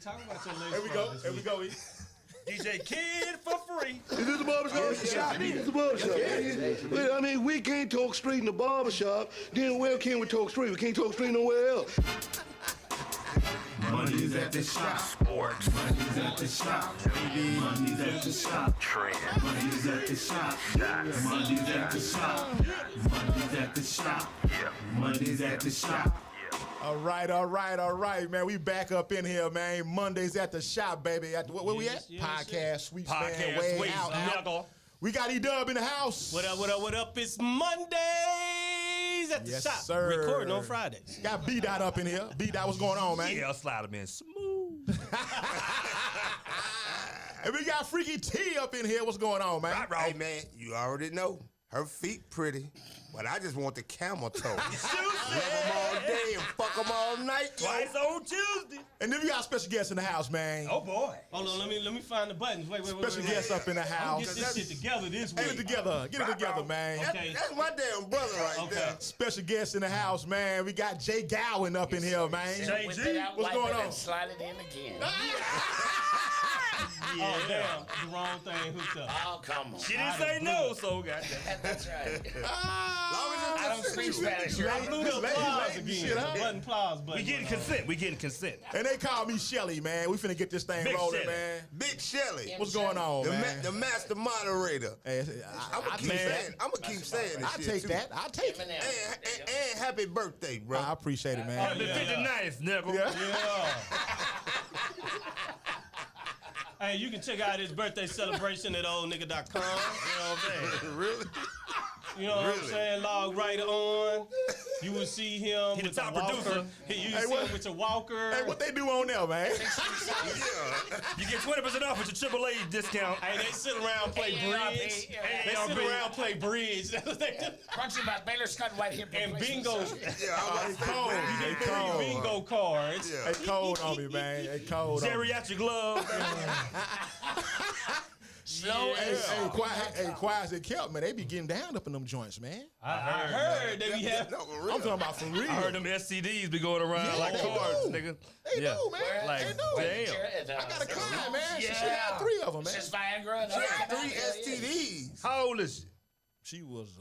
Talk about your lace Here we go. Here we go. DJ Kid for free. Is this the barbershop? This is the barbershop. Well, I mean, we can't talk straight in the barbershop. Then where can we talk straight? We can't talk straight nowhere else. Money's at the shop. Sports. Money's at the shop. Baby. Money's at the shop. Trend. Money's at the shop. Money's at the shop. Money's at the shop. Money's at the shop. All right, man. We back up in here, man. Mondays at the shop, baby. At where we at? Podcast Sweeps, man. Podcast Way Sweeps, out. We got E-Dub in the house. What up? It's Mondays at the Yes, shop. sir. Recording on Fridays. Got B-Dot up in here. B-Dot, what's going on, man? Yeah, I'll slide him in smooth. And we got Freaky T up in here. What's going on, man? Hey, man, you already know. Her feet pretty, but I just want the camel toe. Love them all day and fuck them all night. Twice on Tuesday. And then we got a special guest in the house, man. Oh, boy. Hold on, let me find the buttons. Wait. Special guest up in the Get house. this shit together this Get it week. together. Get it together, man. Okay. That's my damn brother right there. Special guest in the house, man. We got Jay Gowan up in here, man. JG, what's going on? Slide it in again. Oh, damn. The wrong thing hooked up. Oh, come on. She didn't say no, so goddamn. That's right. I I don't speak Spanish. I blew the applause again. Shit, huh? The button applause button. We getting consent. And they call me Shelly, man. We finna get this thing Big rolling, Shelly. man. Big Shelly, What's going on, man? the master moderator. Hey, I'm gonna keep saying this I'll shit, take too. that. I'll take it. Eminem. And happy birthday, bro. I appreciate it, man. The 59th, nigga. Yeah. Hey, you can check out his birthday celebration at oldnigga.com. You know what I'm saying? Really? You know what I'm saying? Log right on. You will see him He the with top a walker. producer. You Hey, see what? him with your walker. Hey, what they do on there, man? Yeah. You get 20% off with your AAA discount. Hey, they sit around and play bridge. They sit around and play bridge. That's what they do. Brought to you by Baylor Scott White Hip And Replacement bingo. Surgery. Yeah, I'm cold. They They play cold. bingo cards. Yeah. They cold on me, man. They cold on me. Geriatric glove. Slow and soft. Hey, quiet as it kept, man. They be getting down up in them joints, man. I heard they be having. No, for real. I'm talking about for real. I heard them STDs be going around Yeah, like they cards, do. nigga. They do, man. Like, They do. damn. I got a client, man. She Yeah. had 3 of them, man. Just Viagra. She had 3 STDs. How old is she? She was,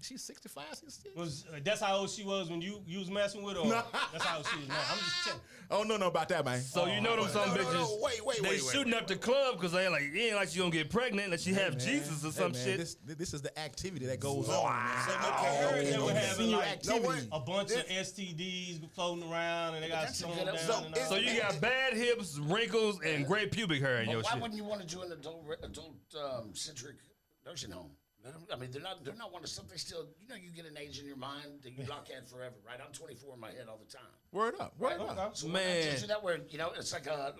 she's 65, 66. That's how old she was when you was messing with her? Nah. That's how old she is now. I'm just checking. I don't know about that, man. So you know them some No, bitches. wait. They shooting up the club because they like, it ain't like she gonna get pregnant unless she have Man. Jesus or Hey, some man, shit. This is the activity that goes on, man. So, I heard they were having Senior like activity. a bunch of STDs floating around and they got That's a slowed good down. episode. And all. So you got bad hips, wrinkles, and great pubic hair in But your why shit. wouldn't you want to do an adult centric nursing home? I mean, they're not one of something still. You know, you get an age in your mind that you lock at forever, right? I'm 24 in my head all the time. Word up. Word up. So Man. when I teach you that where it's like a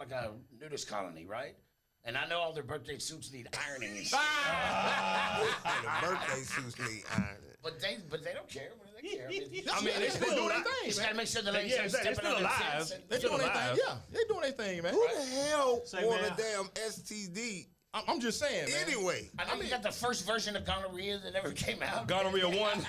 nudist colony, right? And I know all their birthday suits need ironing and shit. The birthday suits need ironing. But they don't care. What do they care? I mean, I mean, they still doing alive. their you just thing, gotta man. make sure the ladies Yeah, aren't exactly. stepping They're on their still fence. alive. They Still doing their alive. thing. Yeah, they doing their thing, man. Who the hell Say, want man. a damn STD I'm just saying, man. anyway? I know you got the first version of gonorrhea that ever came out. Gonorrhea 1.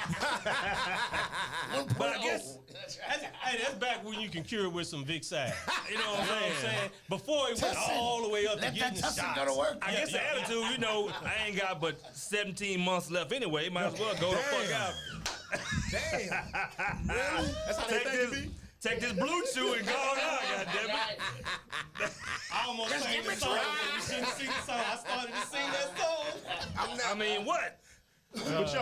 But I guess- that's right. That's back when you can cure it with some Vic Sag. You know what I'm saying? Before it went Tussin. all the way up to Let getting that the tussin shots. go to work. I guess the attitude, you know, I ain't got but 17 months left anyway. Might as well go the fuck out. Damn. Really? That's how they Take think it be? take this blue chew and go on out, goddammit. Right. I almost Just sang give the me song, time. but we shouldn't sing the song. I started to sing that song. I mean, what? But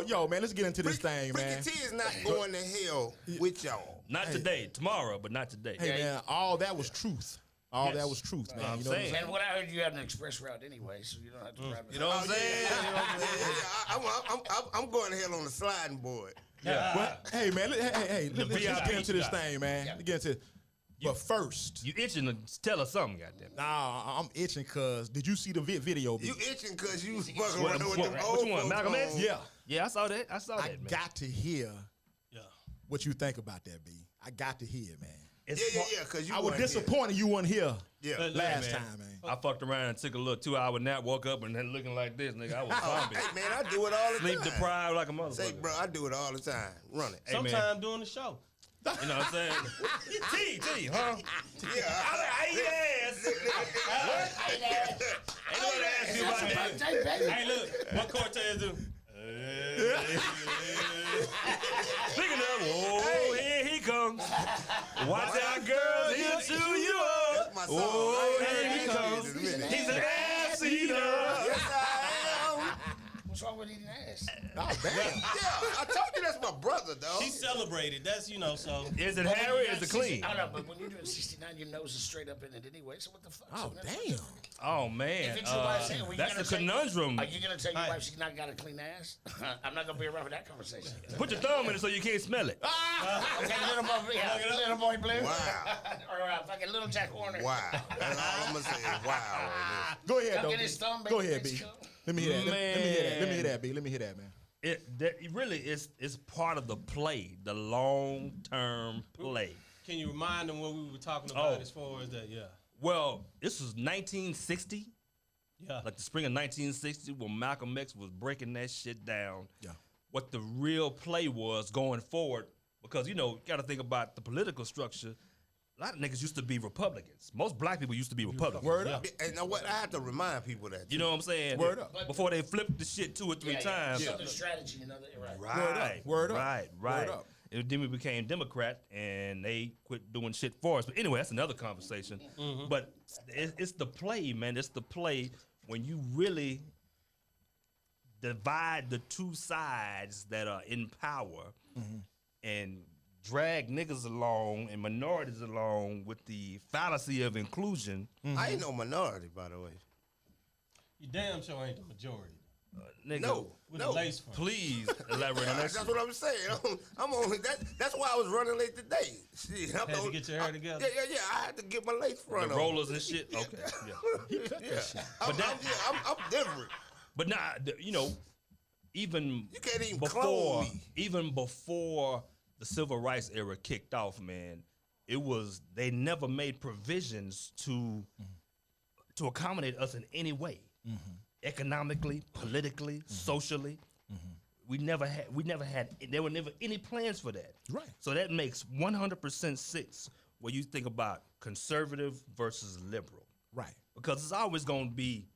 yo, man, let's get into this thing, man. Freaky T is not going to hell with y'all. Not today. Tomorrow, but not today. Hey, man, all that was truth. All that was truth, man. I'm You know what I'm saying. And what I heard, you had an express route anyway, so you don't have to drive. You know what I'm saying? I'm going to hell on the sliding board. Well, hey, man, let's VIP get into this guy. thing, man. Let's get into it. But first, You itching to tell us something, goddammit. nah, I'm itching because did you see the video? B? You itching because you was fucking What- around with what- them which old one? folks Malcolm X? home. Yeah. Yeah, I saw that. I saw I that, man. got to hear Yeah. what you think about that, B. I got to hear, man. It's Yeah, because you I was wasn't here. disappointed you weren't here Yeah. last man. time, man. I fucked around and took a little 2-hour nap, woke up and then looking like this, nigga. I was zombie. Hey, man, I do it all the Sleep time. deprived like a motherfucker. Say, bro, I do it all the time. Run it. Hey, man. Sometime during the show. You know what I'm saying? T, huh? Yeah. I eat ass. Hey, Dad. Ain't nobody ask you about that. Birthday, baby. Hey, look, what Cortez do? Speaking of, oh, here he comes. Watch out, girls, he'll chew you up. That's my song. Oh, right? here he That's comes. it. It's a minute. He's an ass eater. Yes, I am. What's wrong with eating ass? Oh, damn. Yeah, I told you that's my brother, dog. He celebrated. That's, so. Is it hairy or is it clean? I don't know, but when you're doing 69, your nose is straight up in it anyway. So what the fuck? Oh, So that's- damn. Oh, man. If it's your wife's hand, That's the conundrum. Are you gonna tell your Hey. wife she's not got a clean ass? I'm not gonna be around for that conversation. Put your thumb in it so you can't smell it. Okay, little boy, little boy blue. Wow. or fucking little Jack Horner. Wow. That's all I'm going to say is wow. on Go ahead, Don't though. get his thumb, Go baby, ahead, B. Mexico. Let me hear that. Let me hear that. Let me hear Man. that, B. Let me hear that, man. It really is part of the play, the long-term play. Can you remind them what we were talking about Oh. as far as that? Yeah. Well, this was 1960, Yeah. like the spring of 1960, when Malcolm X was breaking that shit down. Yeah. What the real play was going forward, because, you got to think about the political structure. A lot of niggas used to be Republicans. Most black people used to be Republicans. Word up. this. And now what? I have to remind people that. You know what I'm saying? Word up. Before they flipped the shit 2 or 3 times. Yeah. Southern strategy, right. Right. Word up. Right. Word up. And then we became Democrat, and they quit doing shit for us. But anyway, that's another conversation. But it's the play, man. It's the play when you really divide the two sides that are in power and drag niggas along and minorities along with the fallacy of inclusion. I ain't no minority, by the way. You damn sure ain't the majority. Nigga, No. With No. the lace front. please elaborate on that. That's what I'm saying. I'm only that. That's why I was running late today. Shit, I'm Had to the- get your hair together. Yeah. I had to get my lace front The on. rollers and shit. Okay. Yeah. Yeah. I'm different. But now, even You can't even before, clone me. even before the civil rights era kicked off, man, they never made provisions to accommodate us in any way, economically, politically, socially. We never had. There were never any plans for that. Right. So that makes 100% sense when you think about conservative versus liberal, Right. because it's always going to be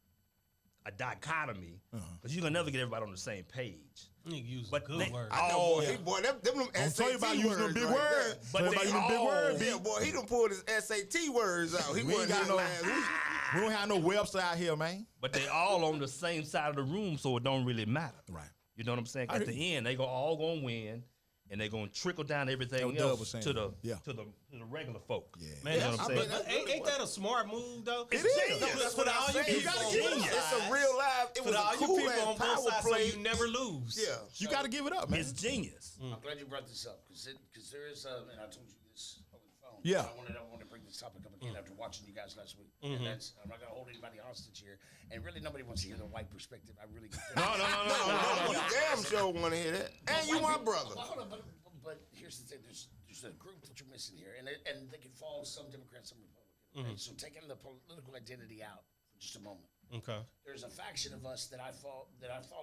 a dichotomy, because you're gonna never get everybody on the same page. Nigga use But good they- words. Oh, boy, them I'm telling you about SAT using them words big right words. there. But Tell you they about using them big all- words, B. Yeah, boy, he done pulled his SAT words out. He We ain't wasn't got here no. last week. We don't have no Webster out here, man. But they all on the same side of the room, so it don't really matter. Right. You know what I'm saying? I At hear the end, they all gonna win, and they gonna trickle down everything Yo, Dub was else saying to that. Yeah. the regular folk. Yeah. Man, You know that's, what I'm saying? but ain't that a smart move though? It's It genius. is. That's For what all I'm you saying. people gotta on give it both up. It's sides. a real live. It For was all a you cool people ass on both power sides, so play. you never lose. Yeah. You got to give it up, man. It's genius. I'm glad you brought this up because there is and I told you this over the phone. Yeah. I wanted to bring this topic up again after watching you guys last week. And that's I'm not gonna hold anybody hostage here. And really nobody wants to hear the white perspective. I really get that. No, you damn sure want to hear that. And you my brother. Hold on, but here's the thing: there's a group that you're missing here, and they can fall some Democrats, some Republicans. Right? So taking the political identity out for just a moment, Okay. there's a faction of us that I fall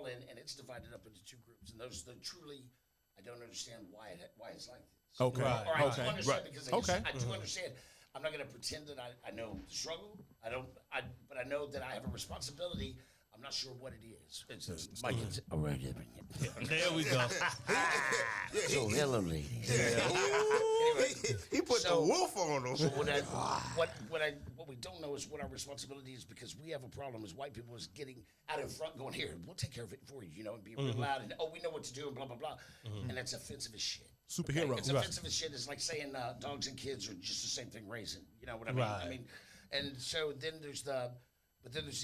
in, and it's divided up into two groups, and those are the truly I don't understand why it's like this. Okay. Right. Or I Okay. do understand because I do Okay. understand. I'm not going to pretend that I know the struggle. But I know that I have a responsibility. I'm not sure what it is. It's Mike. There we go. So hello, ladies. He put the So- wolf on him. So what we don't know is what our responsibility is, because we have a problem as white people is getting out in front, going here. We'll take care of it for you, and be real loud and we know what to do and blah blah blah, and that's offensive as shit. Superhero. It's Right. offensive as shit. It's like saying dogs and kids are just the same thing raising. You know what I mean? Right. I mean, and so then there's the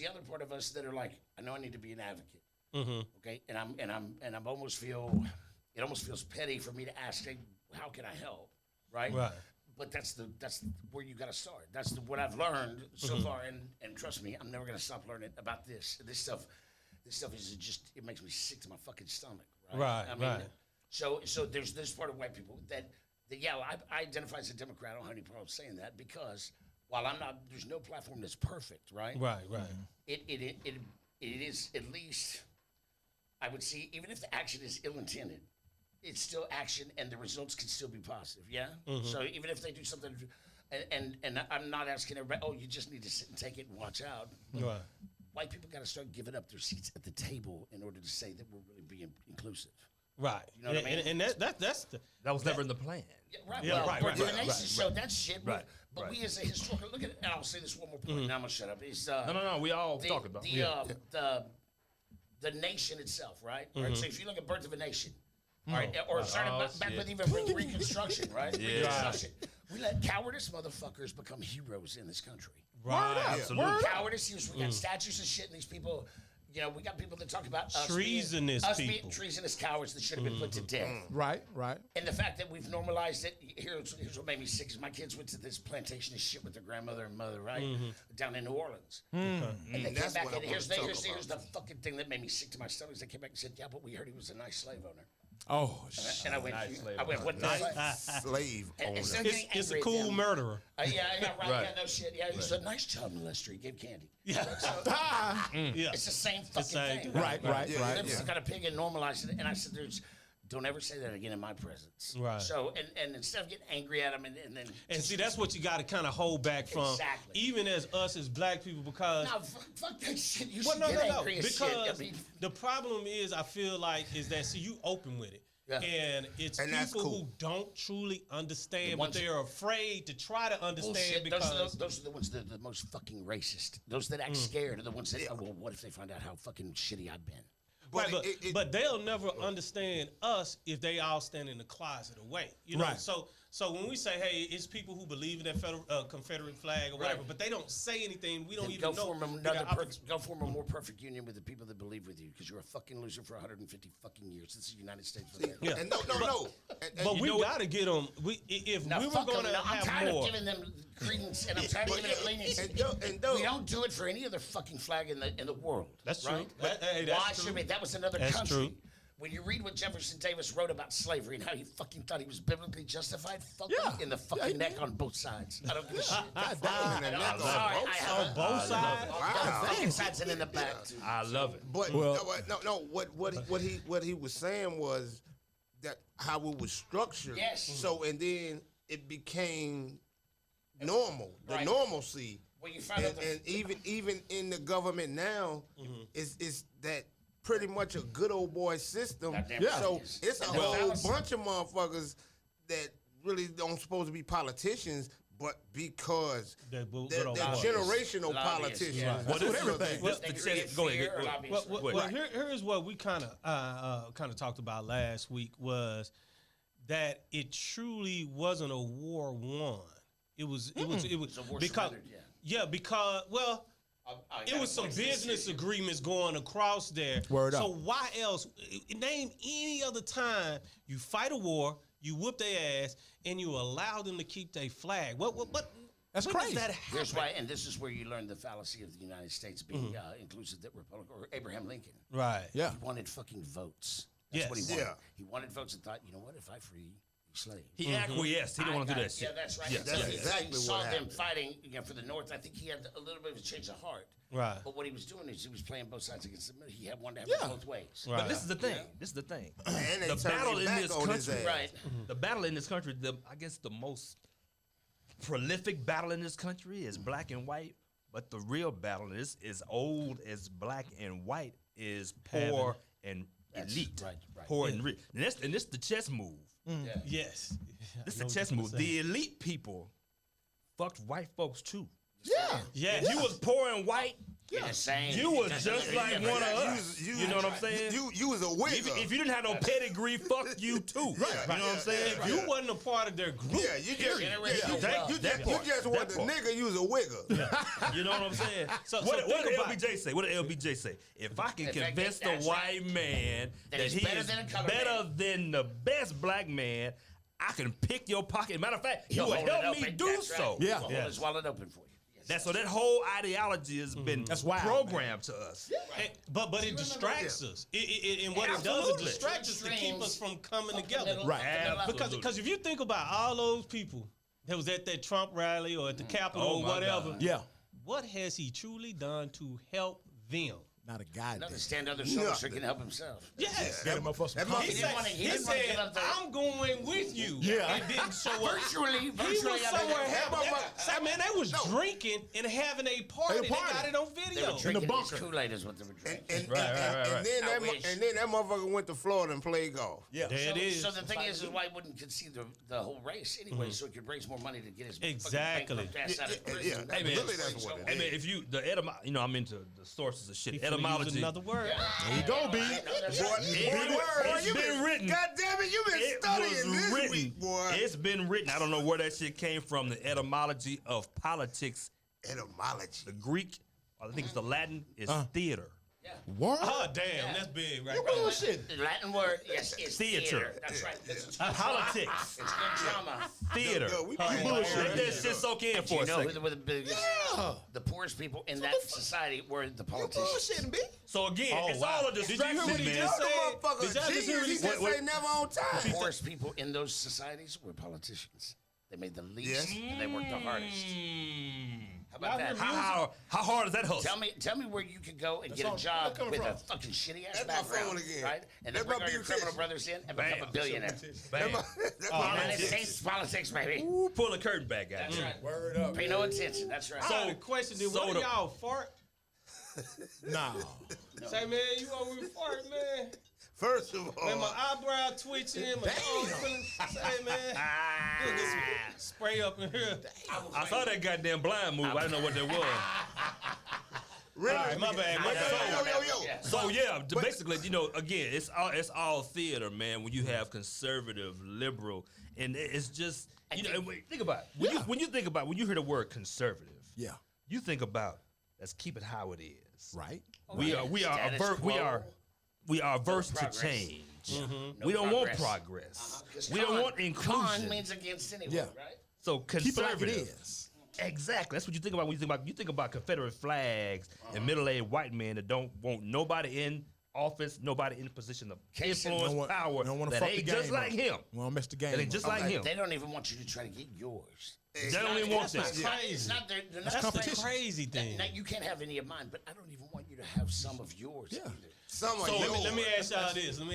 other part of us that are like, I know I need to be an advocate. Okay, and I'm almost feel it almost feels petty for me to ask, hey, how can I help? Right. Right. But that's where you got to start. That's what I've learned so far, and trust me, I'm never gonna stop learning about this. This stuff is just, it makes me sick to my fucking stomach. Right, I mean, right. So there's this part of white people that I identify as a Democrat. I don't have any problem saying that, because while I'm not, there's no platform that's perfect, right? Right. It is at least, I would see, even if the action is ill-intended, it's still action, and the results can still be positive. Yeah. So even if they do something, and I'm not asking everybody, oh, you just need to sit and take it and watch out. Right. White people got to start giving up their seats at the table in order to say that we're really being inclusive. Right. You know what I mean? And that's the That was never in the plan. Yeah, right. Yeah, well, right, Birth right, of a right, Nation showed that shit. right, But right. we as a historical look at it, and I'll say this one more point. Now I'm gonna shut up. It's No. We all the, talk about the nation itself, right? Mm-hmm. Right. So if you look at Birth of a Nation, all right, or starting back with even Reconstruction, right? Yeah. Reconstruction. We let cowardice motherfuckers become heroes in this country. right. Absolutely. Cowardice. We got statues and shit, and these people. You know, we got people that talk about us Treasonous being people. treasonous cowards that should have been put to death. Right. And the fact that we've normalized it, here's what made me sick is my kids went to this plantation of shit with their grandmother and mother, right? Down in New Orleans. And they came That's back what and I here's wanna the talk fucking thing that made me sick to my stomach. Is they came back and said, yeah, but we heard he was a nice slave owner. Oh, shit. And I went, what the fuck? Slave owner. Instead of getting It's a angry at cool them, murderer. yeah, right, Right. yeah, no shit. Yeah, he was a nice child molester. He gave candy. Yeah. Yeah. It's the same fucking same thing. thing. Right. They just got a pig and normalized it. And I said, don't ever say that again in my presence. Right. So, and instead of getting angry at him and then. And see, that's what you got to kind of hold back from, Exactly. even as us as black people, because No, fuck that shit. You well, should no, get no, angry as because shit. I mean, the problem is, I feel like, is that see, you open with it. Yeah. And it's And that's people cool. who don't truly understand, The but ones- they're afraid to try to understand bullshit. because Those are the ones that are the most fucking racist. Those that act scared are the ones that, oh, well, what if they find out how fucking shitty I've been? Right, but, it- but they'll never understand us if they all stand in the closet away. You know, Right. so when we say, hey, it's people who believe in that federal, Confederate flag or whatever, but they don't say anything. We don't Then even go know. form go form a more perfect union with the people that believe with you, because you're a fucking loser for 150 fucking years. This is the United States. Yeah. And no. And But you we know what? got to get them. If Now, we were fuck 'em. going to Now, I'm have tired more, of giving them credence, and I'm tired of giving them leniency. And though- We don't do it for any other fucking flag in the world. That's true. right? Hey, that's Why true. should we? That was another That's country. true. When you read what Jefferson Davis wrote about slavery and how he fucking thought he was biblically justified, fuck Yeah. me in the fucking neck on both sides. I don't give a shit. God damn. And I'm that's sorry. on I have a- both sides. on both fucking sides and in the back too. I love it. But Well- what he was saying was that how it was structured. Yes. So and then it became normal, the Right. normalcy. When you find out And even in the government now, Mm-hmm. is that pretty much a good old boy system. Goddamn Yeah. So right it is. it's a And the whole fallacy- bunch of motherfuckers that really don't supposed to be politicians, but because They're they're, good old boys. generational Lobbyists, politicians. yeah. That's Well, this what is everything. Well, They the create chest- go ahead, fear go or ahead. lobbyists. Well, here's what we kind of talked about last week was that it truly wasn't a war won. It was a war because surrendered, because it was some business agreements going across there. Word so up. why else? Name any other time you fight a war, you whoop their ass, and you allow them to keep their flag. What? That's when does crazy. that happen? Here's why, and this is where you learn the fallacy of the United States being inclusive, that Republican or Abraham Lincoln. Right. Yeah. He wanted fucking votes. That's Yes. what he wanted. Yeah. He wanted votes and thought, you know what? If I free these slaves, He acquiesced. He didn't want to do that shit. Yeah, that's right. Yes. That's So he exactly saw what them happened. fighting for the North. I think he had a little bit of a change of heart. Right. But what he was doing is he was playing both sides against the middle. He had one to have Yeah. it both ways. Right. But this is the thing. This is the thing. And they The turned battle his in back this on his country, ass. Right. The battle in this country, I guess the most prolific battle in this country is black and white, but the real battle is old as black and white is poor and elite. right. Poor and rich. And this the chess move. Yes. This I the know what chess you're move. gonna say. The elite people fucked white folks too. Yeah. Yes. If you was poor and white, Yeah. The same. you was just like one of us. You know what I'm saying? You was a wigger. If you didn't have no pedigree, fuck you too. You know what I'm saying? If you wasn't a part of their group, yeah, you just, Generational wealth. you just That want the part. nigga, you was a wigger. You know what I'm saying? So what think did about LBJ say? What did LBJ say? If I can If I can- convince the that's white man that he's he better is than a colored better man. than the best black man, I can pick your pocket. Matter of fact, you He'll will hold it help me open. do That's right. so. Yeah. He'll hold his wallet open for you. Yes. That's so that whole ideology has been That's wild, programmed to us. But it distracts us. And what it does, it Absolutely. distracts us to keep us from coming together. Right. Because if you think about all those people that was at that Trump rally or at the Capitol Oh, or my whatever, God. Yeah. what has he truly done to help them? Not a goddamn. Another stand other shoulders so he can help himself. Yes. Get him up for some That coffee. He didn't want to. He He didn't want to said, give up the. I'm going with you. Yeah. And didn't show up. Virtually, He virtually. was I mean, somewhere that having. motherfucker- I mean, they was drinking and having a party. They party. got it on They video. were drinking bunker. his Kool-Aid is what they were drinking. And Right. then I wish. and then that motherfucker went to Florida and played golf. Yeah. There it is. So the thing is why he wouldn't concede the whole race anyway, so he could raise more money to get his fucking Exactly. bankrupt ass out of prison. Yeah, Hey, man. really, that's what it Hey is. man, if you I'm into the sources of shit. He finna use Etymology. another word. There you go, B. Boy, It's you been written. God damn it, you been It studying was this written. week, boy. It's been written. I don't know where that shit came from. The etymology of politics, Etymology. the Greek, I think it's the Latin, is theater. Word? Oh, damn. That's big right You there. bullshit. The Latin word, yes, is theater. That's right. It's Politics, It's good drama. theater. Yo, we Let bullshit. that shit soak in for You a know who second. were the biggest, the poorest people in that society were the politicians. Bullshitting, B. So again, Oh, it's wow. all a Did you distraction, hear what he man. just said? Motherfucker, Did y'all just hear what he he said? just say never on The time. poorest people in those societies were politicians. They made the least Yes. and they worked the hardest. How about that? How hard is that hustle? Tell me where you could go and get all- a job where that with coming a from? fucking shitty ass That's my background, phone again. right? And then That's bring my all your beautician. criminal brothers in and become a billionaire. Bam. United States politics, baby. Ooh, pull the curtain back, guys. That's right. Word up. Pay no attention. That's right. I got a question. Did one of y'all fart? Nah. Say, man, you want me to fart, man? First of Man, my all, eyebrow twitching, my tongue feeling. Say, man, get this spray up in here. I saw that goddamn blind move. I didn't know what that was. really? All right, my bad. My bad. Yo. Yeah. So yeah, basically, again, it's all theater, man. When you have conservative, liberal, and it's just think about it. When you hear the word conservative, Yeah. you think about let's keep it how it is. Right? We are Status averse to progress. change. No We don't want progress. progress. We don't want Con inclusion. means against anyone, Yeah. right? So Keep it like it conservative. is. Exactly. That's what you think about when you think about Confederate flags and middle-aged white men that don't want nobody in office, nobody in a position of influence, power. Don't want to that fuck the ain't game just like up. him. Want to mess the game That ain't up. just like him. They don't even want you to try to get yours. They don't even want That's that. not crazy. It's not, they're not That's the saying- crazy thing. Now, you can't have any of mine, but I don't even want you to have some of yours either. Some of So yours. let me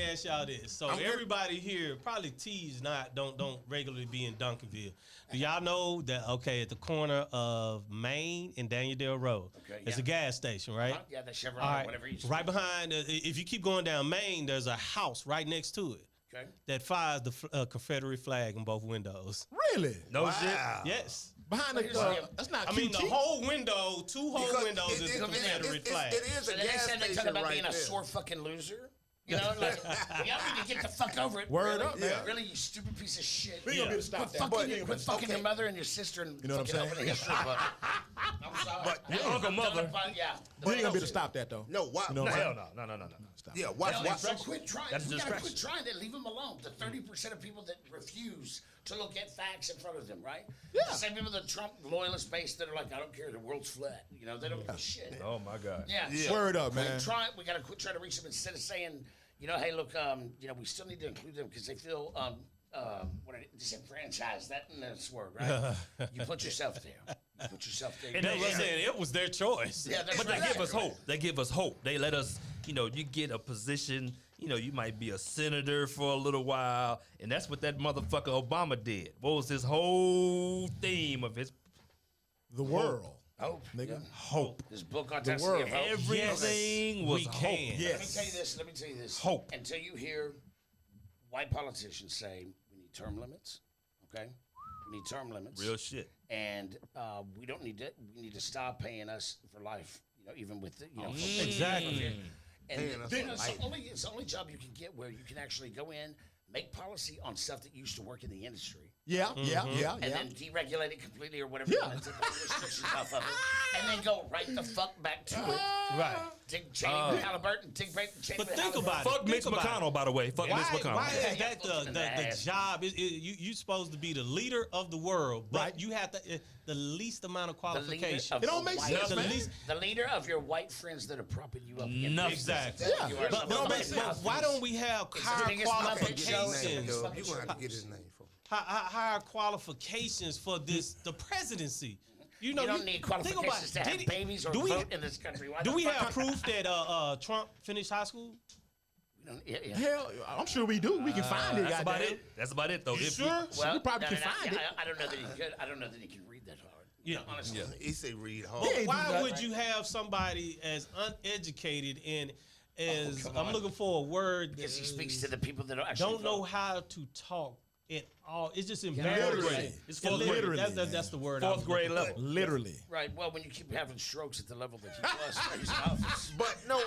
ask y'all this. So everybody here, probably T's don't regularly be in Duncanville. Do y'all know that at the corner of Main and Daniel Road, there's a gas station, right? Yeah, the Chevron, All right. whatever you Right behind, if you keep going down Main, there's a house right next to it Okay. that fires the Confederate flag in both windows. Really? No shit. Yes. Behind Here's the the- that's not I mean, the QT. whole window, two whole Because windows is the Confederate flag. It is So a then they gas said they talk station about right being a there. sore fucking loser. You know, like, y'all need to get the fuck over it. Word really? up, man. Really, you stupid piece of shit. We ain't gonna be able to stop Quit that. fucking, But- quit fucking okay. your mother and your sister and You know what I'm fucking saying? open a history book. I'm sorry. Your uncle, mother. Yeah. You ain't gonna be able to stop that though. No, why? You know what I'm Hell saying? no. Stop. Yeah, watch. So quit trying. That's a We gotta quit distraction. trying to leave them alone. The 30% of people that refuse to look at facts in front of them, right? Yeah. The same people, the Trump loyalist base that are like, I don't care, the world's flat. You know, they don't give a shit. Oh my God. Yeah. Word up, Quit man. trying. We gotta quit trying to reach them instead of saying, hey, look, we still need to include them because they feel disenfranchised. That's the word, right? You put yourself there. You put yourself there. And They they- were saying it was their choice. Yeah, that's But they right. give us hope. They give us hope. They let us, you get a position, you might be a senator for a little while. And that's what that motherfucker Obama did. What was his whole theme of his The world. Hope. Nigga. hope? This book on Destiny world. of Hope. Everything was we hope. can. Yes. Let me tell you this. Hope. Until you hear white politicians say we need term limits, okay? We need term limits. Real shit. And we don't need to. We need to stop paying us for life. Even with the, Exactly. And Paying us then for it's the only job you can get where you can actually go in, make policy on stuff that used to work in the industry. Yeah, yeah. And then deregulate it completely or whatever. Yeah. And take all the restrictions off of it. And then go right the fuck back to it. Right. Dick Cheney, Halliburton, Dick Cheney. But think about it. Fuck Mitch Think about McConnell, it. by the way. Fuck Mitch McConnell. Why Yeah, is that fuck him in the the ass. job? You supposed to be the leader of the world, but Right. you have to the least amount of The qualifications. leader of It don't the make white- sense, the man. least, The leader of your white friends that are propping you up. Nothing. exactly. Yeah. You are But- the but- fucking but mouthpiece. Why don't we have the higher biggest Muppet His name, qualifications? yo. You gonna have to get his name from. Higher qualifications for the presidency? You know, don't need qualifications to have babies or vote in this country. Why do the we fuck- have proof that Trump finished high school? Yeah. Hell, I'm sure we do. We can find it. That's about goddamn. it. That's about it, though. You If sure? Well, we probably no, can find it. I don't know that he could. I don't know that he can read that hard. Yeah. Honestly. He said read hard. Yeah, ain't do Why that. would you have somebody as uneducated and as come I'm on. looking for a word Because he that speaks to the people that actually don't know vote. how to talk at all. It's just embarrassing. Literally. It's Yeah, fourth grade. That's the word. I Fourth was grade looking level. Literally. Right. Well, when you keep having strokes at the level that he was when he's in office. But no,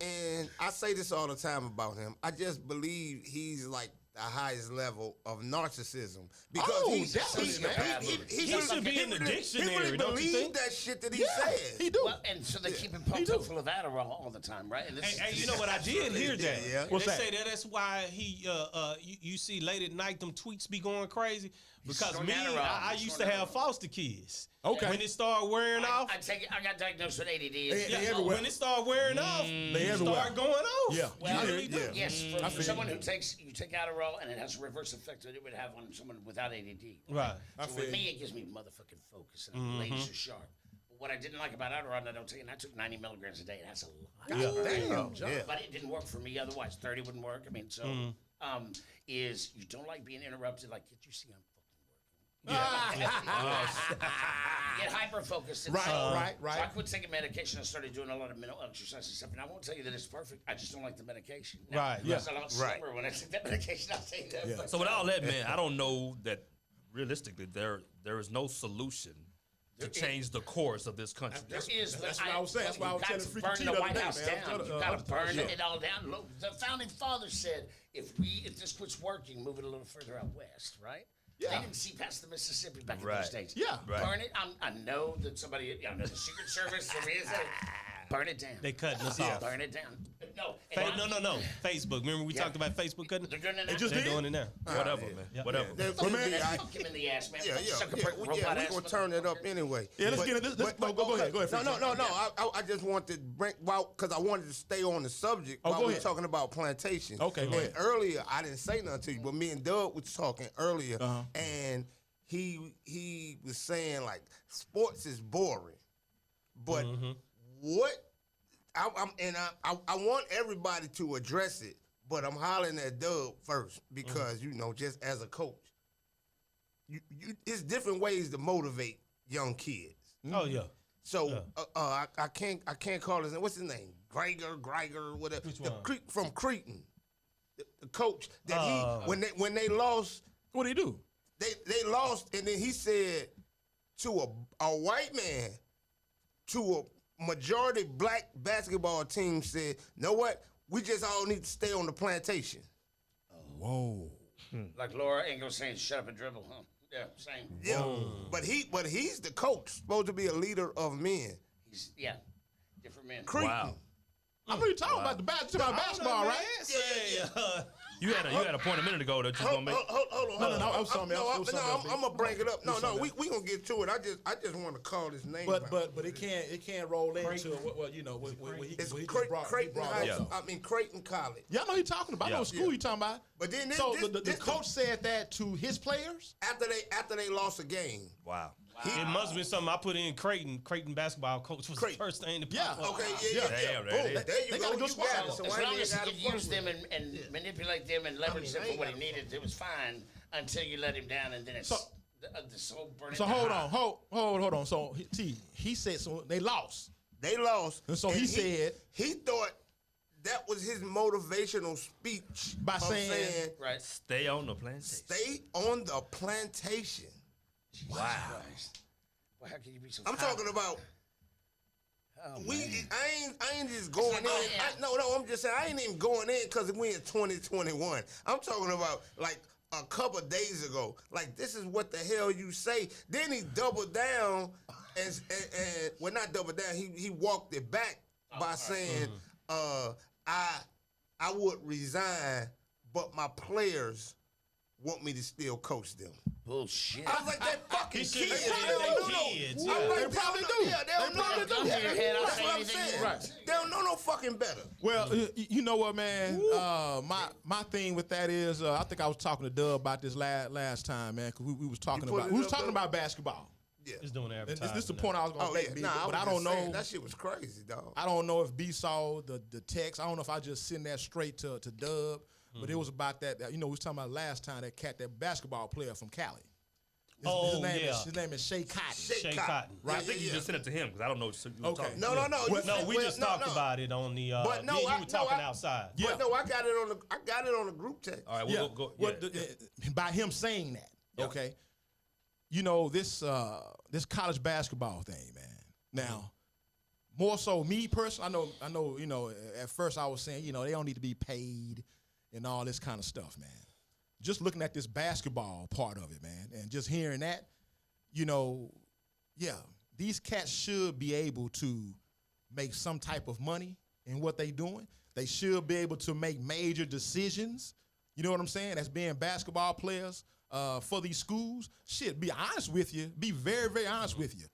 and I say this all the time about him. I just believe he's like the highest level of narcissism because Oh, he's definitely, man. He should be in the dictionary, He really don't you believes think? that shit that he says. He do. Well, and so they keep him pumped up full of Adderall all the time, right? And this Hey, you know what? I did hear that. Yeah. What's they that? say that's why he, you see late at night, them tweets be going crazy. Because snorting me, Adderall. I He's used to snorting have Adderall. foster kids. Okay. When it started wearing off, I got diagnosed with ADD. They yeah, everywhere. when it started wearing off, they everywhere. start going off. Yeah. Well, You really do. yes, I for feel someone you. who takes Adderall and it has a reverse effect that it would have on someone without ADD. Right. So with me, it gives me motherfucking focus and I'm laser sharp. But what I didn't like about Adderall, and I don't take it, and I took 90 milligrams a day, and that's a lot. Damn. Yeah. But it didn't work for me otherwise. 30 wouldn't work. I mean, so is you don't like being interrupted. Like, can't you see I'm fucking working? Get hyper focused. Right, right. So I quit taking medication and started doing a lot of mental exercise and stuff. And I won't tell you that it's perfect. I just don't like the medication. Now, Right, I was a lot slimmer when I took that medication. I'll tell you that. But, So with all that, man, I don't know that realistically there is no solution to change the course of this country. there is, but That's what I was saying. That's why I was got telling to Freaky burn T the the other White day, House man. down. You Yeah. got to burn it all down. Look, the founding fathers said if this quits working, move it a little further out west, right? Yeah. They didn't see past the Mississippi back in Right. those days. Yeah. Right. Burn it. I know that somebody, I know the Secret Service, for me, burn it down. They cutting us off. Burn it down. No. No. Facebook. Remember we talked about Facebook cutting? They're doing it now. They just They're did? doing it now. Whatever, man. Whatever. Well, man, Fuck him in the ass, man. Yeah, Suck a yeah, brick, we robot ass gonna turn it up motherfucker. anyway. Yeah, let's But- get it. Let's but- go ahead. Go ahead. No. I just want to bring because I wanted to stay on the subject Oh, while go we were ahead. talking about plantation. Okay, go And ahead. earlier I didn't say nothing to you, but me and Doug was talking earlier, and he was saying like sports is boring, but what I want everybody to address it, but I'm hollering at Doug first because just as a coach, you it's different ways to motivate young kids. Oh yeah. So I can't call his name. What's his name? Greiger, whatever. Which The one? from Creighton, the coach that when they lost, What do you do? they lost, and then he said to a white man, to a majority black basketball team, said, "Know what? We just all need to stay on the plantation." Whoa. Like Laura Ingalls saying, shut up and dribble, huh? Yeah, same. Yeah, but he's the coach, supposed to be a leader of men. He's, different men. Creighton. Wow. I know you're talking about the basketball, right? You had a point a minute ago that you was gonna make. Hold on. No, I was something else. It was something else, I'm gonna bring it up. It was No, something we gonna get to it. I just want to call his name. But out. but it can't roll into what he It's just Creighton brought High. up. Yeah. I mean Creighton College. Yeah, I know you're talking about. I know what school you're talking about. But then this, So this, the this coach said that to his players. after they lost a game. Wow. It must have been something I put in Creighton. Creighton basketball coach was Creighton. the first thing to Yeah. pop up. Okay, Damn, there it is. There you They go. got a good You squad. got it. So As I long ain't as you gotta could fuck use with them and manipulate them and leverage them I for ain't what he got- needed, it was fine until you let him down, and then it's this whole burning. So hold on. So he said so they lost. They lost. And so he said- he thought that was his motivational speech By of saying- Right. Stay on the plantation. stay on the plantation. Wow. Well, how can you be so? I'm talking about. Oh, I ain't just going in. yeah. No, I'm just saying I ain't even going in because we in 2021. I'm talking about like a couple days ago. Like this is what the hell you say. Then he doubled down and well not doubled down. He walked it back by saying I would resign, but my players want me to still coach them. bullshit. I was like, that fucking He kids. should have They said don't they know. kids, I'm yeah. like, They probably don't do. know. Yeah, they don't They know. probably do. Gun to your head, I'll That's say what I'm anything you saying. want. They don't know no fucking better. Well, you know what, man? My thing with that is, I think I was talking to Dub about this last time, man, because we was talking put about it up, Dub? about basketball. It's doing advertising. This is the point I was going to make, Nah, but I don't know. That shit was crazy, dog. I don't know if B saw the text. I don't know if I just send that straight to Dub, but it was about that. We was talking about last time that basketball player from Cali. His name is Shea Cotton. Shea Cotton. Right. I think you just sent it to him because I don't know what you were talking No. We just talked about it on the. But you were talking outside. But no, I got it on the group text. All right, we'll go. By him saying that, okay. This college basketball thing, man. Now, more so me personally, I know. At first I was saying, they don't need to be paid and all this kind of stuff, man. Just looking at this basketball part of it, man, and just hearing that, these cats should be able to make some type of money in what they doing. They should be able to make major decisions. You know what I'm saying? As being basketball players for these schools. Shit, be honest with you. Be very, very honest with you.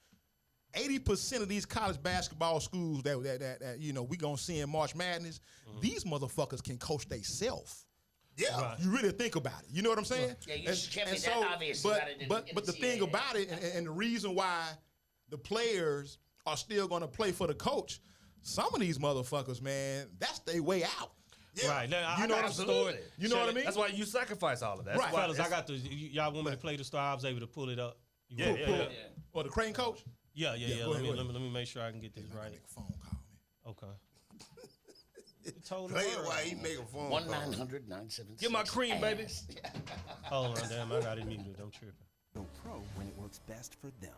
80% of these college basketball schools that we gonna see in March Madness, these motherfuckers can coach themselves. Yeah, right. You really think about it. You know what I'm saying? Yeah, you just can't be that obvious about it. But the thing about it, and the reason why the players are still going to play for the coach, some of these motherfuckers, man, that's their way out. Yeah. Right. Now, you know what I'm saying? You know what I mean? That's why you sacrifice all of that. Right. Fellas, I got y'all want me to play the star? I was able to pull it up. Yeah. Or the Crane coach? Yeah. Let me make sure I can get this right. Make a phone call, man. Okay. Play it while he make a phone call. 1-900-976. Get my cream, baby. Hold on, damn, I got it muted. I'm tripping. Go pro when it works best for them.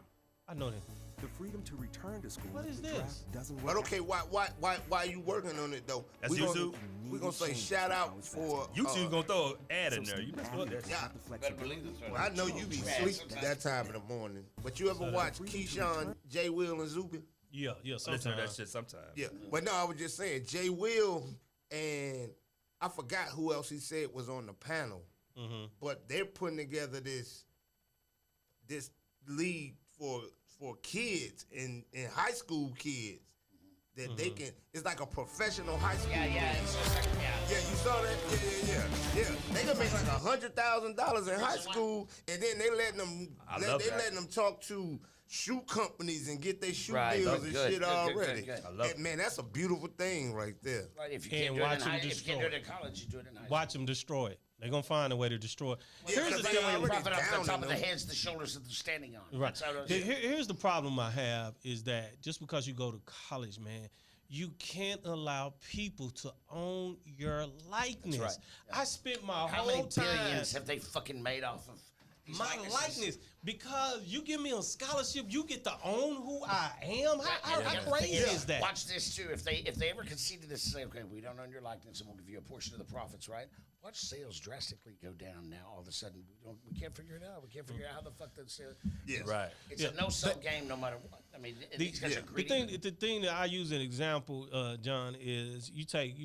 I know that. The freedom to return to school. What is this? Doesn't work. But okay, why are you working on it though? That's YouTube. We're gonna say shout out for YouTube gonna throw an ad in there. You mess with that. Yeah. Better believe this. Well, I know you be sleep at that time in the morning. But you ever watch Keyshawn, J. Will, and Zuby? Yeah. Listen to that shit sometimes. Yeah. But no, I was just saying J. Will and I forgot who else he said was on the panel. But they're putting together this league for kids and high school kids that they can. It's like a professional high school. Yeah. Yeah, you saw that? Yeah. They can make like $100,000 in high school, and then they letting them talk to shoe companies and get their shoe deals and shit already. Good. I love it. Man, that's a beautiful thing right there. Right, if you can't do it in college, you do it in high school. Watch them destroy it. They're going to find a way to destroy it. Here's the thing. Profit off the top of the heads, the shoulders that they're standing on. Right. Here's the problem I have is that just because you go to college, man, you can't allow people to own your likeness. That's right. I spent my How whole many time. billions have they fucking made off of these My likeness, because you give me a scholarship, you get to own who I am. How crazy is that? Watch this too. If they ever conceded this and say, okay, we don't own your likeness and we'll give you a portion of the profits, right? Watch sales drastically go down now. All of a sudden, we can't figure it out. We can't figure out how the fuck that sale. Yes. Right. It's a no-sell game, no matter what. I mean, these guys are greedy. The thing that I use an example, John, is you take,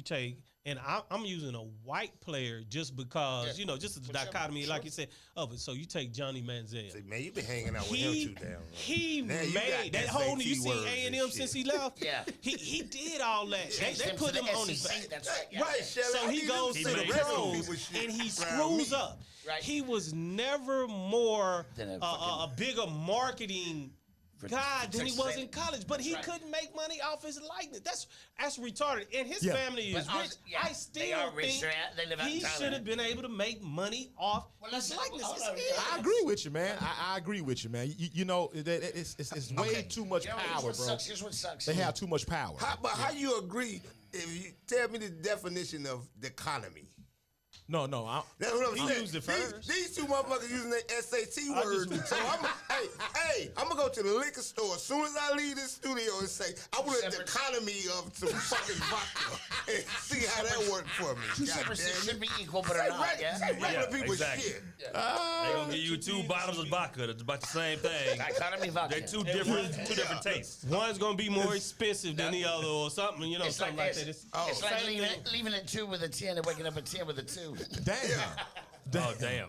and I'm using a white player just because just the dichotomy, like you said, of it. So you take Johnny Manziel. See, man, you been hanging out with him too damn long. He made that whole. You see A&M since he left. Yeah. He did all that. They put him on his back. That's right. Yeah. Right, Shelly. So he goes to the pros and he screws up. Right. He was never more a bigger marketing guy than he was in college, but he couldn't make money off his likeness. That's retarded. And his family is rich. I still think he should have been able to make money off his likeness. I agree with you, man. I agree with you, man. It's way too much power, bro. Here's what sucks. They have too much power. How you agree if you tell me the definition of the economy? No. That's what I'm saying. Used it first. These two motherfuckers using their SAT words. So I'm gonna go to the liquor store as soon as I leave this studio and say I want the economy of some fucking vodka and see how that worked for me. Two separate should be equal, but are not. Regular people exactly. shit. They're gonna give you 2 bottles of vodka. That's about the same thing. Economy vodka. They're two different tastes. One's gonna be more expensive than the other, or something. Something like that. It's like leaving it 2 with a 10 and waking up at 10 with a 2. Damn. Oh damn!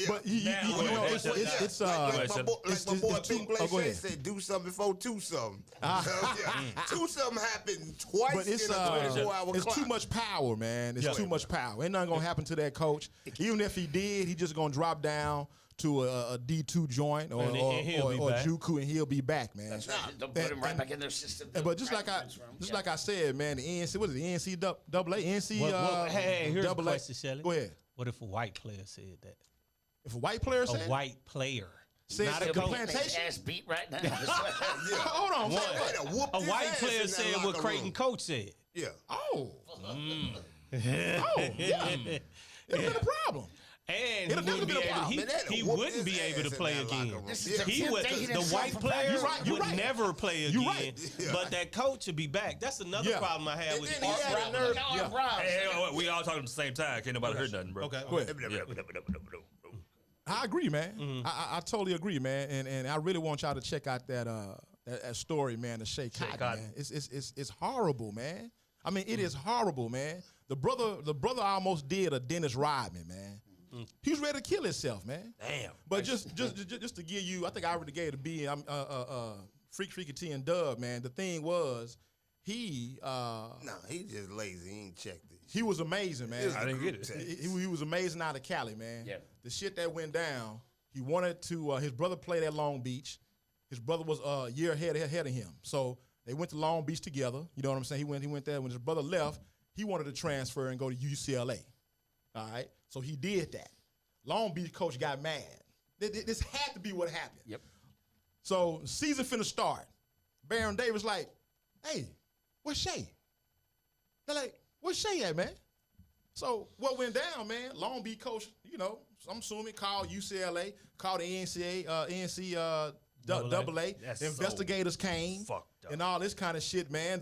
But it's like my boy Big Blaze said, do something before 2 something. 2 something happened twice but it's, in a 24-hour clock. It's too much power, man. It's too much power. Ain't nothing gonna happen to that coach. Even if he did, he just gonna drop down to a D2 joint or And he'll be back. JUCO, and he'll be back, man. That's right. They'll put him right back in their system. But just like I said, man, the NC, what is it, NCAA, NC, hey, here's a AA. question, Shelly. Go ahead. What if a white player said that? If a white player A said, white player. says not a the coach. plantation. Ass beat right now. Hold on, What? A white player said what Creighton coach said. Yeah. Oh, yeah. It'd been a problem. And It'll he wouldn't be never been a able, problem. Man, they'd he whoop wouldn't his be able ass to in play that locker again. room. This is He Tim would, taking the himself white from player back. You're would right. never play You're again. right. Yeah. But that coach would be back. That's another Yeah. problem I have And with then he Art had Brown. a nerve. Art Brown. Hey, we all talking at the same time. Can't nobody heard nothing, bro. Okay. Go ahead. I agree, man. Mm-hmm. I totally agree, man. And I really want y'all to check out that story, man, the Shea Cotton, Cotton. man. It's horrible, man. I mean, it is horrible, man. The brother almost did a Dennis Rodman, man. He was ready to kill himself, man. Damn. But just to give you, I think I already gave it a B. Freaky T and Dub, man. The thing was, he he just lazy. He ain't checked it. he was amazing, man. I didn't get it. He was amazing out of Cali, man. Yeah. The shit that went down, he wanted to, his brother played at Long Beach. His brother was a year ahead of him. So they went to Long Beach together. You know what I'm saying? He went there. When his brother left, he wanted to transfer and go to UCLA. All right? So he did that. Long Beach coach got mad. This had to be what happened. Yep. So season finna start. Baron Davis like, hey, where's Shea? They're like, where's Shea at, man? So what went down, man? Long Beach coach, you know, I'm assuming called UCLA, called the NCAA. That's Investigators came fucked up. and all this kind of shit, man.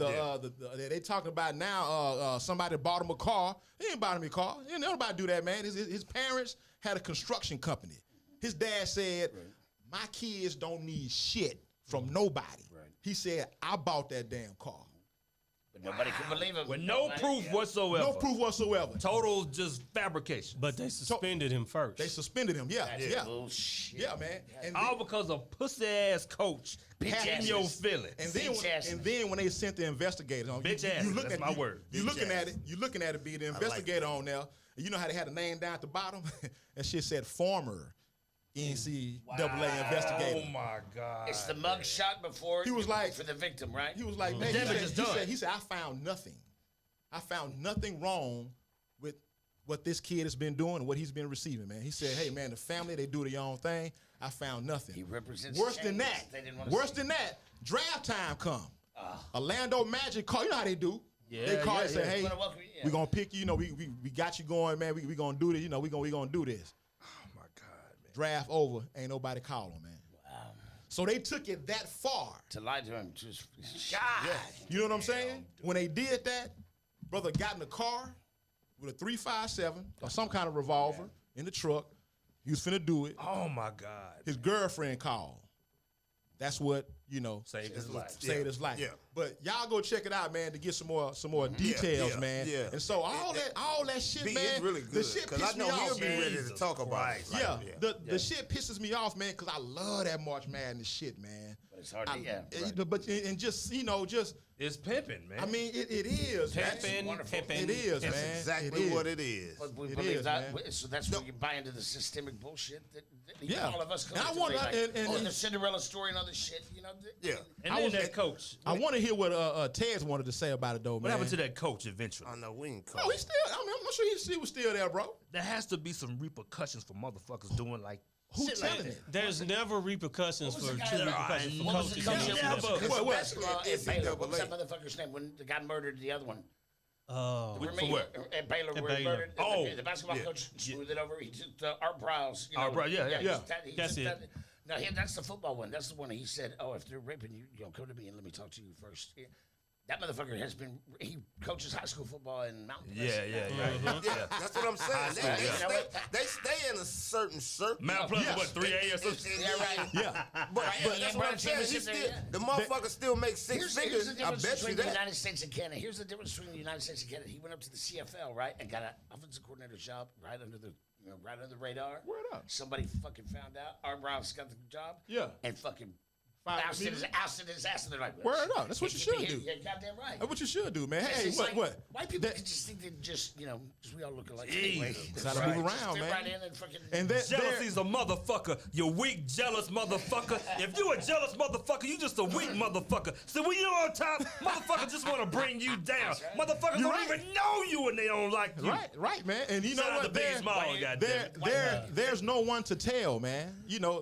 They talking about now somebody bought him a car. He ain't bought him a car. Ain't nobody do that, man. His parents had a construction company. His dad said, my kids don't need shit from nobody. Right. He said, I bought that damn car. But nobody can believe him. With no proof whatsoever. No proof whatsoever. Total just fabrication. But they suspended him first. They suspended him. Yeah, That's yeah. bullshit. Yeah, man. And All because of pussy ass coach Bitch in your asses. feelings. And then when they sent the investigators on, Bitch ass, that's my word. You Bitch looking at ass. it, you looking at it, be the investigator on there. And you know how they had a name down at the bottom? That shit said former NCAA investigator. Oh my God. It's the mug shot before He was like- for the victim, right? He was like, man, Damage is done. he said, I found nothing. I found nothing wrong with what this kid has been doing and what he's been receiving, man. He said, hey, man, the family, they do their own thing. I found nothing. He represents Worse than change that. they didn't wanna Worse see. than that, draft time come. Orlando Magic call. You know how they do. Yeah, they call yeah, and say, yeah. hey, Wanna welcome you, yeah. we're going to pick you. You know, we got you going, man. We going to do this. You know, we gonna do this. Oh my God, man. Draft over. Ain't nobody call him, man. Wow. So they took it that far. To lie to him, just God. You know what I'm saying? When they did that, brother got in the car with a .357 or some kind of revolver in the truck. He was finna do it. Oh my God. His girlfriend called. That's what, you know, Saved his life. saved his life. Yeah. But y'all go check it out, man, to get some more details, yeah, man. yeah. And so all that shit, B, man, it's really the good. shit Because pissed I know me he'll off, be man. ready to talk about it. Yeah, Like, the shit pisses me off, man, because I love that March Madness shit, man. But it's hard to, But and just, you know, just, It's pimping, man. I mean, it is, man. Pimping. It is, That's man. exactly what it is. But we It believe is, that, man. so that's when you buy into the systemic bullshit that Yeah. all of us And I collectively want- like, and- the Cinderella story and other shit, you know. Yeah. and I then was- that coach. I want to hear what Tez wanted to say about it, though, man. What happened to that coach eventually? I know we ain't Oh, he's still. I mean, I'm not sure he was still there, bro. There has to be some repercussions for motherfuckers doing like Who shit like telling that. it? There's never repercussions was for the guy true that- repercussions for What was the coaches. coach? Yeah, Yeah, but- Because What? basketball at NCAA. Baylor, what was that motherfucker's name when the guy murdered the other one? Oh, For what? At Baylor, At where he Baylor. murdered Oh, the basketball yeah, coach smoothed it over. He took Art Browse. You know, Art Browse, yeah. That's it. No, that's the football one. That's the one he said, "Oh, if they're raping you, come to me and let me talk to you first." Yeah. That motherfucker he coaches high school football in Mountain. Yeah. Yeah, that's what I'm saying. They, Yeah. they stay in a certain circle. Mount Pleasant, Yes. what, 3A or something? Yeah, right. Yeah. But yeah, that's what I'm saying. He championship still, there, yeah. the motherfucker still makes six Here's figures. the I difference bet you between the that. United States and Canada. Here's the difference between the United States and Canada. He went up to the CFL, right, and got an offensive coordinator job right under the radar. Word up. Somebody fucking found out. Art Browse got the job. Yeah. And fucking ousted his ass, and they're like, Word up. That's what you should do. Yeah, goddamn right. That's what you should do, man. Hey, It's what? like, white people can just think that just, because we all look alike anyway. That's how to move around, Fit man. right in and fucking. And Jealousy's a motherfucker. You weak, jealous motherfucker. If you a jealous motherfucker, you just a weak motherfucker. So when you're on top, motherfuckers just want to bring you down. Motherfuckers You're don't right. even know you and they don't like you. Right, man. And you know Shout out what? to Biggie Smalls, There's no one to tell, man.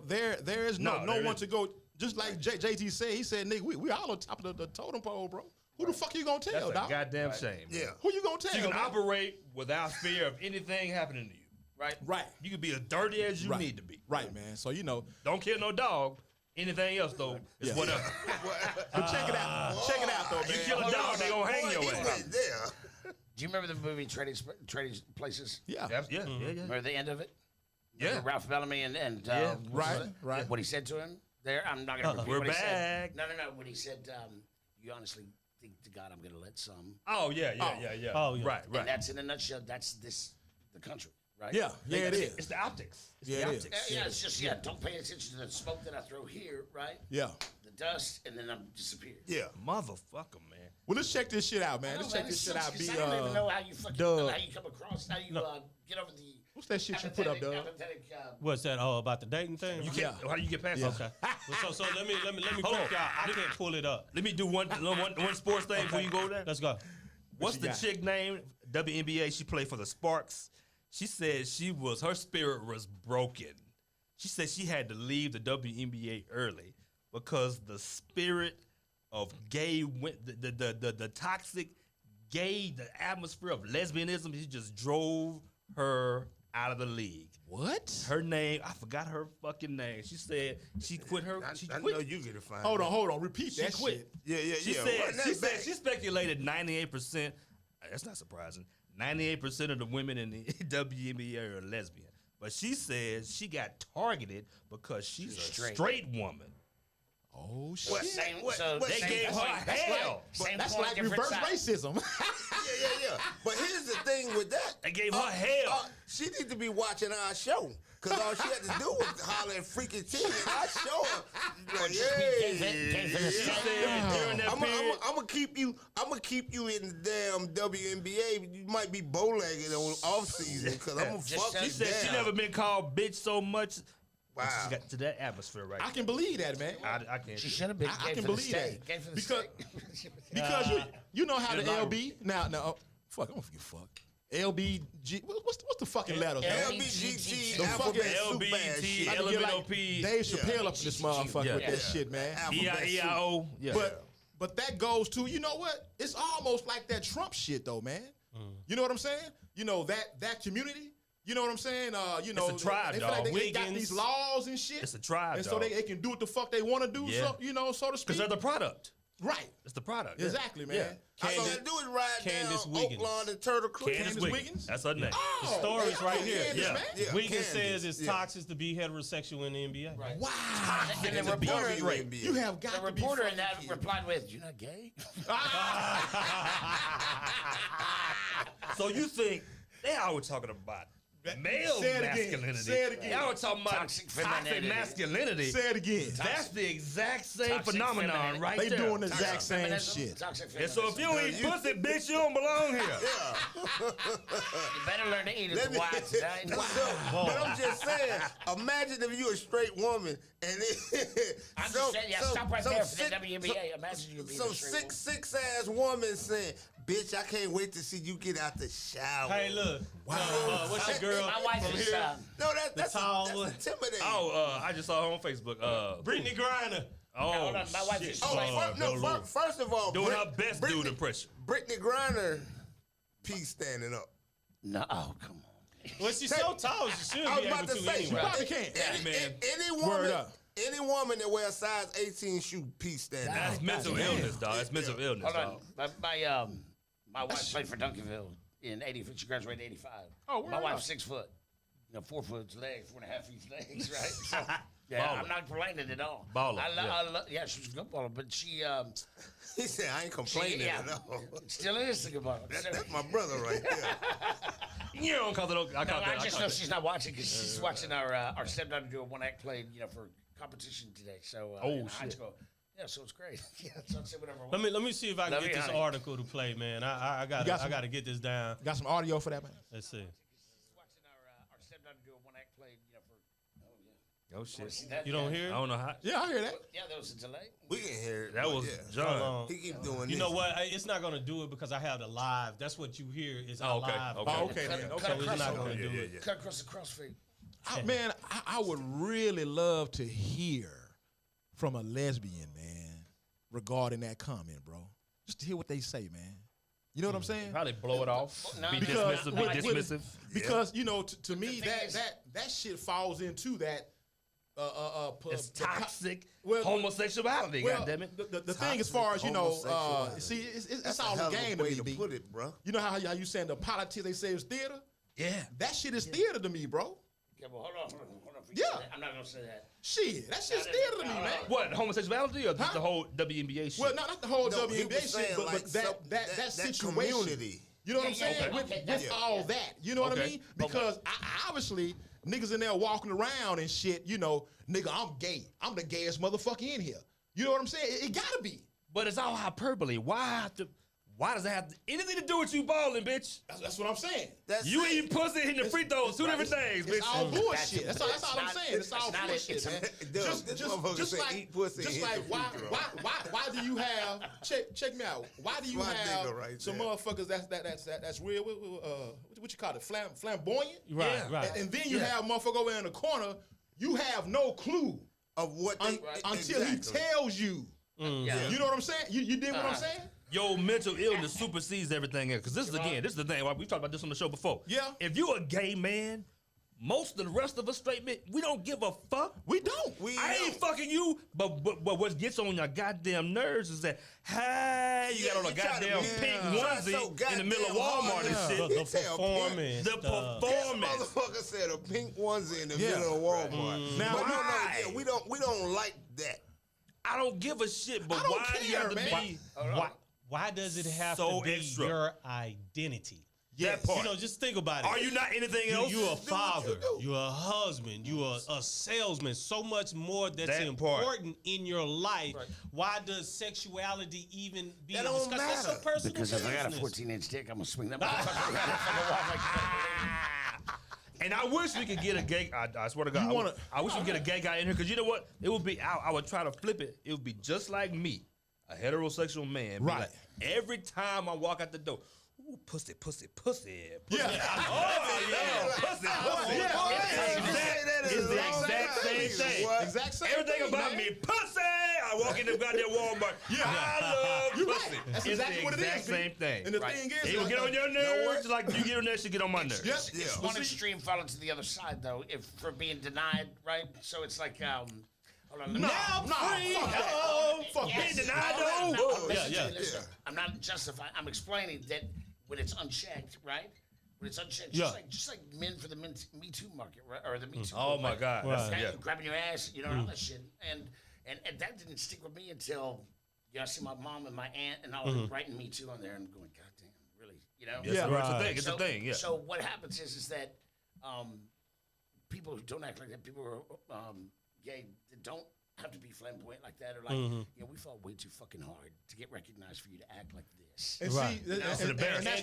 There is no there one isn't. to go. Just like JT said, he said, nigga, we all on top of the totem pole, bro. Who the fuck you gonna tell, That's a dog? goddamn shame. Yeah. Who you gonna tell? You can man? operate without fear of anything happening to you. Right. You can be as dirty as you need to be. Right, man. So Don't kill no dog. Anything else though, is Yeah. whatever. but check it out. Check it out, though, man. You kill a dog, they gonna hang your ass. There. Do you remember the movie Trading Places? Yeah. Yeah. Remember the end of it? Yeah. Remember Ralph Bellamy and Yeah. Right. What he said to him there? I'm not going to repeat We're what he back. said. No. When he said, you honestly think to God I'm going to let some. Oh yeah. Oh, yeah. Right. And that's in a nutshell. That's the country, right? Yeah, it is. It's the optics. It's Yeah, the it is. optics. Yeah, it's just, don't pay attention to the smoke that I throw here, right? Yeah. The dust, and then I'm disappeared. Yeah. Motherfucker, man. Well, let's check this shit out, man. Let's check Man, this it shit out. sucks, Be 'cause I don't even know how you fucking Doug. how you come across, how you get over the. What's that shit you put up, Doug? apathetic, What's that? Oh, about the dating thing? How do you get past Yeah. that? Okay. So let me Hold quick on. y'all. I can't pull it up. Let me do one sports thing before you go there. Let's go. What's you the got? chick name? WNBA. She played for the Sparks. She said her spirit was broken. She said she had to leave the WNBA early because the spirit of gay, the toxic gay, the atmosphere of lesbianism, he just drove her out of the league. What? Her name, I forgot her fucking name. She said she quit her. She I quit. know you get it fine. Hold on. Repeat She that quit. shit. She Run said that she said back. she speculated 98%. That's not surprising. 98% of the women in the WNBA are lesbian. But she says she got targeted because she's a straight woman. Oh shit. What? They gave her hell. That's like reverse racism. Yeah. But here's the thing with that. They gave her hell. She need to be watching our show. Because all she had to do was holler at freaking T. I show her. Like, She said during that period. I'm gonna keep you in the damn WNBA. You might be bow-legged on off season because I'm gonna fuck She you said she down. never been called bitch so much. Wow. She got to that atmosphere right I can believe that, man. I can't. She should have been. I can believe that. Because you know how the It's like- LB now fuck, I don't forget fuck. LBG what's the fucking letters, man? LBGT, The alphabet fucking soup ass LBT, shit. I can get like LMNOP, Dave Chappelle up in this motherfucker with Yeah. that shit, man. Alphabet soup. EIO. Yeah. But that goes to, you know what? It's almost like that Trump shit though, man. You know what I'm saying? You know that community. You know what I'm saying? You know, a tribe, they feel like dog. they got Wiggins. these laws and shit. It's a tribe, and so dog. they can do what the fuck they want to do. Yeah. So so to speak. Because they're the product. Right. It's the product. Exactly, man. Yeah. All you gotta do is ride Candace down Wiggins. Oaklawn and Turtle Creek. Candace Candace Wiggins. Wiggins? That's her name. Oh, The story's yeah, right I here. know Candace, Yeah. man. Yeah, Wiggins Candace, says it's yeah. toxic to be heterosexual in the NBA. Right. Wow. And the It's a reporter, WNBA. You have got the to be reporter in fucking that kidding. replied with, "You're not gay." So you think they always talking about male Say it again. masculinity? Say it again. Y'all were talking about Toxic toxic femininity. masculinity. Say it again. That's the exact same Toxic phenomenon femininity. right They there. doing the exact same Feminism, shit. toxic And so if feminism. you eat pussy, bitch, you don't belong here. You better learn to eat Let it me- wide tonight. But I'm just saying, imagine if you're a straight woman and I'm just saying, stop right there for the WNBA. Imagine you being some a straight six ass woman saying, "Bitch, I can't wait to see you get out the shower." Hey, look. Wow. What's your girl? My wife from is. here? No, that's towel. intimidating. Oh, I just saw her on Facebook. Brittany Griner. Oh, Hold on, my wife shit. is. First of all, Doing her best dude impression. Brittany Griner, peace standing up. No, oh come on. Well, she's so tall, she should I was be about able to to say, anyway. she Probably can't. Any Word woman, up. any woman that wears size 18 shoe, peace standing up. That's mental illness, dog. That's mental illness, Hold on. dog. My wife played for Duncanville in '80. She graduated in '85. Oh, my word wife's up. 6 foot. 4 foot legs, 4.5 feet legs, right? So, yeah, Baller. I'm not complaining at all. Baller, Yeah, she was a good baller, but she, He said, "I ain't complaining at all." still is a good baller. That's my brother right there. You don't call it. I No, call I that. just know she's not watching because she's watching our stepdaughter do a one-act play, for competition today. So Oh, high shit. school. Yeah, so it's great. Yeah, so I'll say whatever. I Let want. me see if I can Love get you, this honey. article to play, man. I got got some- to get this down. Got some audio for that, man? Let's see. Watching our stepdaughter do a one-act play, you know, for. Oh yeah. Oh See shit. that? You don't Yeah. hear I it? don't know how. Yeah, I hear that. Yeah, there was a delay. We can hear it. That but was yeah. Hold John. on. He keep doing You this. know what? It's not going to do it because I have the live. That's what you hear is our Oh, okay, live. okay. Oh, okay, then. Cut Okay. So it's across not the- going to do yeah, it. yeah. Cut across the crossfade. Man, I would really love to hear from a lesbian, man, regarding that comment, bro. Just to hear what they say, man. You know what I'm saying? Probably blow it off. No, Be because- dismissive. with- Be dismissive. Because you know, to me, thing that is- that shit falls into that. It's toxic well, homosexuality. Well, goddammit. the thing as far as you know, homosexuality. see, it's That's all a hell a of game a to way me, to B. put it, bro. You know how you saying the politics they say is theater? Yeah. That shit is theater to me, bro. Okay, well, hold on. Yeah. I'm not gonna say that. Shit, that shit's Now, theater to me, now, man. What, homosexuality or just Huh? the whole WNBA shit? Well, not the whole No, he WNBA was shit, saying, but, like, that some- that that situation. community. You know what I'm Yeah, yeah, saying? okay, With that's- all that, you know what I Okay. mean? Because I obviously niggas in there walking around and shit. You know, nigga, I'm gay. I'm the gayest motherfucker in here. You know what I'm saying? It gotta be. But it's all hyperbole. Why does that have anything to do with you balling, bitch? That's what I'm saying. That's You it. eating pussy hitting the free throws, two different things, It's bitch. all bullshit. That's all It's I'm not- saying. It's all it's not- bullshit, it's a- man. Doug, this motherfucker say eat pussy and hit like the free throw. why do you have check me out? Why do you My have nigga right some there. motherfuckers that's real? What you call it? Flamboyant. Right, Yeah. right. And then you have motherfucker over in the corner. You have no clue Of what they until he exactly. tells you. Yeah. You know what I'm saying? You did what I'm saying? Your mental illness supersedes everything else. Because this is the thing. We've talked about this on the show before. Yeah. If you a gay man, most of the rest of us straight men, we don't give a fuck. We don't. I ain't fucking you, but what gets on your goddamn nerves is that, hey, you got on a you try to goddamn be- pink try so onesie in the middle of goddamn Walmart and hard. shit. The He tell performance. The stuff. This performance. motherfucker said a pink onesie in the Yeah. middle of Walmart. Now, But no, why? yeah, we don't like that. I don't give a shit, but I don't why do you have to care, man. be Why does it have So to be extra. your identity? that part? You know, just think about it. Are you not anything else? You're a what you father. do. You're a husband. You're a salesman. So much more that's That important in your life. Why does sexuality even be That a don't discussion? That's so matter. personal Because if I got a business. 14-inch dick, I'm gonna swing that motherfucker around the fucking wall like And I wish we could get a gay. I swear to God, You wanna- I wish we could get a gay guy in here because you know what? It would be. I would try to flip it. It would be just like me, a heterosexual man. Be Right. like, every time I walk out the door, ooh, pussy, pussy, pussy, pussy. Yeah. Oh yeah, pussy, pussy. Yeah. It's the exact same thing. What? Exact same Everything thing, about man. me, pussy. I walk in the goddamn Walmart. Yeah. I love You're pussy. right. That's It's exactly the what it is. exact B. same thing. And the thing is, It will get on your what? nerves just like you get on that shit, get on my nerves. Yes. Yeah. one extreme falling to the other side, though, if for being denied, right? So it's like, hold on, let me- Now, free. fuck that. Oh, Fuck Being that. denied No, though. listen Yeah, to me, listen. I'm not justifying. I'm explaining that when it's unchecked, right? When it's unchecked, Yeah. just like men for the Me Too market, right? Or the Me Too. Oh movement. my God. Right. That's- yeah. Grabbing your ass, you know, all that shit. And that didn't stick with me until I see my mom and my aunt and all of them writing Me Too on there and going, God damn, really, you know? Yes, Yeah. sir. It's a Right. thing. It's a thing. Yeah. So what happens is that people who don't act like that, people who are gay, that don't have to be flamboyant like that, or like, we fought way too fucking hard to get recognized for you to act like this. And Right. see, and that's And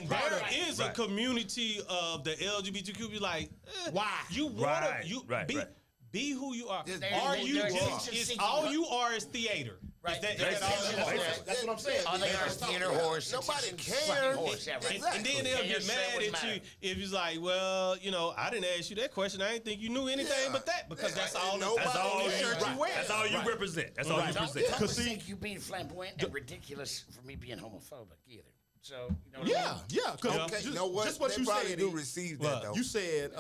part there of it. is a community of the LGBTQ. Be like, Why? You wanna Right, you right, be right. be who you are. Just Are be you who you just are. is all you are is theater? Right. Is that Basically. all you are? That's what I'm saying. All they are is theater horse. Nobody and cares. fucking horse, yeah, right. And then they'll Yeah, you're get saying mad what's at you matter. if it's like, well, you know, I didn't ask you that question. I didn't think you knew anything Yeah. but that because that's Yeah, all. nobody That's all you. cares. Right. That's all you represent. That's all you Don't present. Cause see- mistake you being flamboyant and ridiculous for me being homophobic either. So, you know what I Yeah, mean? yeah. Because Okay, you know what? just what they you probably said. do E, receive What? that though. You said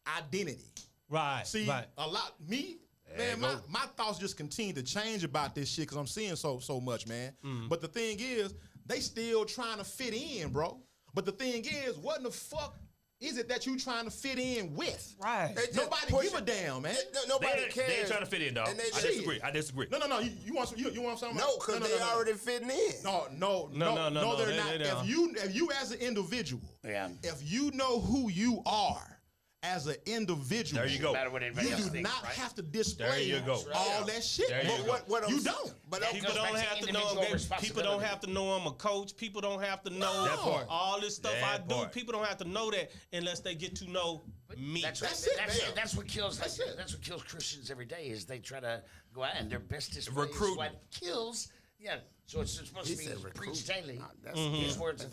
identity. Right. See, right. a lot me, There man. you go. My thoughts just continue to change about this shit because I'm seeing so much, man. Mm. But the thing is, they still trying to fit in, bro. But the thing is, what in the fuck is it that you trying to fit in with? Right. They just Nobody push give a it. damn, man. Nobody They cares. ain't trying to fit in, dog. And they I shit. disagree. I disagree. No. You want some? You want something? No, because they already fitting in. No, No, they're they not. don't. If you as an individual, Yeah. if you know who you are as an individual. There you go. No matter what anybody You else do thinks, not right? have to display There you go. all that shit. There you But go. you don't. But That People goes don't back to have to know individual him. People don't responsibility. have to know I'm a coach. People don't have to know That part. all this stuff That I do. part. People don't have to know that unless they get to know me. That's That's right. it, That's man. it. That's what kills. That's That's, it. that's what kills Christians every day. Is they try to go out and their best display is Recruiting. what kills. Yeah. So it's supposed He to said be recruiting. preached daily. That's Use words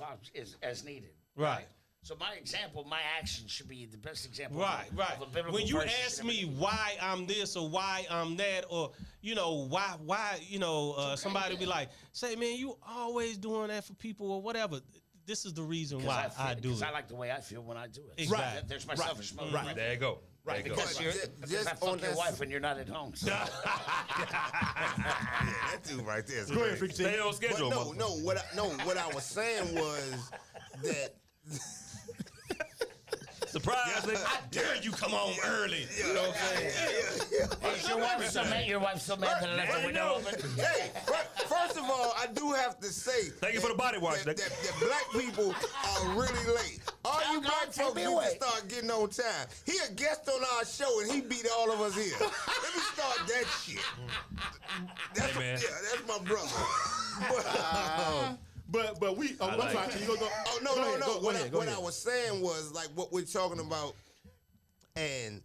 as needed. Right. So my example, my action should be the best example. Right, of right. a biblical When you verse ask should me ever be. why I'm this or why I'm that, or why somebody be like, say, man, you always doing that for people or whatever. This is the reason why I do Because it. I like the way I feel when I do it. Exactly. Right. There's my Right. selfish motive. Right. There you go. Right, There you go. Because, you're, Just- because I just on fuck your that wife when you're not at home. So. Yeah, that dude right there. Is Go ahead, crazy. Freaky T. Stay on schedule. But what I was saying was that Surprise! I dare you come on early. you know what I'm saying. Is your wife so mad? Your wife's so mad that I left the window open? Hey, first of all, I do have to say, Thank you for the body wash, that, Nick. that black people are really late. All you God, black take folks me need to away. start getting on time. He a guest on our show and he beat all of us here. Let me start that shit. That's Hey, man. that's my brother. But we. Oh, I'm like sorry. it. You go. Oh no, Go no, ahead, no. go What, ahead, what go I ahead. was saying was like what we're talking about, and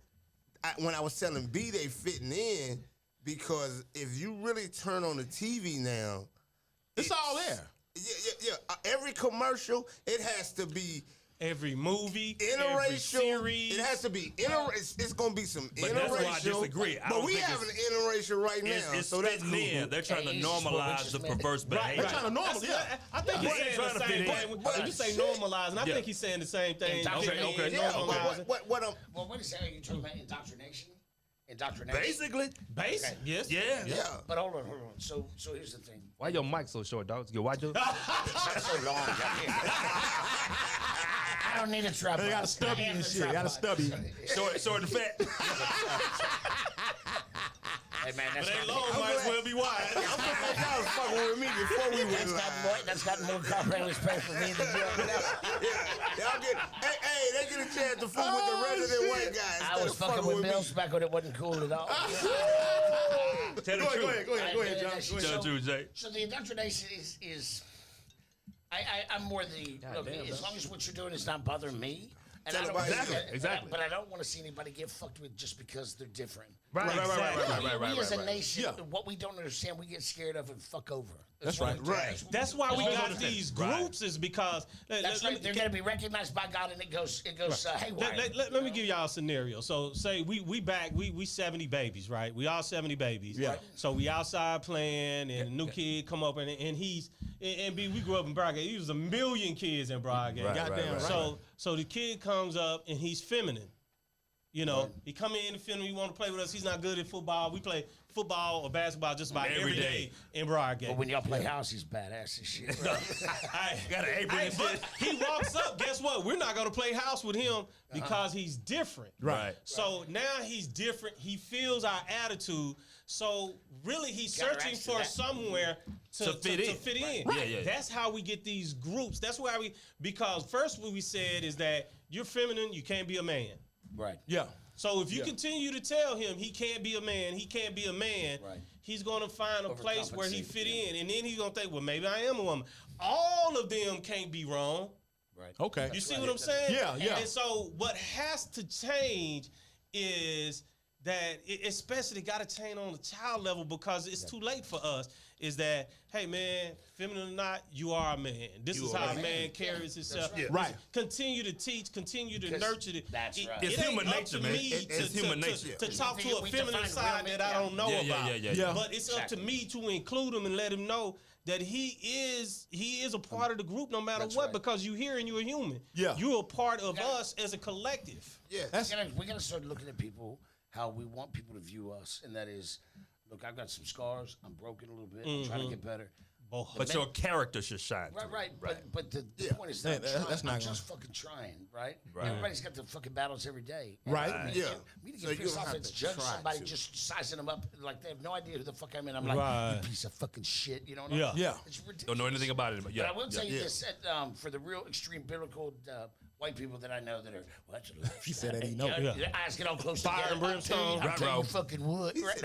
when I was telling B, they fitting in because if you really turn on the TV now, It's all there. yeah. Every commercial, it has to be Every movie, every interracial. series. It has to be it's gonna be some But interracial. that's why I disagree. I But don't we think having it's- interracial right now, It's so that's fitting cool. in. They're trying to Hey, he's just normalize just the mad. perverse Right. behavior. They're trying to normalize. Yeah. I think Yeah. he's saying Trying the to same fit in. thing. When you say normalizing, I Yeah. think he's saying the same thing. Indoctrination. Okay, Yeah, Normalizing. but what I'm Well, what is that? Are you talking about indoctrination? Indoctrination. Basically, Base? Okay. Yes. yeah. But hold on. So here's the thing. Why your mic so short, dog? Your white dude? It's so long. I don't need a tripod. They got a stubby I am and the shit. Got a tripod. stubby. Short and fat. Hey man, that's But ain't got, long, might as well be wide. glad y'all was fucking with me before we went live. that's got more comprehensive space for me than you. Y'all get, hey, they get a chance to fool with the resident white guy. I was fucking with Mills back when it wasn't cool at all. Tell the Go truth. ahead, John. Go ahead. Tell the truth, Jay. So the indoctrination is I'm more the look, as long as what you're doing is not bothering me. And Tell I don't, everybody exactly. But I don't want to see anybody get fucked with just because they're different. Right. We as a nation, Yeah. what we don't understand, we get scared of and fuck over. That's what right. we do. Right. That's why we That's got what- these Right. groups is because That's right. They're going to be recognized by God, and it goes haywire. let me give y'all a scenario. So say we 70 babies, right? We all 70 babies. Yeah. So we outside playing, and a new kid come up, and he's and we grew up in Broadgate. He was 1 million kids in Broadgate. Right, Goddamn right. So the kid comes up and he's feminine. You know, he come in feminine. He want to play with us. He's not good at football. We play football or basketball just about Every every day. day in Broadgate. But when y'all play house, he's badass as shit. Got an apron and But shit. he walks up. Guess what? We're not gonna play house with him because he's different. Right. So now he's different. He feels our attitude. So really, he's Gotta searching answer for that. somewhere to fit in. fit in. Right. Yeah. That's how we get these groups. That's why because first what we said is that you're feminine. You can't be a man. Right. Yeah. So if you continue to tell him he can't be a man, Right. he's gonna find a place where he Overcompensate, fit yeah. in, and then he's gonna think, well, maybe I am a woman. All of them can't be wrong. Right. Okay. You see what I'm saying? Yeah, yeah. And so what has to change is that, especially got to change on the child level because it's too late for us, is that, hey, man, feminine or not, you are a man. This is how a man carries himself. right. Right. Continue to teach, continue to Because nurture it. that's right. It's It ain't human up nature, to man. me It's to- human to- nature. To talk to a We feminine define side real that I men, don't know Yeah, about. Yeah. But it's up to me to include him and let him know that he is a part of the group no matter That's what, right. because you here and you're a human. Yeah. You're a part of Yeah. us as a collective. Yeah. That's We gotta start looking at people how we want people to view us, and that is, look, I've got some scars. I'm broken a little bit. I'm trying to get better. But your character should shine. Right. too. But the point is that that's not I'm gonna- just fucking trying, right? Right. Everybody's got the fucking battles every day. And Right. I mean, Yeah. Me to So get you pissed don't off have and to judge try somebody to. just sizing them up like they have no idea who the fuck I am. And I'm like, Right. you piece of fucking shit. You know what Yeah. Yeah. It's ridiculous. Don't know anything about it. But yeah. But I will tell you Yeah. this: for the real extreme biblical white people that I know that are, well, that's a lifestyle. He said that he know. Their eyes get all close Fire together. and brimstone. I'll tell you fucking wood. That's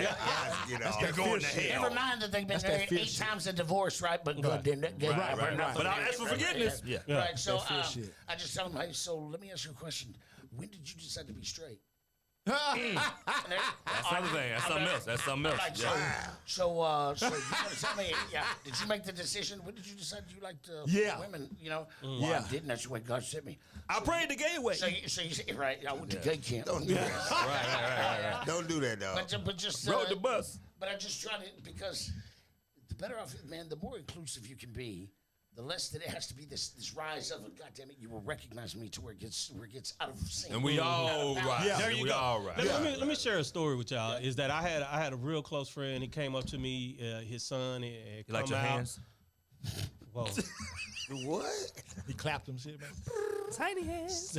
Never mind that they've been That's that married fear 8 shit. times and divorced, right? But good, then Right. But I'll ask for forgiveness. Yeah. Right. So That fear shit. I just tell them, hey, so let me ask you a question. When did you decide to be straight? That's another thing. That's something else. That's something else. Like, Yeah. so you gotta tell me, did you make the decision? When did you decide you liked women? You know, well, I didn't. That's the way God sent me. I prayed the gay way. So you say, right? I went to gay camp. Don't do that. Right. Don't do that, dog. But just Rode the bus. But I just try to, because the better off, man, the more inclusive you can be, the less that it has to be this rise of, God damn it, you will recognize me to where it gets out of sync. And we all right. Yeah. There you we go. all right. Let me share a story with y'all. Is that I had a real close friend. He came up to me. His son. You like your hands? Whoa. What? He clapped him shit, man. Tiny hands.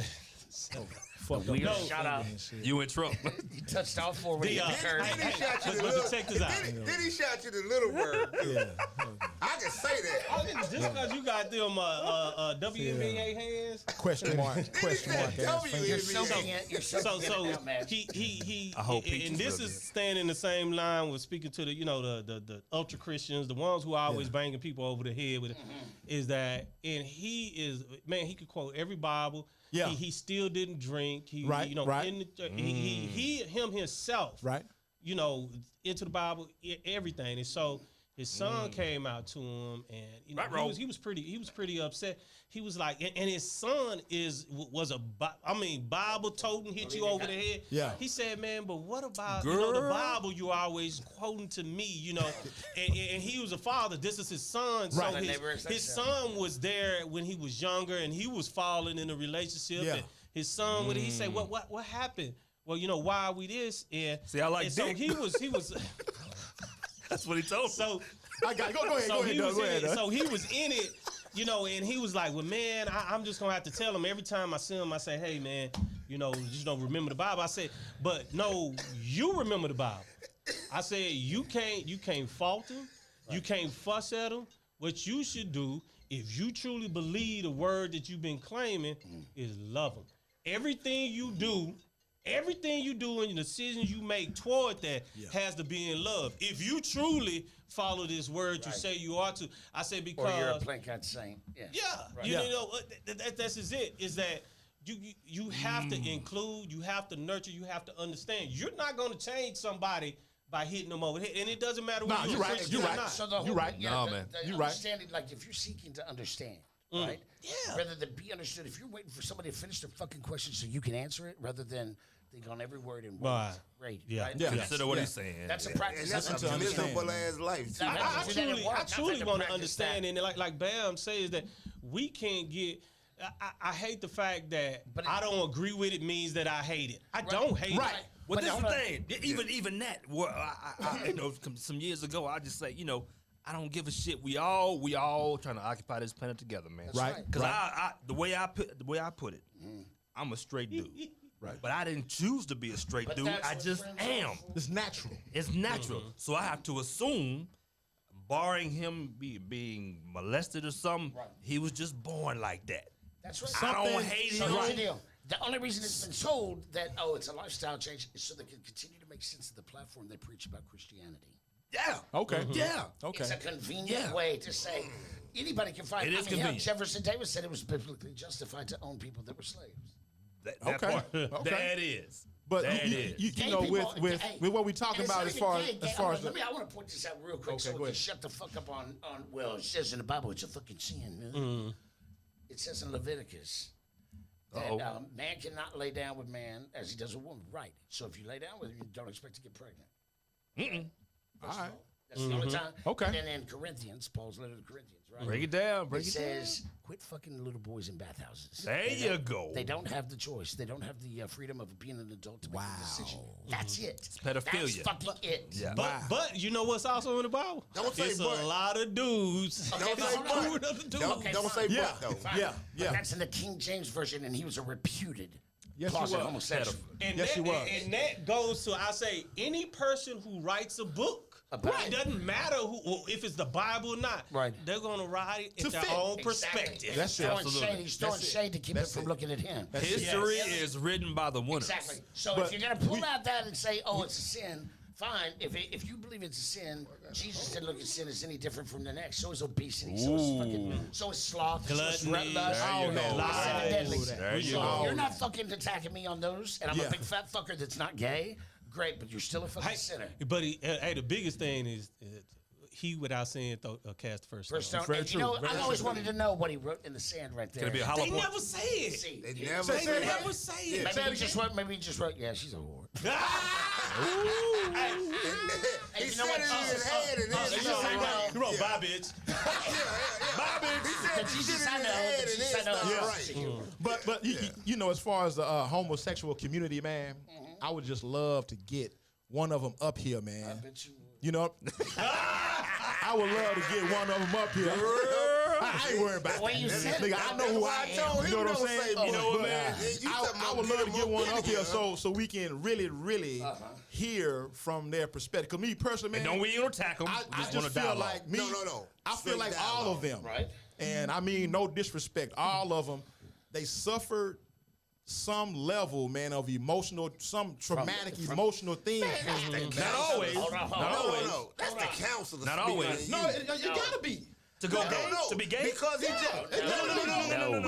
Fuck We up. shot out. You in trouble. He touched all 4 when he The, turned. Then he shot you the but little. check this out. Then he shot you the little word. Yeah. I can say that. Just because you got them WNBA hands. Question mark. Question mark. He said ass finger. You're soaking it. You're soaking So it out, man. he I hope Peach and is this real is good. standing in the same line with speaking to the ultra Christians, the ones who are always banging people over the head with it, is that, and he could quote every Bible. Yeah. He still didn't drink. He Right, right. in the, he himself Right. into the Bible, everything. And so his son came out to him, and Right, he was pretty upset. He was like, and his son was a Bible toting, hit you over the head. Yeah. He said, man, but what about the Bible you always quoting to me, and he was a father. This is his son. So Right. his son was there when he was younger, and he was falling in a relationship. Yeah. And his son with it, he said, what happened? Well, why are we this? And See, I like and so dick. he was That's what he told me. so I got it. Go ahead. so Go ahead. he Doug. was Go in ahead. it. Doug. So he was in it, and he was like, well, man, I'm just gonna have to tell him every time I see him. I say, hey, man, remember the Bible. I said, but no, you remember the Bible. I said, you can't fault him. You can't fuss at him. What you should do, if you truly believe the word that you've been claiming, is love him. Everything you do and the decisions you make toward that has to be in love. If you truly follow this word you say you ought to, I say because Or you're a placard saint. Yeah. Yeah, that's just it. Is that you have to include, you have to nurture, you have to understand. You're not going to change somebody by hitting them over the head, and it doesn't matter whether you're you're right. Christian You're or right. not. So the whole, You're right. No, man. You're right. Understanding, like if you're seeking to understand, right? Yeah. Rather than be understood, if you're waiting for somebody to finish their fucking question so you can answer it, rather than think on every word and Right. word. Right. Yeah. Right? Yeah. Consider what he's saying. That's a And practice. that's That's a to understand. miserable ass life. too. I truly want to understand, and like Bam says that we can't get. I hate the fact that But I don't agree with it means that I hate it. I don't hate Right. it. Well, But this is hold the on. thing. Even that. Well, I some years ago, I just say, I don't give a shit. We all trying to occupy this planet together, man. Right. Because the way I put it, I'm a straight dude. Right. But I didn't choose to be a straight But dude. that's I what just friends am. are for. It's natural. It's natural. So I have to assume, barring him being molested or something, he was just born like that. That's right. I don't hate So him. here's the deal. The only reason it's been told that, it's a lifestyle change is so they can continue to make sense of the platform they preach about Christianity. Yeah. Okay. Yeah. Okay. It's a convenient way to say anybody can find. It is hell, convenient. Jefferson Davis said it was biblically justified to own people that were slaves. That Okay. part. Okay. That is. But That you, is. you Gay know, people- with what we talking and it's about not as even far gay, as far as I want to point this out real quick Okay, so go we can ahead. shut the fuck up on. Well, it says in the Bible it's a fucking sin. Man. It says in Leviticus that man cannot lay down with man as he does with woman. Right. So if you lay down with him, you don't expect to get pregnant. all right. That's the only time. Okay. And then in Corinthians, Paul's letter to Corinthians, right? Break it down. Break It it down. says, quit fucking little boys in bathhouses. There you go. They don't have the choice. They don't have the freedom of being an adult to make a decision. That's it. It's pedophilia. That's fucking it. Yeah. But you know what's also in the Bible? Don't say it's but. a lot of dudes. Okay, Don't but say hold but. on. Screwed other dudes. Don't say Yeah. but, though. Fine. Yeah, But yeah. that's in the King James Version, and he was a reputed Yes, he closet was. homosexual. And Yes, that, he was. And that goes to, I say, any person who writes a book Right, it doesn't matter if it's the Bible or not. Right. They're gonna ride it To in their fit. own Exactly. perspective. That's it. He's throwing shade to keep it from looking at him. History is written by the winners. Exactly. So if you're gonna pull out that and say, "Oh, it's a sin," fine. If you believe it's a sin, Jesus didn't look at sin as any different from the next. So is obesity. So is sloth. Gluttony. So is lust. There you go. Lies. There you So go. if you're not fucking attacking me on those, and I'm Yeah. a big fat fucker that's not gay. Great, but you're still a fucking sinner. But hey, the biggest thing is he, without saying, cast the first stone. First stone. And, I've always wanted to know what he wrote in the sand right there. Could it be a hollow They point? never say it. See, They he- never They say never that. say it. Maybe he just wrote. Yeah, she's a whore. He you said know what? it in his head, and then you know, You wrote, bye, bitch. Bye, bitch. He said Jesus, shit in his I know, head, but and Jesus, then I know. it's not right. But you know, as far as the homosexual community, man, I would just love to get one of them up here, man. You know, I would love to get one of them up here. I ain't worried about When that. you said Nigga, I know who I am. You know what I'm saying? You know what, man? I would love to get one up here so we can really hear from their perspective. Cause me personally, man, And don't we attack them? I just just want to feel dialogue. like me. No. I feel Straight like dialogue. all of them, Right. and I mean no disrespect, all of them, they suffered some level, man, of some traumatic emotional thing. Not always. Hold on. No. That's the counselor. Not speaking always. to No, you. it gotta be. To go gay? To be gay? Because he just. No.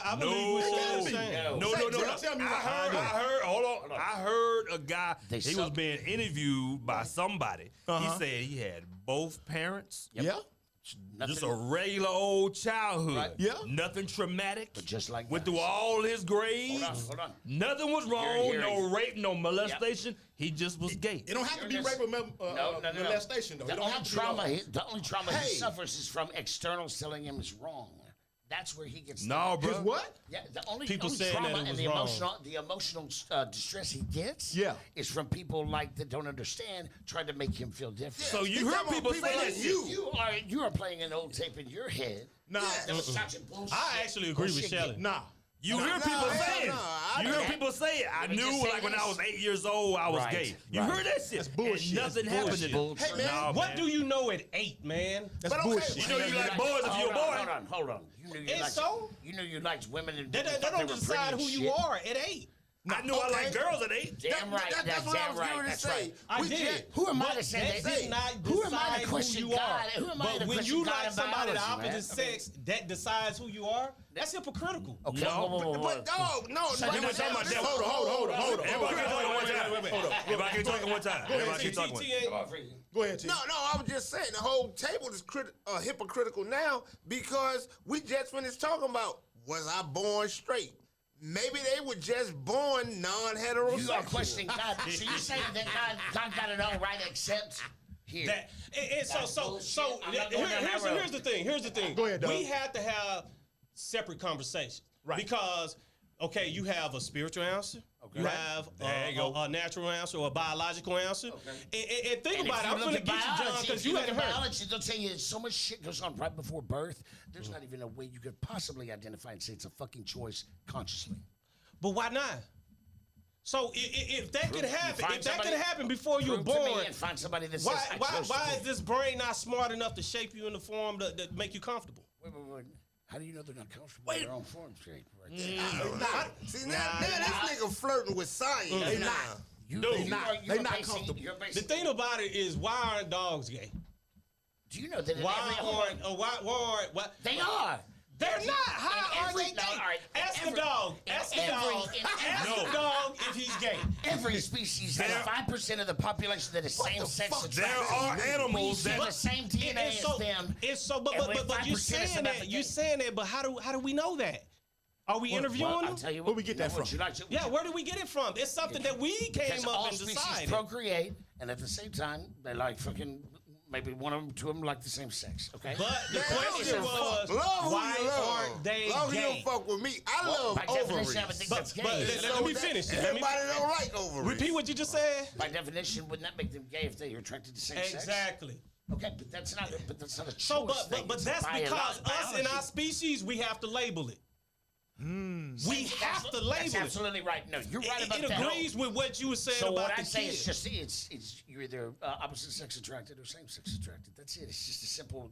I believe what you're saying. No. Tell me what I heard. Hold on. I heard a guy. They He was suck. being interviewed by somebody. He said he had both parents. Yeah. Just a regular old childhood. Right. Yeah. Nothing traumatic. But just like Went that. through all his grades. Hold on. Nothing was wrong. Here, No rape. No molestation. He just was gay. It don't have to be You're rape or No. molestation, though. It The don't only have to be trauma, all- the only trauma Hey. he suffers is from externals telling him it's wrong. That's where he gets. No, bro. His what? Yeah, the only People only saying that trauma it and was wrong. the emotional distress he gets, Yeah. is from people like that don't understand, trying to make him feel different. So you He's heard talking people about say people that like shit. You are playing an old tape in your head. Nah, That was such a bullshit. I actually agree with bullshit Shelley. game. nah. You hear people saying. You hear Okay. people say it. I Let me just knew say like when this. I was 8 years old, I was Right, gay. You right. heard that shit. That's bullshit. And nothing That's happened to bullshit. them. Hey, man. Nah, What do you know at 8, man? That's But okay, bullshit. You know you like boys if you're a boy. Hold on. You knew you And liked. so? You knew you liked women and That thought don't they were decide pretty who as you shit. are at 8. I knew I liked girls at 8. Damn right. That's That's what I damn was right. going to That's say. right. I We did. just- Who am I But to say that that? did not Who am I decide to who question you God? are. Who am I But to when question you God like and somebody of the biology, man? opposite sex, that decides who you are. That's hypocritical. Okay, No, But dog, no. So we were talking about that. Hold on. Everybody keep talking one time. Everybody keep talking one time. Everybody keep talking one time. Go ahead, T. No, I was just saying the whole table is hypocritical now because we just finished talking about was I born straight? Maybe they were just born non-heterosexual. You are questioning God. So you're saying that God got it all right except here. That and That's so bullshit. I'm not going down that road. here's the thing. Here's the thing. Go ahead, Doug. We have to have separate conversations, Right. Because you have a spiritual answer. You have There you go. a natural answer or a biological answer. And think And about it. if I'm you going look to at get you, John, biology, because if you you look hadn't at heard. biology, they'll tell you so much shit goes on right before birth. There's not even a way you could possibly identify and say it's a fucking choice consciously. But why not? So if that could happen, find if that somebody- could happen before you were Prove to me born, and find somebody that says I why chose to is be. this brain not smart enough to shape you in the form that make you comfortable? Wait. How do you know they're not comfortable in their own form shape? Right there? See, now this nigga flirting with science. They now. not. You, They you not- are- you they are not basing- comfortable. you're The basing- thing about it is, why aren't dogs gay? Do you know that in Why every aren't they are? They're not. How are every- they gay? no, all right, Ask the every- dog. in Ask the every- dog. in Ask every- the dog if he's gay. Every species has 5% of the population that is same sex attracted. There are animals we share that. the same DNA It's so, as them. it's so, but and we're you 5% saying of that. the You gay. saying that, but how do we know that? Are we interviewing Well, them? I'll tell you Where we get that would from? you like to- Yeah, where do we get it from? It's something that we Because came all up and species decided. procreate, and at the same time, they like fucking maybe one of them, two of them like the same sex. Okay. But the question was, Love who why you love. aren't they Long as you gay? don't fuck with me. I Well, love by definition, ovaries. I would think that's gay. but let me that finish. Everybody don't like ovaries. Repeat what you just said. By definition, wouldn't that make them gay if they are attracted to same sex? Exactly. Okay, but that's not. But that's not a choice. So, thing. but It's that's a because us in biology. our species, we have to label it. We have to label That's it. absolutely right. No, you're right about It that. agrees with what you were saying So about what the I say kid. is just it's you're either opposite sex attracted or same sex attracted. That's it. It's just a simple.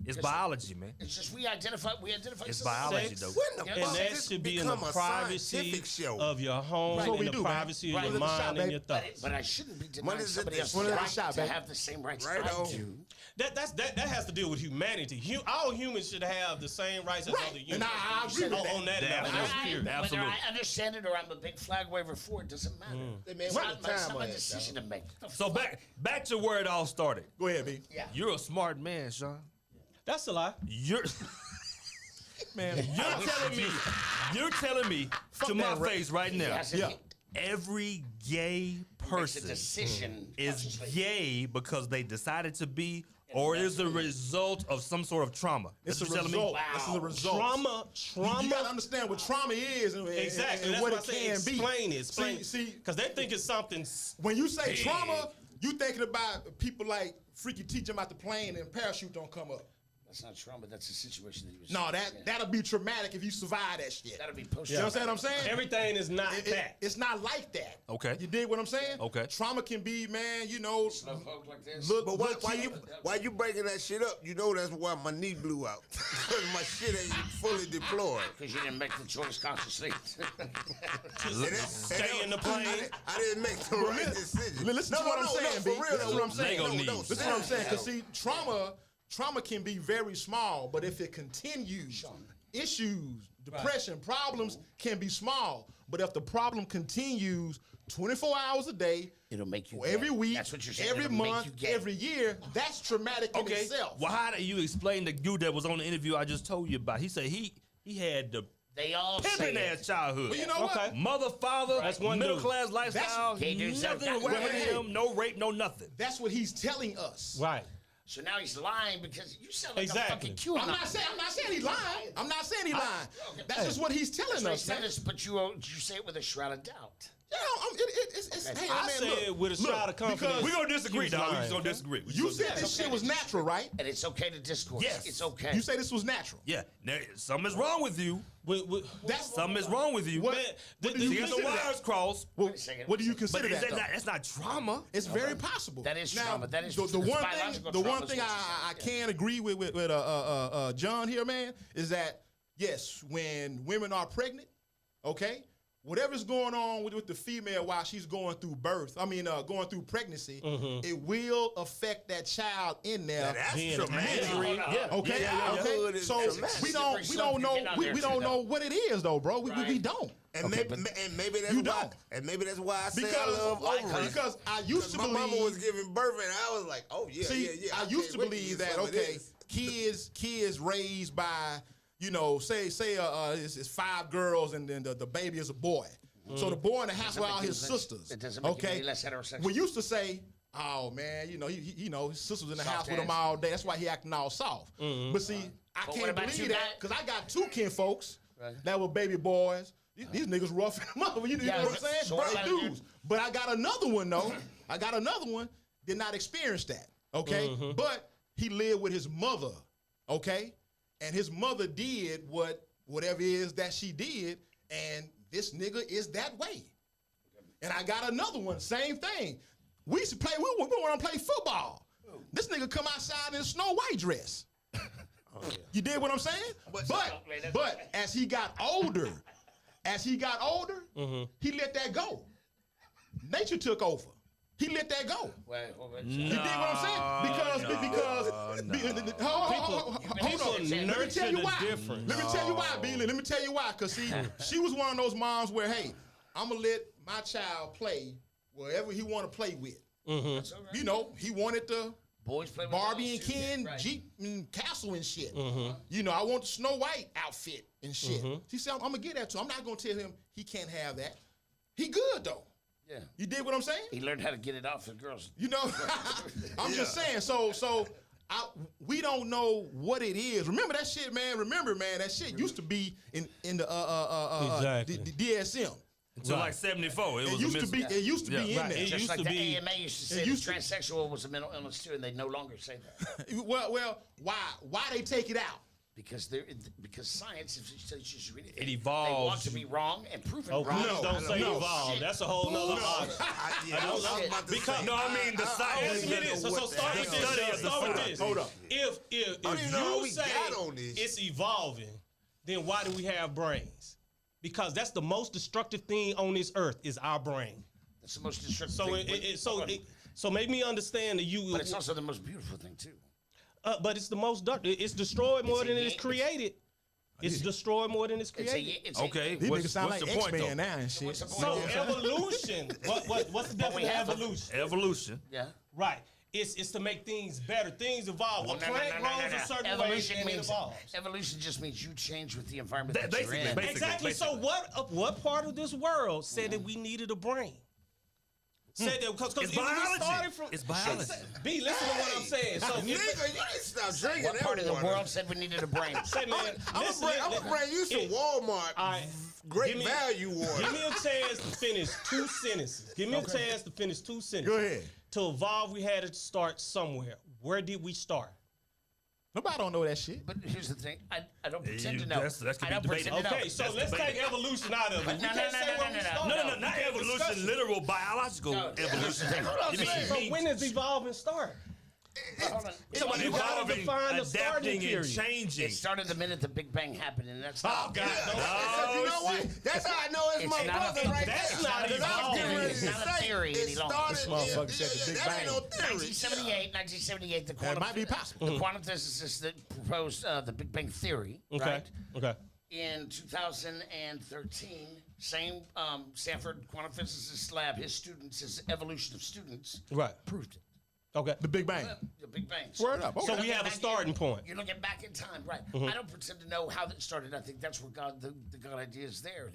It's biology, man. It's just we identify. It's something. biology, Sex. though. When the And fuck that this should be in the become a privacy scientific show? of your home, That's what in we the do, man. privacy Right. of your One of the shot, mind and baby. your thoughts. But I shouldn't be When denying is it somebody this- else's when is it right shot, to baby? have the same rights Right I on. do. That has to deal with humanity. All humans should have the same rights as other And humans. I agree with that. On that Yeah, level, that's period. Whether Absolutely. I understand it or I'm a big flag waver for it doesn't matter. Hey, man, It's what not the my, it's time not my on it, decision to make. So back to where it all started. Go ahead, B. Yeah. You're a smart man, Sean. That's a lie. You're Man, you're telling me to my face right now. Yes, Yeah. Every gay Makes a person decision. is consciously. gay because they decided to be, or is a result of some sort of trauma. it's a That's what you're result. telling me? This is a result. Trauma. You gotta understand what trauma is and, Exactly. and That's what why it I say can be. explain it. Explain. See, Because they think it's something. when you say big. trauma, you thinking about people like Freaky teach them out the plane and parachute don't come up. That's not trauma. That's a situation that you was. No, that'll be traumatic if you survive that shit. That'll be post. You understand what I'm saying? Everything is not that. It's not like that. Okay. You dig what I'm saying? Okay. Trauma can be, man, you know, Slow folk like this. look, But look why you breaking that shit up? You know that's why my knee blew out. Because my shit ain't fully deployed. Because you didn't make the choice consciously. Stay in the plane. I didn't make the right decision. Listen to what I'm saying, B. for real. Listen to what I'm saying. Lego knees. Listen to what I'm saying. Because see, trauma can be very small, but if it continues, issues, depression, problems can be small. But if the problem continues 24 hours a day, It'll make you every gay. week, That's what you're saying. every It'll make month, you gay. every year, that's traumatic in Okay. itself. Well, how do you explain the dude that was on the interview I just told you about? He said he had the They all say pimping ass it. childhood. Well, you know Okay. what? Mother, father, That's one middle dude. class lifestyle, Gay dudes have nothing got- wrong with Hey. him, no rape, no nothing. That's what he's telling us. Right. So now he's lying because you sound like Exactly. a fucking QAnon. I'm not saying he's lying. I'm not saying he's lying. okay. That's just what he's telling That's what us. he's telling man. us, but you say it with a shroud of doubt. Yeah, it's hey, I man, say look, it with a look, shroud of confidence. because We're going to disagree, He's dog. We're lying, just going to okay? disagree. you said this shit was natural, right? And it's okay to discourse. Yes. It's okay. You say this was natural. Yeah, now, something is wrong with you. That's Something is wrong with you. What- Man, what do the- you See, the consider that? wires crossed. Well, second, what do you wait a consider But is that? that though? not, that's not trauma. It's very possible. That is now, trauma. That is the it's one thing. biological The one trauma is thing what I you're saying. can agree with John here, man, is that yes, when women are pregnant, okay, whatever's going on with the female while she's going through going through pregnancy, it will affect that child in there. That's Being traumatic. angry. Yeah. Okay, Yeah, yeah, okay. yeah. So It's we don't know we don't know what it is though, bro. We don't. And, Okay, maybe that's You why. don't. And maybe that's why I say Because I love ovaries. because I used to my believe mama was giving birth, and I was like, oh yeah, See, yeah. I used to can't wait believe get that some of okay, this. kids raised by say it's 5 girls and then the baby is a boy. So the boy in the house with all his sisters. It doesn't make it okay, any less heterosexual. we used to say, oh man, his sisters in the Soft house with him ass. all day. That's why he acting all soft. But see, I But what can't about you believe that guys? because I got 2 kin folks Right. that were baby boys. These niggas rough them up. You know Yeah, what I'm saying? so what They about you? dudes. But I got another one though. I got another one did not experience that. Okay, but he lived with his mother. Okay, and his mother did whatever it is that she did, and this nigga is that way. And I got another one, same thing. We used to play. We want to play football. This nigga come outside in a Snow White dress. You did what I'm saying? But as he got older, he let that go. Nature took over. He let that go. You dig what I'm saying? Hold on. Let me tell you why. Let me tell you why, Billy. Let me tell you why. Because see, she was one of those moms where, hey, I'm going to let my child play wherever he want to play with. You know, he wanted the Boys play with Barbie and dolls, too. Ken, Right. Jeep and Castle and shit. You know, I want the Snow White outfit and shit. She said, I'm going to get that to him. I'm not going to tell him he can't have that. He good, though. Yeah. You dig what I'm saying? He learned how to get it off for girls. You know, I'm just saying. So we don't know what it is. Remember that shit, man. Remember, man, that shit used to be in the Exactly. the DSM. Until like 74. It was used to be. It used to be in Right. there. It Just used like to the be- AMA used to say it that used to- transsexual was a mental illness too, and they no longer say that. Well, why they take it out? because science is really It they want evolves. to be wrong and proven Oh, wrong. please don't say no. evolve. Shit. That's a whole nother argument. I was about to Because- say, No, I mean the science. Answer me this. So start with this. Study of the Start with science. this. Hold up. If don't even know how you we say got on this. it's evolving, then why do we have brains? Because that's the most destructive thing on this earth is our brain. That's the most destructive So thing. so make me understand that you. But it's also the most beautiful thing too. But it's the most it's destroyed more than it's created. It's destroyed more than it's It's created. Okay, These what's, niggas sound what's like the point X-Men though? now and shit. What's the point? So evolution. What's the definition of evolution? Evolution. Yeah. Right. It's to make things better. Things evolve. Well, A plant grows a certain way Evolution and it means evolves. Evolution just means you change with the environment That- that you're in. basically. Exactly. So what part of this world said that we needed a brain? Said that because It's biology. It's biology. B, listen to what I'm saying. So Nigga, you need to stop drinking What that part of the water. world said we needed a brain? say, man, I'm gonna bring you some Walmart All right. great Give me- value water. Give me a chance to finish 2 sentences. Give me a chance to finish 2 sentences. Go ahead. To evolve, we had to start somewhere. Where did we start? Nobody don't know that shit. But here's the thing. I don't pretend to you- know. that's can I be don't debated. pretend to know. Okay, so That's let's debatable. take evolution out of it. We No, can't no, say no, where no, we no, started. No, We not can't discuss evolution, it. literal biological No, evolution. hold on, So when does evolving start? Hold on. It's about You gotta evolving, define the starting adapting, and period. changing. It started the minute the Big Bang happened, and that's Oh God! Because No. you know what? That's how I know it's, It's my not a- brother right that's there. not 'Cause I was getting evolving. ready It's to not a say theory it any longer. started. This motherfucker said the Big that ain't no Bang. theory. 1978, the That quantum might be possible. The quantum physicists that proposed the Big Bang theory, Okay. right? Okay. In 2013, same Stanford quantum physicist lab, his students, his evolution of students, Right. proved it. Okay. The Big Bang. The Big Bang. Word up. So Okay. we have a starting point. You're looking back in time, right? Mm-hmm. I don't pretend to know how that started. I think that's where God, the God idea is there.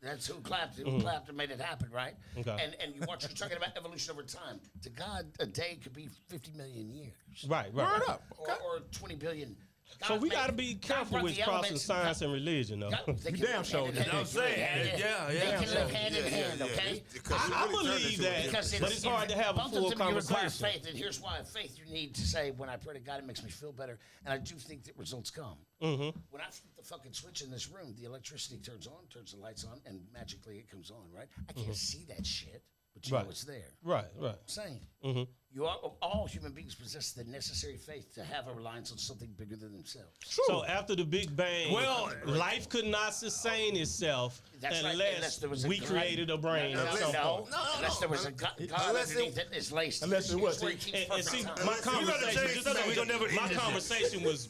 That's who clapped and made it happen, right? Mm-hmm. Okay. And you watch, you're talking about evolution over time. To God, a day could be 50 million years. Right. Word up. Okay. Or 20 billion. So God we made- got to be God careful brought with the crossing elements- science and religion, though. God- they can damn live sure hand in did. hand. I'm saying, Hand in- yeah. They can live hand in hand, okay? I believe that, Because but it's hard to have a both full of them you require conversation. faith, and here's why: faith you need to say, "When I pray to God, it makes me feel better," and I do think that results come. Mm-hmm. When I flip the fucking switch in this room, the electricity turns on, turns the lights on, and magically it comes on. Right? I can't see that shit, but you Right. know it's there. Right. Right. Saying Mm-hmm. you all human beings possess the necessary faith to have a reliance on something bigger than themselves. So after the Big Bang, Well, life could not sustain itself That's right, unless there was a we God- created a brain. No, at some point. unless there was a God Unless it- underneath it is laced. unless it Here's was- where he keeps And perfect see, time. my change conversation, something, we gonna never my end this. conversation was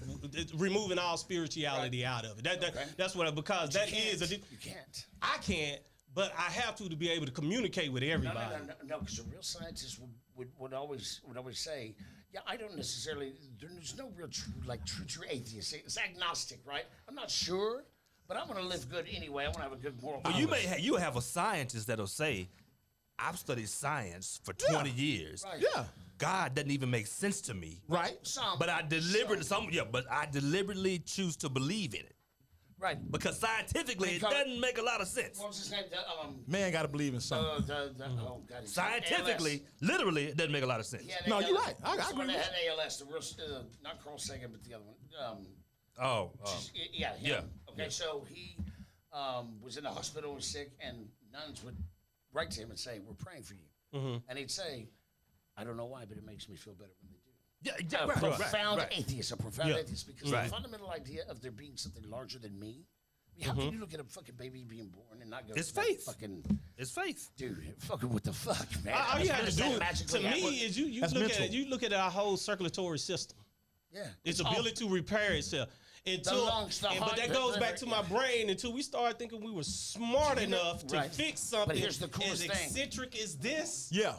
removing all spirituality out of it. That's what because that is a. You can't. I can't, but I have to be able to communicate with everybody. No, because a real scientist would always say, yeah, I don't necessarily. There's no real true atheist. It's agnostic, right? I'm not sure, but I'm going to live good anyway. I want to have a good moral. But you have a scientist that'll say, "I've studied science for 20 years. Right. Yeah. God doesn't even make sense to me. Right. But I deliberately choose to believe in it Right. because scientifically it Because- doesn't make a lot of sense. What was his name? Man got to believe in something. Oh God. his Scientifically, ALS. literally, it doesn't make a lot of sense. He had No, ALS. you're right. I He's the agree one with that had ALS. The real, not Carl Sagan, but the other one. Oh, Yeah, him. Yeah, Okay, so he was in the hospital, was sick, and nuns would write to him and say, "We're praying for you," and he'd say, "I don't know why, but it makes me feel better when they do." yeah, A profound atheist, a profound Yeah. atheist, because the fundamental idea of there being something larger than me. I mean, how can you look at a fucking baby being born and not go? It's "What faith. Fucking It's faith. dude, fucking what the fuck, man? All you have to do, to magically happen. me, is you That's look mental. at it. You look at our whole circulatory system. Yeah, Its all- ability to repair itself. lungs, the but heart, that the goes liver, back to my brain until we started thinking we were smart enough to right. fix something But here's the coolest as thing. eccentric as this. Yeah.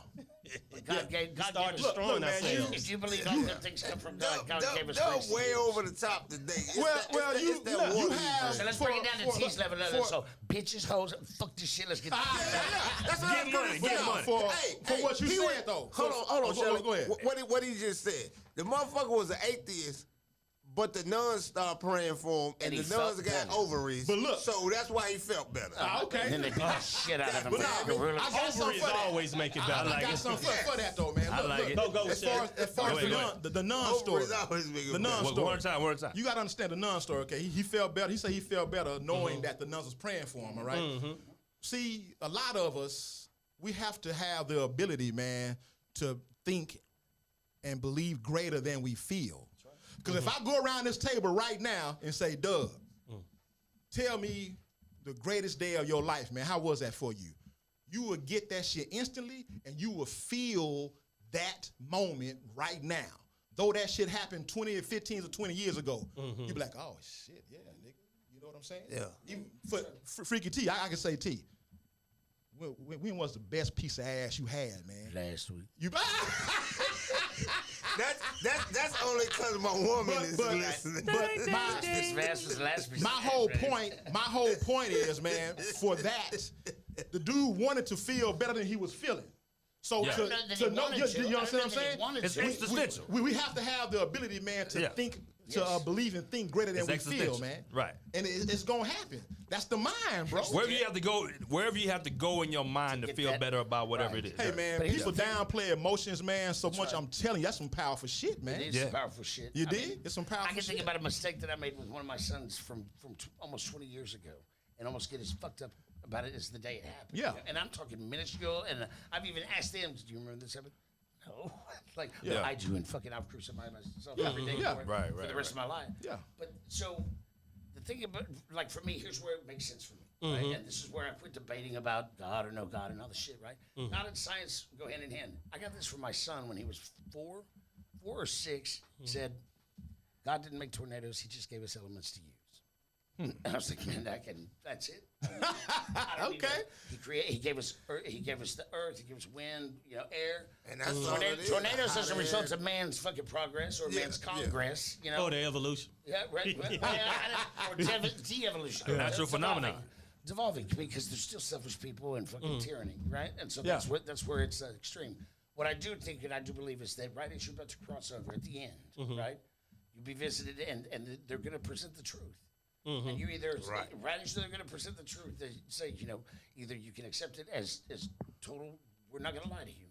God gave start us. destroying man, ourselves. If you believe all good things come from God, God gave us grace. They're way over the top today. It's Well, that- well, it's you- that look, you water have- So let's For- bring it down to for- T's level. for- So bitches, hoes, fuck this shit. Let's get. That's what Get I'm money, gonna get say. money. For what you he said, went- though. Hold on, Oh, Shelly. go ahead. What he just said. The motherfucker was an atheist, But the nuns started praying for him, and he the nuns felt got better. ovaries. But look- so that's why he felt better. Okay. And then they beat the shit out of him. But nah, Like a gorilla. I got something Ovaries for that. always make it better. I got something for that though, man. I Look, like look. it. Go, As Shaq. far as Go ahead. the nun story, Ovaries always make it the nun better. story. One time. You got to understand the nun story, okay? He felt better. He said he felt better knowing that the nuns was praying for him, all right? See, a lot of us, we have to have the ability, man, to think and believe greater than we feel. Because if I go around this table right now and say, Doug, tell me the greatest day of your life, man, how was that for you? You will get that shit instantly, and you will feel that moment right now. Though that shit happened 20 or 15 or 20 years ago, you be like, oh, shit, yeah, nigga. You know what I'm saying? Yeah. Even for Freaky T, I can say T. When was the best piece of ass you had, man? Last week. You That's only because my woman is listening. but This vast was the last piece. my whole point is, man, for that, the dude wanted to feel better than he was feeling. So Yeah. to know, you understand what I'm saying? It's existential. We have to have the ability, man, to Yeah. think, to believe and think greater than It's we feel, existential. man. Right. And it's gonna happen. That's the mind, bro. Wherever you have to go in your mind to get feel that better about whatever right. it is. Hey, man, But here's people the thing. downplay emotions, man, so much. I'm telling you, that's some powerful shit, man. It is some powerful shit. You I dig? mean, It's some powerful I can think shit. about a mistake that I made with one of my sons from almost 20 years ago, and almost get as fucked up about it as the day it happened. Yeah. And I'm talking minuscule, and I've even asked them, "Do you remember this happened?" No. Like Yeah. I do, and fucking I've crucified myself Yeah. every day Yeah. for it Right, for the rest of my life. Yeah. But so the thing about, like, for me, here's where it makes sense for me. Right? And this is where I quit debating about God or no God and all the shit, right? God and science go hand in hand. I got this from my son when he was four or six. He said, God didn't make tornadoes, he just gave us elements to use. And I was like, man, that's it. I don't need Okay. that. He gave us the earth, he gave us wind, air. And that's all it is. Tornadoes Hot as a result air. of man's fucking progress or man's yeah. congress, Oh, the evolution. Yeah, right. Or de-evolution. Natural phenomenon. Devolving, because there's still selfish people and fucking tyranny, right? And so Yeah. that's where it's extreme. What I do think and I do believe is that right as you're about to cross over at the end, right, you'll be visited and they're going to present the truth. And you either right as they're going to present the truth, they say, either you can accept it as total, we're not going to lie to you.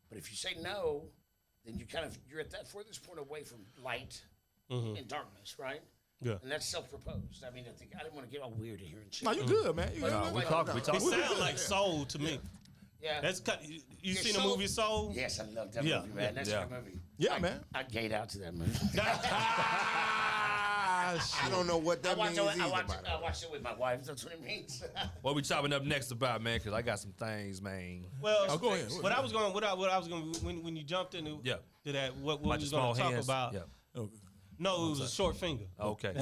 But if you say no, then you're at that furthest point away from light and darkness, right? Yeah. And that's self-proposed. I mean, I didn't want to get all weird in here and shit. No, you good, man. You good. We talk. It sounds like Soul to me. Yeah. That's you Yeah, seen the Soul- movie Soul? Yes, I love that Yeah. movie, man. That's Yeah. a good movie. Yeah, man. I gayed out to that movie. I don't know what I that watched means it. either. by the way. I watched it with my wife. That's what it means. What we chopping up next about, man? Because I got some things, man. Well, go ahead. What I was going when you jumped into Yeah. to that, what About we was your going to small talk hands. about? Yeah. No, it was a short finger. Okay.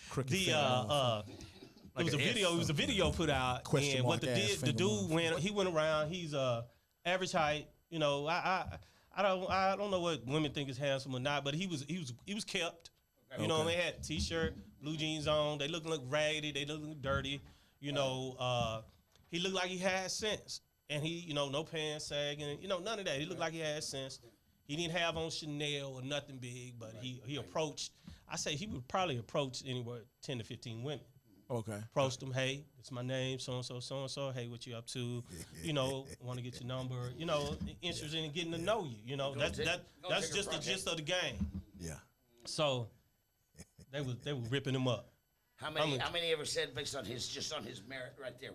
Cricket The fan. it was a an S. video. It was a video put out, Question and what mark ass the finger dude mark. he went around. He's average height. I don't know what women think is handsome or not, but he was kept. You know, they had t-shirt, blue jeans on. They look raggedy. They look dirty. He looked like he had sense, and he no pants sagging. None of that. He looked like he had sense. He didn't have on Chanel or nothing big, but he approached. I say he would probably approach anywhere 10 to 15 women. Okay. Approached them, hey, it's my name, so and so. Hey, what you up to? Want to get your number. Interested in getting to know you. That's just the gist of the game. Yeah. So they were ripping him up. How many ever said based on his merit right there?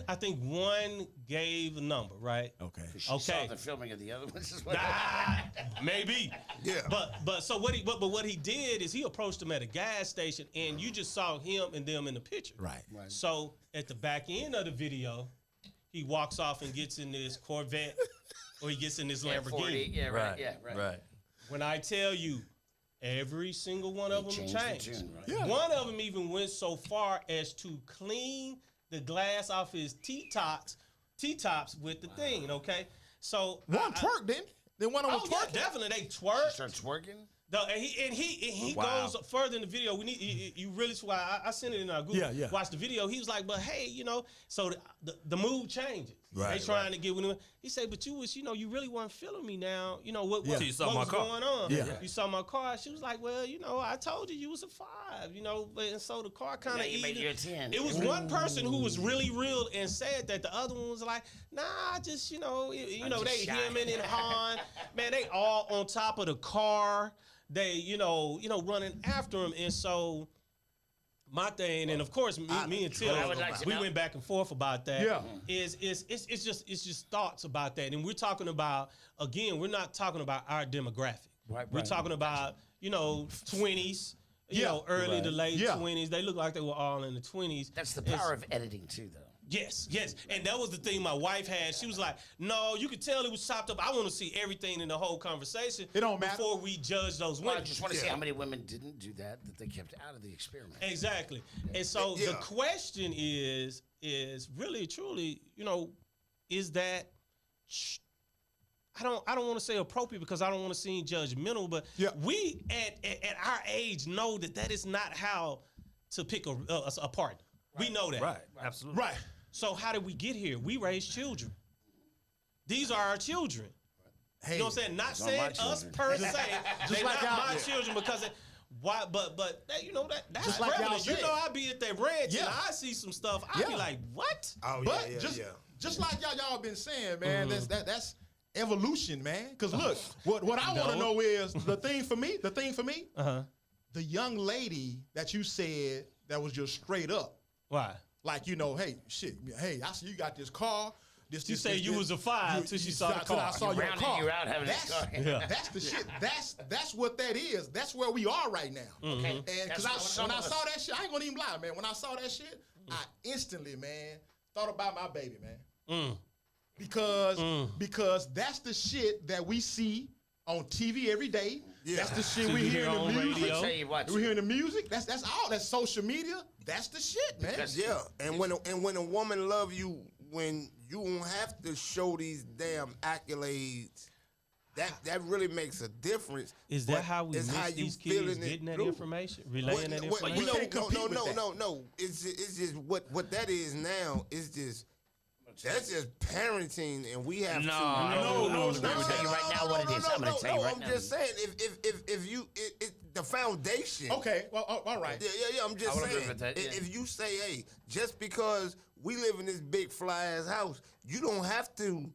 I think one gave a number, right? Okay. She saw the filming of the other ones as well. Maybe. Yeah. But so what he did is he approached him at a gas station, and you just saw him and them in the picture. Right. So at the back end of the video, he walks off and gets in this Corvette, or he gets in this Lamborghini. 40, yeah, right. Yeah, right. Right. When I tell you, every single one of them changed the changed. tune, right? Yeah. One of them even went so far as to clean the glass off his T-tops with the thing, okay? So One twerk, didn't he? Then one of them Oh, yeah, twerking. definitely. They She twerk. starts working. And he Wow. goes further in the video. We need you really. Why I sent it in our group. Yeah. Watch the video. He was like, "But hey, so the mood changes. Right, They trying to get with him." He said, "But you was, you really weren't feeling me now. What So you saw my was car. going on? Yeah. You saw my car." She was like, "Well, I told you was a 5. And so the car kind of Now you made your 10. It was one person who was really real and said that. The other one was like, "Nah, just just they shy." him and Han, man, they all on top of the car." They, running after him. And so my thing, and of course, me and Till, I would like to we know- went back and forth about that. Yeah. It's just thoughts about that. And we're talking about, again, we're not talking about our demographic. Right, We're right. talking about, 20s, Yeah. early to late Yeah. 20s. They look like they were all in the 20s. That's the It's- power of editing too, though. Yes. And that was the thing my wife had. She was like, "No, you could tell it was chopped up. I want to see everything in the whole conversation It don't matter. before we judge those Well, I women." just want to see how many women didn't do that they kept out of the experiment. Exactly. And so the question is really truly, is that I don't want to say appropriate because I don't want to seem judgmental, but Yeah. we at our age know that is not how to pick a partner. We know that. Right. Absolutely. Right. So how did we get here? We raise children. These are our children. Hey, You know what I'm saying? Not Those are my saying us children. per se. They're like not y'all- my yeah. children because why? But that's Just like y'all prevalent. said. I be at that ranch and Yeah. I see some stuff. I be Yeah. like, what? Oh But yeah, just like y'all been saying, man, Mm-hmm. that's evolution, man. Because look, what I want to know is the thing for me, Uh-huh. the young lady that you said that was just straight up, Why? like hey, I see you got this car. She said you was a 5 till she saw the till I car. saw your Rounded car. you out having this That's, car. Yeah. that's the shit. That's what that is. That's where we are right now. Mm-hmm. Okay. And That's because what some when I of us- saw that shit, I ain't gonna even lie, man. When I saw that shit, I instantly, man, thought about my baby, man. Because that's the shit that we see on TV every day. That's the shit we you hear hear in the on music. radio. Tell you what, We hear in the music. That's all. That's social media. That's the shit, man. Yeah, and when a woman love you, when you don't have to show these damn accolades, that really makes a difference. Is that But how we it's miss how you these kids feeling it getting that through. information, relaying that Well, information? we can't compete with that. No. It's just what that is now. Is just that's just parenting, and we have No, to. I'm gonna tell you right now what it is. I'm gonna tell you right I'm now. just saying, if you the foundation. Okay. Well, all right. Yeah. I'm just I would agree saying, with that, yeah. if you say, hey, just because we live in this big fly ass house, you don't have to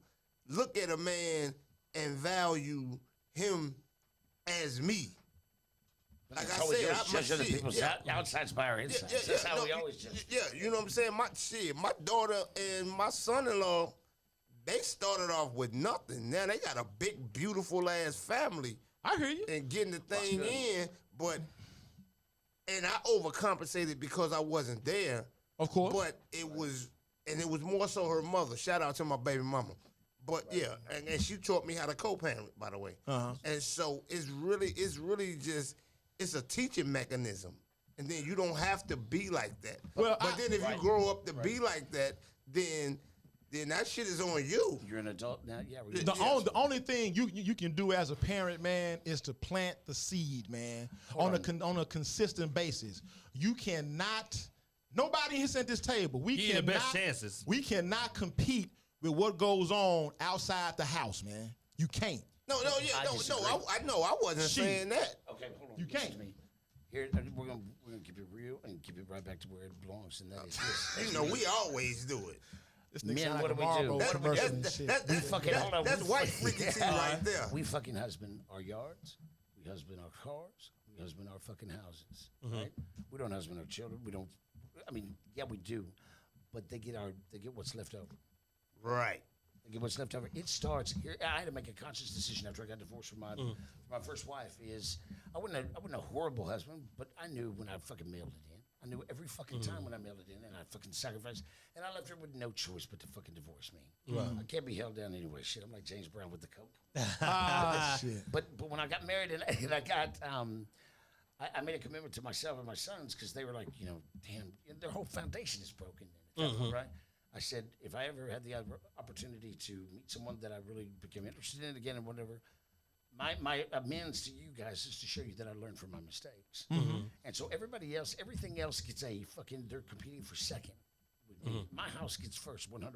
look at a man and value him as me. Like I always said, always judge other people's outsides by our insides. That's how we always judge. Yeah, you know what I'm saying? My daughter and my son-in-law, they started off with nothing. Now they got a big, beautiful ass family. I hear you. And getting the thing in, and I overcompensated because I wasn't there. Of course. But it was more so her mother. Shout out to my baby mama. But yeah, and she taught me how to co-parent, by the way. And so it's really just it's a teaching mechanism. And then you don't have to be like that. Well, but then if you grow up to be like that, then that shit is on you. You're an adult now. Yeah. The only thing you can do as a parent, man, is to plant the seed, man, on a consistent basis. You cannot. Nobody here at this table. We Give you cannot. the best chances. We cannot compete with what goes on outside the house, man. You can't. No. I know. I wasn't saying that. Okay, hold on. You listen can't. to me. Here, we're gonna keep it real and keep it right back to where it belongs, and that is this. You know, we always do it. This Men, sound what like do a we do? Marlboro What do we commercial do? and shit. That's white freaking right there. We fucking husband our yards. We husband our cars. We husband our fucking houses. Right? We don't husband our children. We don't. I mean, yeah, we do, but they get what's left over. Right. They get what's left over. It starts here. I had to make a conscious decision after I got divorced from my first wife. I wasn't a horrible husband, but I knew when I fucking mailed it in. I knew every fucking time when I mailed it in, and I fucking sacrificed. And I left her with no choice but to fucking divorce me. I can't be held down anyway. Shit, I'm like James Brown with the coke. Shit. But when I got married and I got I made a commitment to myself and my sons because they were like, damn, their whole foundation is broken. Right? I said, if I ever had the opportunity to meet someone that I really became interested in again and whatever, my amends to you guys is to show you that I learned from my mistakes. And so everybody else, everything else gets a fucking. They're competing for second. With me. My house gets first, 100%.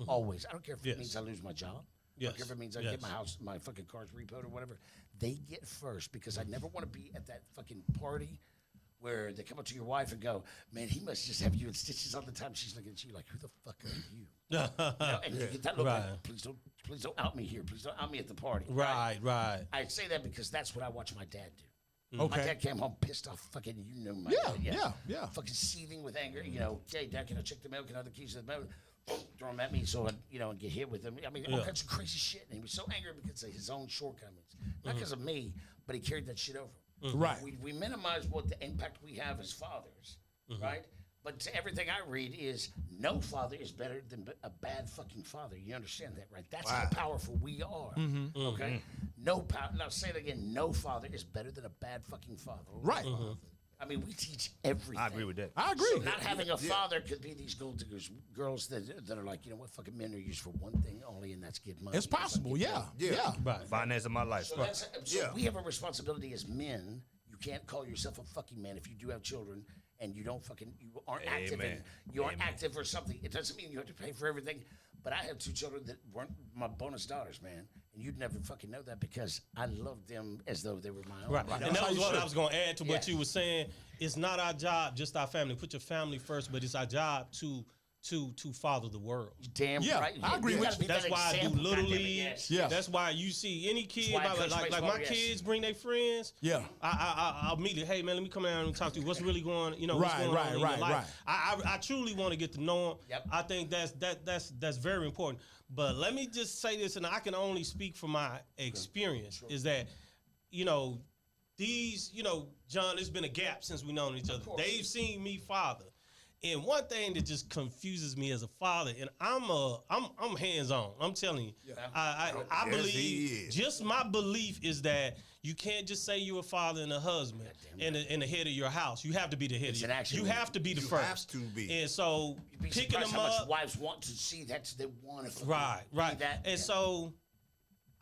Always. I don't care if it means I lose my job. I don't care if it means I get my house, my fucking car's repoed or whatever. They get first because I never want to be at that fucking party where they come up to your wife and go, "Man, he must just have you in stitches all the time." She's looking at you like, "Who the fuck are you?" You know, and you get that look like, please don't out me here. Please don't out me at the party. Right. I say that because that's what I watch my dad do. Okay. My dad came home pissed off, fucking, you know, my dad, yeah. fucking seething with anger. You know, "Hey, Dad, can I check the mail? Can I have the keys to the mail?" Throw them at me so I'd, you know, and get hit with them. I mean, all kinds of crazy shit. And he was so angry because of his own shortcomings, not because of me, but he carried that shit over. Right. We minimize what the impact we have as fathers, right? But to everything I read is no father is better than a bad fucking father. You understand that, right? That's how powerful we are. Okay, no power. Now say it again. No father is better than a bad fucking father. Right. I mean, we teach everything. I agree with that. I agree. So not having a father could be these gold diggers, girls that are like, you know what, fucking men are used for one thing only, and that's get money. It's possible. Yeah. Finance in my life. So we have a responsibility as men. You can't call yourself a fucking man if you do have children and you don't fucking, you aren't active. You aren't active or something. It doesn't mean you have to pay for everything. But I have 2 children that weren't my bonus daughters, man. And you'd never fucking know that because I loved them as though they were my own. Right. And that was what I was going to add to what you were saying. It's not our job, just our family. Put your family first, but it's our job to father the world. Damn right. I agree with you. That's why I do Little League. Yes. Yeah. That's why you see any kid, why I coach like baseball, my kids bring their friends. Yeah. I immediately, hey man, let me come down and talk to you. What's really going, what's going on in your life? I truly want to get to know them. Yep. I think that's very important. But let me just say this, and I can only speak from my experience, is that, these, John, there's been a gap since we known each other. They've seen me father. And one thing that just confuses me as a father, and I'm hands on. I'm telling you, I believe. Just my belief is that you can't just say you're a father and a husband and the head of your house. You have to be the head. You have to be the first. Have to be. And so picking them how up. much wives want to see that they want to. Right. And so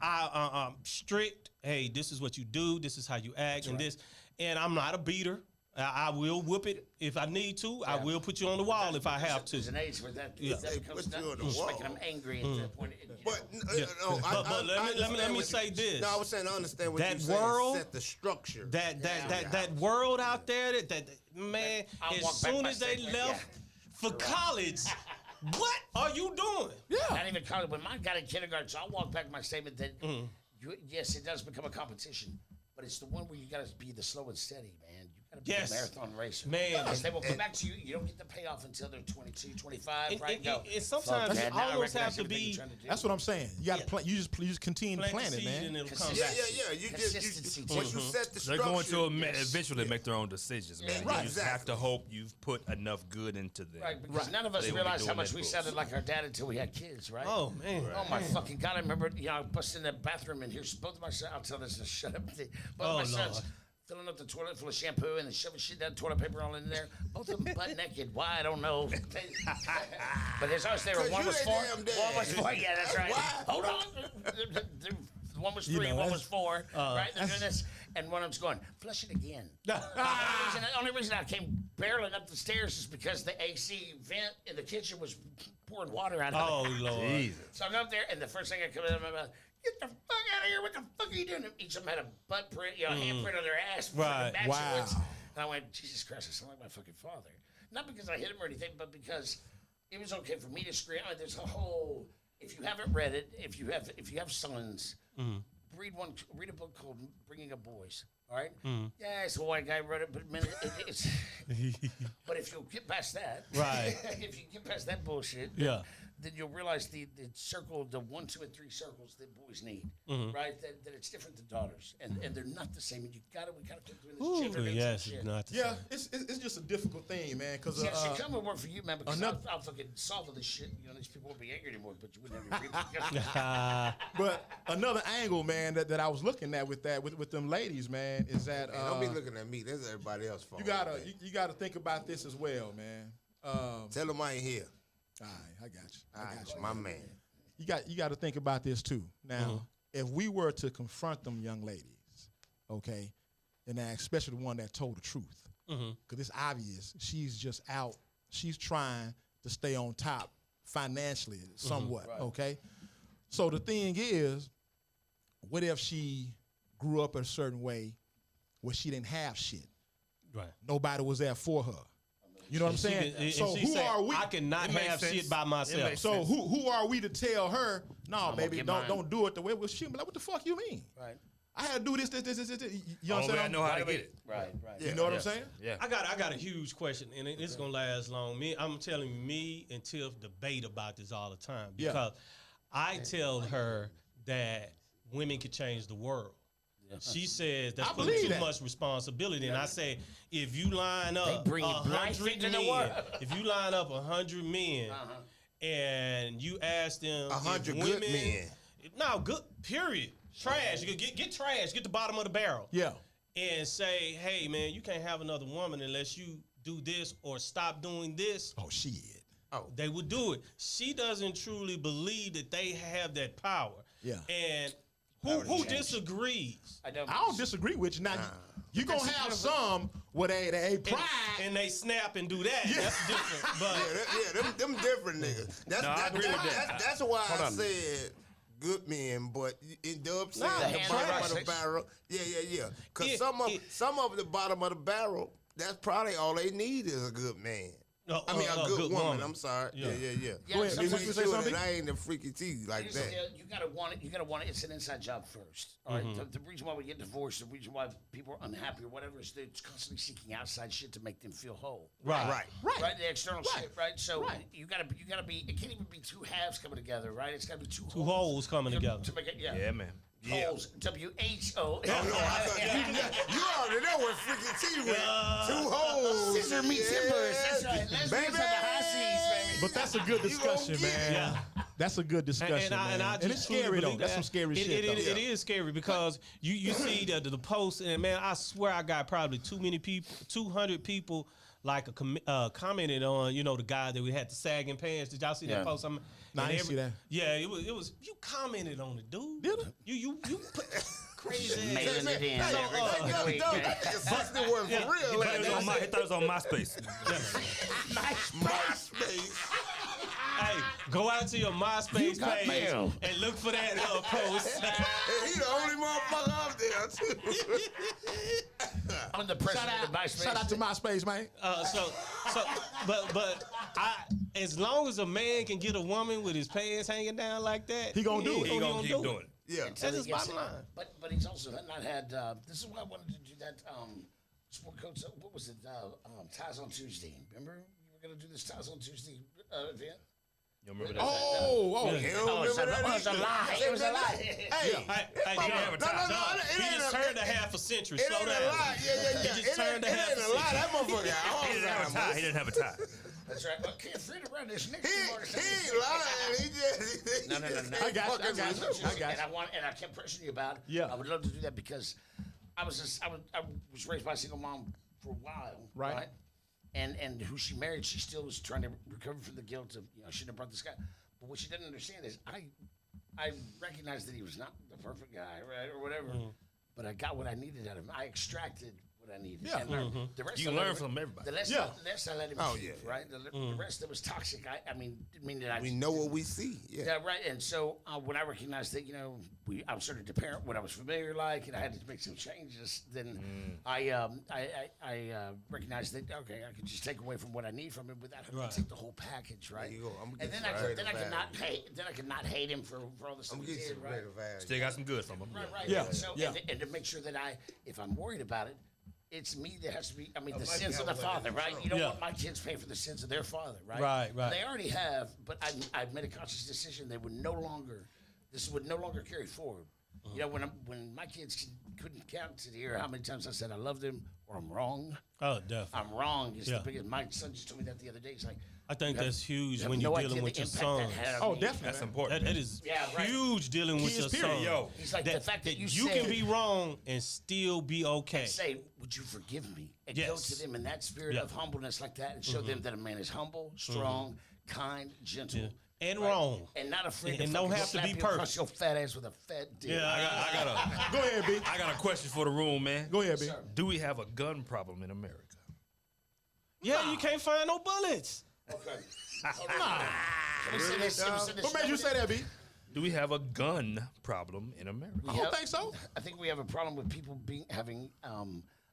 I'm strict. Hey, this is what you do. This is how you act, and this. And I'm not a beater. I will whoop it if I need to. Yeah. I will put you on the wall if I have to. There's an age where that becomes making them angry at that point. But let me say this. No, I was saying I understand what that you're world, saying. Set the structure. That world out there, that man, as soon as they left for college, what are you doing? Yeah. Not even college. When mine got in kindergarten, so I'll walk back my statement that, yes, it does become a competition. But it's the one where you got to be the slow and steady, man. You got to be a marathon racer. Man. Because they will come back to you. You don't get the payoff until they're 22, 25, right? And sometimes it almost has to be. That's what I'm saying. You got to plant. You just continue to plant it, man. And You just once you set the They're structure. going to eventually make their own decisions, man. Right. You have to hope you've put enough good into them. Right, because none of us realized how much we sounded like our dad until we had kids, right? Oh, man. Oh, my fucking God. I remember, I busted in that bathroom and here's both of my sons. I'll tell this to shut up. Both of my sons filling up the toilet full of shampoo and then shoving shit down toilet paper all in there. Both of them butt naked. Why? I don't know. But there's always there. One was 4. One was 4. Yeah, that's right. Hold on. One was 3, one was 4. Right? They're doing this. And one of them's going, flush it again. The only reason I came barreling up the stairs is because the AC vent in the kitchen was pouring water out of it. Oh, Lord. Jesus. So I'm up there, and the first thing that comes out of my mouth, get the fuck out of here. What the fuck are you doing? Each of them had a butt print, handprint on their ass. Right. Wow. And I went, Jesus Christ, I sound like my fucking father. Not because I hit him or anything, but because it was okay for me to scream. I mean, there's a whole, if you haven't read it, if you have sons, read a book called Bringing Up Boys. All right. Yeah, it's a white guy wrote it, but man, it's. But if you'll get past that, right? If you get past that bullshit, then you'll realize the circle, the 1, 2, and 3 circles that boys need, right? That it's different than daughters, and they're not the same. And we gotta keep doing this gender yes, shit. not the same. It's just a difficult thing, man. Because she come and work for you, man. Because I'll fucking solve all this shit. These people won't be angry anymore, but you wouldn't have But another angle, man, that I was looking at with them ladies, man, is that Don't be looking at me. That's everybody else's fault. You gotta think about this as well, man. Tell them I ain't here. All right, I got you. My man. You got to think about this too. Now, if we were to confront them young ladies, okay, and especially the one that told the truth, because it's obvious she's just out. She's trying to stay on top financially somewhat, okay? So the thing is, what if she grew up a certain way where she didn't have shit? Right. Nobody was there for her. You know what I'm saying? So who are we? I cannot have shit by myself. So who are we to tell her, no, baby, don't do it the way she be like, what the fuck you mean? Right. I had to do this. You Only way I know how to get it. Right. You know what I'm saying? Yeah. I got a huge question, and it's gonna last long. I'm telling you, me and Tiff debate about this all the time Yeah. because I tell her that women can change the world. She says that's putting believe too that. much responsibility, and I say if you line up bring life 100 into the men, world. if you line up 100 men, and you ask them 100 if good women, men. no good period. Trash. You can get trash. Get the bottom of the barrel. Yeah. And say, hey man, you can't have another woman unless you do this or stop doing this. Oh, shit. They would do it. She doesn't truly believe that they have that power. Yeah. And who disagrees? I don't disagree with you. Now, you're going to have some where they pride. And they snap and do that. Yeah. That's different. But them different niggas. That's why I said good men, but in Dub said the bottom of the barrel. Yeah. Because some of the bottom of the barrel, that's probably all they need is a good man. I mean, a good woman. I'm sorry. Yeah. Go ahead. Make sure that I ain't the freaky T like that. You gotta want it. You gotta want it. It's an inside job first. All right. The reason why we get divorced, the reason why people are unhappy or whatever, is they're constantly seeking outside shit to make them feel whole. right. The external shit. Right. So you gotta be. It can't even be two halves coming together. Right. It's gotta be two holes coming together. To make it. Yeah, man. Holes. WHO. You already know what freaky T with. Two holes. Scissor me timbers. That's right. Let's Baby. get to the high seas, baby. But that's a good discussion, man. Yeah. That's a good discussion, man. And it's scary, though. That's some scary shit, though. It is scary because you see the post, and man, I swear I got probably too many people, 200 people, like commented on, the guy that we had the sagging pants. Did y'all see that post? No, I didn't see that. Yeah, it was. You commented on it, dude. Did I? You put crazy. Mailing it in. For real. He thought it was on MySpace. MySpace. Hey, go out to your MySpace page and look for that post. He the only motherfucker up there, too. I'm the president of MySpace. Shout out to MySpace, man. But as long as a man can get a woman with his pants hanging down like that, He gonna do it. He gonna keep doing it. Yeah. That's his bottom line. But he's also not had. This is why I wanted to do that. Sport coach. What was it? Ties on Tuesday. Remember you were gonna do this Ties on Tuesday event. You remember that? It was a lie. It was a lie. Hey, He just turned a half a century. it Slow ain't down. a lie. Yeah. He just turned a It half ain't a a lie. century. That motherfucker. He didn't have a tie. He didn't have a tie. That's right. But can't fit around this next He ain't lying. He just. No. I got you. And I kept pressing you about it. Yeah. I would love to do that because I was raised by a single mom for a while. Right. And who she married, she still was trying to recover from the guilt of she shouldn't have brought this guy. But what she didn't understand is I recognized that he was not the perfect guy, right, or whatever. But I got what I needed out of him. I extracted what I needed. Yeah. And the rest You I learn let- from everybody. The less, Yeah. the less I let him achieve, right? The rest that was toxic. I mean, didn't mean that I. We know what we see. Yeah. Yeah, right. And so when I recognized that, I started to parent what I was familiar like, and I had to make some changes. Then I recognized that I could just take away from what I need from him without having to take the whole package, right? There you go. I'm gonna And get then some I could not hate him for all the stuff I'm he gonna get did, some right? red value. Still got some good from him. Right. Yeah. So Yeah. And to make sure that if I'm worried about it, it's me that has to be. I mean, the like sins how of the that father, is right? true. You don't Yeah. want my kids paying for the sins of their father, right? Right. And they already have, but I've made a conscious decision. This would no longer carry forward. When my kids couldn't count to hear how many times I said I loved them or I'm wrong. Oh, definitely. I'm wrong. It's Yeah. the biggest. My son just told me that the other day. He's like, I think you have- that's huge you have when no you're idea dealing the with your impact that sons. had on Oh, me. definitely. That's man. important. That is Yeah, right. huge dealing with your Kids, period. son. Yo. He's like, the fact that you can said- be wrong and still be okay. Say, would you forgive me? And go Yes. to them in that spirit Yeah. of humbleness like that and show them that a man is humble, strong, kind, gentle, and wrong. And not afraid And to don't fucking have to slap be you across perfect. your fat ass with a fat dick. Yeah, Go ahead, B. I got a question for the room, man. Go ahead, B. Sir. Do we have a gun problem in America? you can't find no bullets. Okay. Let me say this. Let me say this. What made you say that, B? Do we have a gun problem in America? I don't think so. I think we have a problem with people having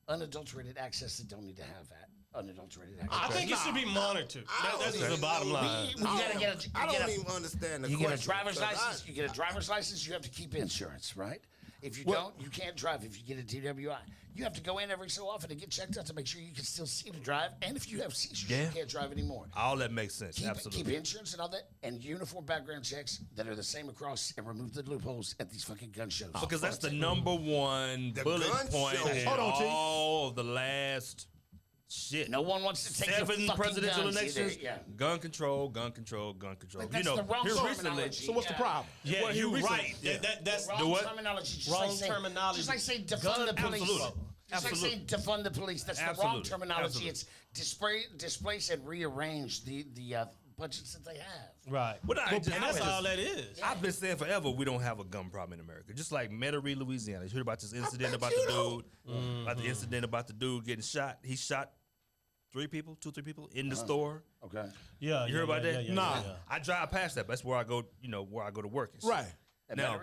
unadulterated access that don't need to have that unadulterated access. I think it should be monitored. That's don't the bottom even- line. You gotta get a, I you don't get a- even understand the You question. get a driver's 'cause license. You get a driver's license. You have to keep insurance, right? If you don't, you can't drive. If you get a DWI, you have to go in every so often to get checked out to make sure you can still see to drive. And if you have seizures, you can't drive anymore. All that makes sense. Keep Absolutely. insurance and all that, and uniform background checks that are the same across, and remove the loopholes at these fucking gun shows. Because that's the number one The bullet gun point show. in Hold on, T. all of the last shit. No one wants to take your 7 fucking presidential guns elections. either. Yeah. Gun control, gun control, gun control. But that's the wrong here terminology. So what's the problem? Yeah, Well, you you right. right. Yeah. That's Wrong The what? terminology. Just Wrong like saying, terminology. Just like saying defund Gun- the police. Absolutely. Just like saying defund the police. That's the wrong Absolutely. terminology. Absolutely. It's displace and rearrange the budgets that they have. right. Well, And that's all that is. I've been saying forever we don't have a gun problem in America. Just like Metairie, Louisiana. You heard about this incident about the dude, about the incident about the dude getting shot. He shot 3 people in the store. Okay. Yeah, You heard about that? Nah. I drive past that. That's where I go. Where I go to work. And shit. Right. Now,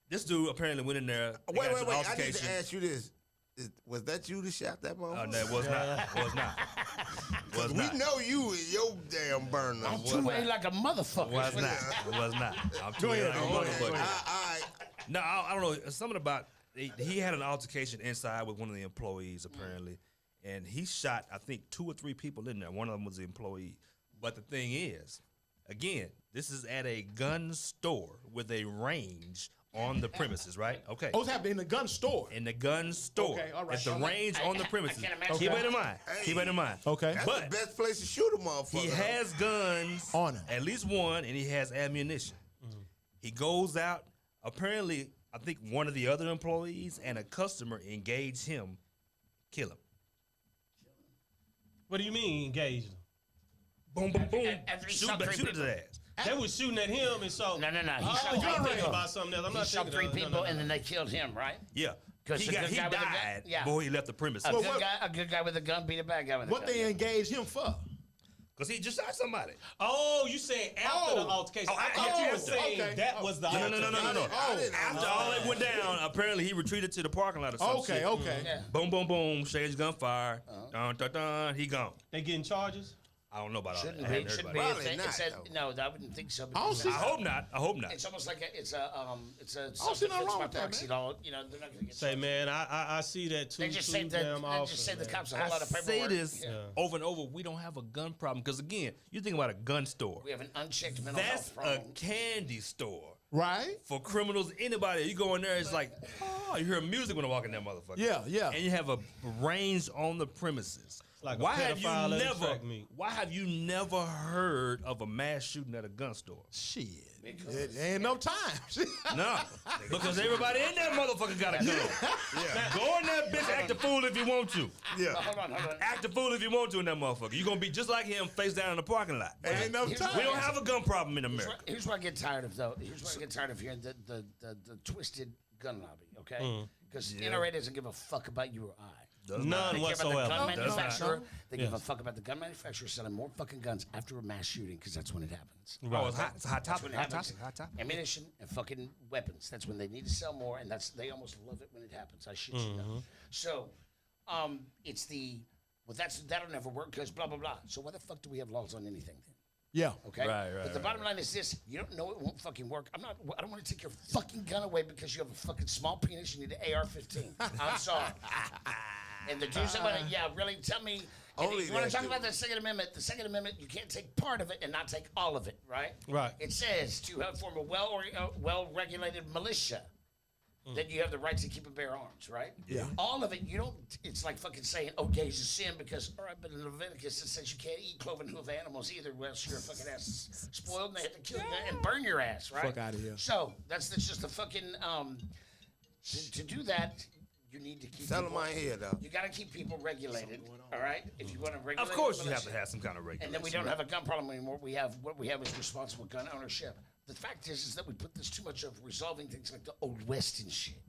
this dude apparently went in there. they got Wait. into an I need to altercation. ask you this. Was that you that shot that Oh, motherfucker? no, it was not. Was not. Was We not. know you and your damn burner. I'm two-way like a motherfucker. Was not. Was not. I'm too ahead, like a go ahead, motherfucker. go ahead. No, I don't know. Something about he had an altercation inside with one of the employees apparently, and he shot I think 2 or 3 people in there. One of them was the employee. But the thing is, again, this is at a gun store with a range on the premises, right? Okay. Oh, it's happening in the gun store. In the gun store, Okay, all right. at the range on the premises. can't imagine Keep that. that in mind. Keep that in mind. Okay. That's But the best place to shoot a motherfucker. he has guns On him. at least one, and he has ammunition. He goes out. Apparently, I think one of the other employees and a customer engage him, kill him. What do you mean engaged? Boom, boom, boom. after he Shoot, shot back, 3 shoot his people. ass. They was shooting at him, and so No. He Oh, shot you're 3 thinking people. about something else. I'm He not shot thinking 3 of- people, no. and then they killed him, right? Yeah. 'Cause He the good guy with the gun- died yeah. before he left the premises. A, Well, good what- guy, a good guy with a gun beat a bad guy with a What gun. they engage him for? Because he just shot somebody. Oh, you saying after the altercation? I thought you were saying okay. that was the No. altercation. After all that went down, apparently he retreated to the parking lot or something. Okay, okay. Yeah. Boom, boom, boom. Shades gunfire. Dun, dun, dun. He gone. They getting charges? I don't know about all Shouldn't that. I be. hadn't heard Shouldn't about be. it. A Probably thing. not, It said, though. no, I wouldn't think so. I don't because see- I hope not. I hope not. It's almost like it's a don't see nothing wrong by with that, proxy law. You know, they're not going to get. Say, man, I see that too. They just too saved the damn they often, just saved the man. cops a whole I lot of paperwork. say this Yeah. over and over. We don't have a gun problem because again, you think about a gun store. We have an unchecked mental That's health a problem. candy store Right? for criminals. Anybody, you go in there, it's like, oh, you hear music when I walk in that motherfucker. Yeah. And you have a range on the premises. Like a why have you pedophile at a never? track meet. Why have you never heard of a mass shooting at a gun store? Shit. It ain't no time. No, because everybody in that motherfucker got a gun. Go in that bitch, act a fool if you want to. Yeah. Hold on. Act a fool if you want to in that motherfucker. You're gonna be just like him, face down in the parking lot. Ain't no Here's time. We don't have a gun problem in America. Here's what I get tired of, though. Here's what I get tired of hearing the twisted gun lobby. Okay, because NRA doesn't give a fuck about you or I. Does None not. They care about the whatsoever. gun Does not. manufacturer. They give a Yes. fuck about the gun manufacturer selling more fucking guns after a mass shooting because that's when it happens. Oh, it's hot. It's a hot That's topic. when it Hot happens. topic. Hot topic. Ammunition and fucking weapons. That's when they need to sell more, and they almost love it when it happens. I shit you not. So, it's that'll never work because blah blah blah. So why the fuck do we have laws on anything then? Yeah. Okay. Right, But the bottom line is this: you don't know it won't fucking work. I don't want to take your fucking gun away because you have a fucking small penis. You need an AR-15. I'm sorry. And the dudes that want to, really tell me. Only You want that to talk dude. about the Second Amendment? The Second Amendment, you can't take part of it and not take all of it, right? Right. It says to form a well-regulated militia. Then you have the right to keep and bear arms, right? Yeah. All of it, you don't. It's like fucking saying, "Oh, gay's a sin," because all right, but in Leviticus it says you can't eat cloven hoof animals either, or else your fucking ass is spoiled and they have to kill you and burn your ass, right? Fuck outta here. So that's just a fucking to do that. you need to keep Tell people, them I hear though. You got to keep people regulated, all right? If you want to regulate, Of course, you people, have to have some kind of regulation. and then we don't have a gun problem anymore. What we have is responsible gun ownership. The fact is that we put this too much of resolving things like the old west and shit,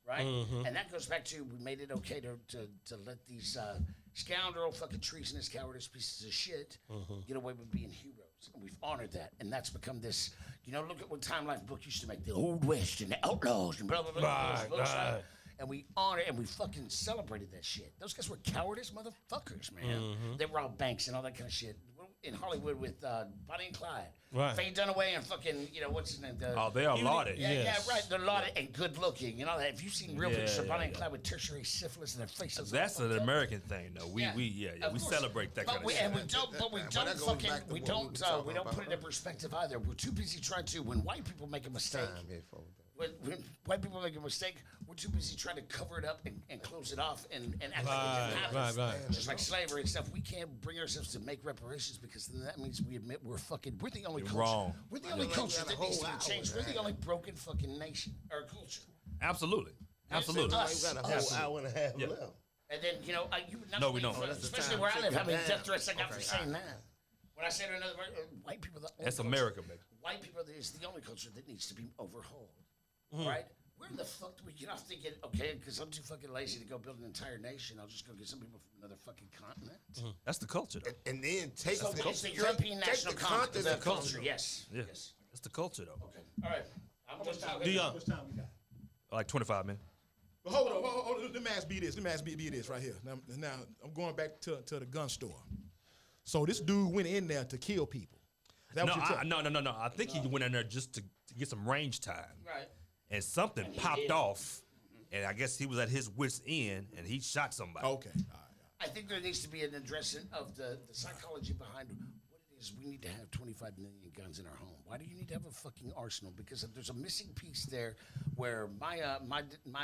right? And that goes back to we made it okay to let these scoundrel, fucking treasonous, cowardice pieces of shit get away with being heroes, and we've honored that, and that's become this. You know, look at what Time Life book used to make: the old west and the outlaws and blah blah blah. Right, blah, blah, blah. right. And we honored and we fucking celebrated that shit. Those guys were cowardice motherfuckers, man. They robbed banks and all that kind of shit. In Hollywood with Bonnie and Clyde. Right. Faye Dunaway and fucking, what's his name? Oh, they are lauded. Yeah, Yes. yeah, right. They're lauded and good looking. You know that. If you've seen real pictures of Bonnie and Clyde with tertiary syphilis in their faces. That's an American thing, though. We Of we course. celebrate that But kind of we, shit. and we don't, but we But don't that goes fucking, back to we what we don't, were talking we don't about put it in perspective either. We're too busy trying to, when white people make a mistake, when white people make a mistake, we're too busy trying to cover it up and close it off and act like it didn't happen. right. Just like slavery and stuff. We can't bring ourselves to make reparations because then that means we admit we're the only culture. wrong. We're the only culture that needs to be changed. We're the only broken fucking nation or culture. Absolutely. Absolutely. Us. We got a whole hour and a half left. And then, you would not No, we believe, don't. That's the especially time. where I Check live, how it many down. death threats I got for saying that. When I say to another white people, That's America, baby. White people is the only culture that needs to be overhauled, right? Where the fuck do we get off thinking, okay, because I'm too fucking lazy to go build an entire nation, I'll just go get some people from another fucking continent. That's the culture, though. And then take So it's the European national continent, the culture, yes. Yeah. Yes. That's the culture, though. Okay. All right. I'm just talking. Dion. Much time we got? Like 25 minutes. But hold on. Let me ask B this. Let me ask B this right here. Now I'm going back to the gun store. So this dude went in there to kill people. Is that No, what you're telling? no. I think he went in there just to get some range time. Right. And something And he popped did. off. And I guess he was at his wit's end and he shot somebody. Okay. All right. I think there needs to be an addressing of the psychology behind what it is. We need to have 25 million guns in our home. Why do you need to have a fucking arsenal? Because there's a missing piece there where my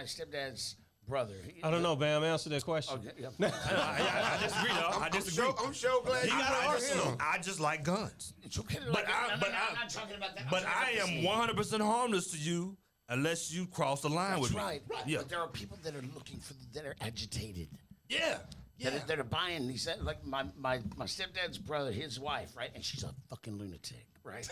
stepdad's brother. I don't know, Bam. Answer that question. Oh, yeah. I disagree, though. I disagree. I'm so glad He you got an brought arsenal. him. I just like guns. It's okay to But like I- it. but I'm I- not talking about that. I'm But talking I about am this. 100% harmless to you unless you cross the line That's with me. right. Yeah. But there are people that are looking for, that are agitated. Yeah. That are buying these, like my stepdad's brother, his wife, right? And she's a fucking lunatic, right?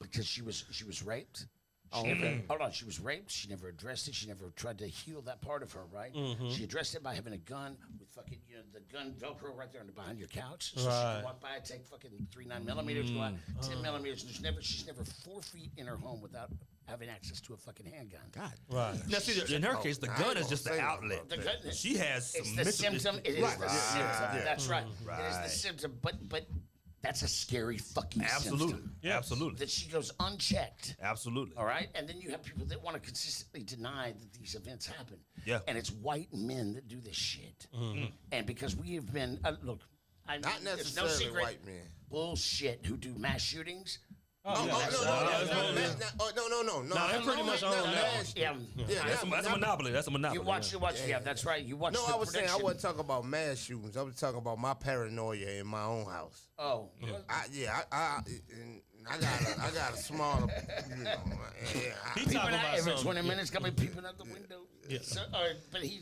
Because she was raped. Hold on, she was raped. She never addressed it. She never tried to heal that part of her, right? She addressed it by having a gun with fucking, the gun Velcro right there behind your couch. So she Right. can walk by, take fucking 3.9 millimeters, go out 10 millimeters. She's never 4 feet in her home without having access to a fucking handgun. God. Right. Now, see, in her case, the gun is just the outlet. The gun- She has some It's the mental- symptom. It is the symptom. That's right. It is Right. the symptom. But that's a scary fucking Absolutely. symptom. Absolutely. That she goes unchecked. Absolutely. All right, and then you have people that want to consistently deny that these events happen. Yeah. and it's white men that do this shit. And because we have been look, Not there's no necessarily secret, white men. Bullshit. Who do mass shootings? No. they're pretty much on that. Yeah, That's a monopoly. That's a monopoly. You watch. Yeah, that's right. You watch. No, the I was saying I prediction. wasn't talking about mass shootings. I was talking about my paranoia in my own house. Oh, I got a smaller, you know. Yeah, He peeping talking out about every something. 20 minutes, got me peeping out the window. Yeah. So, but the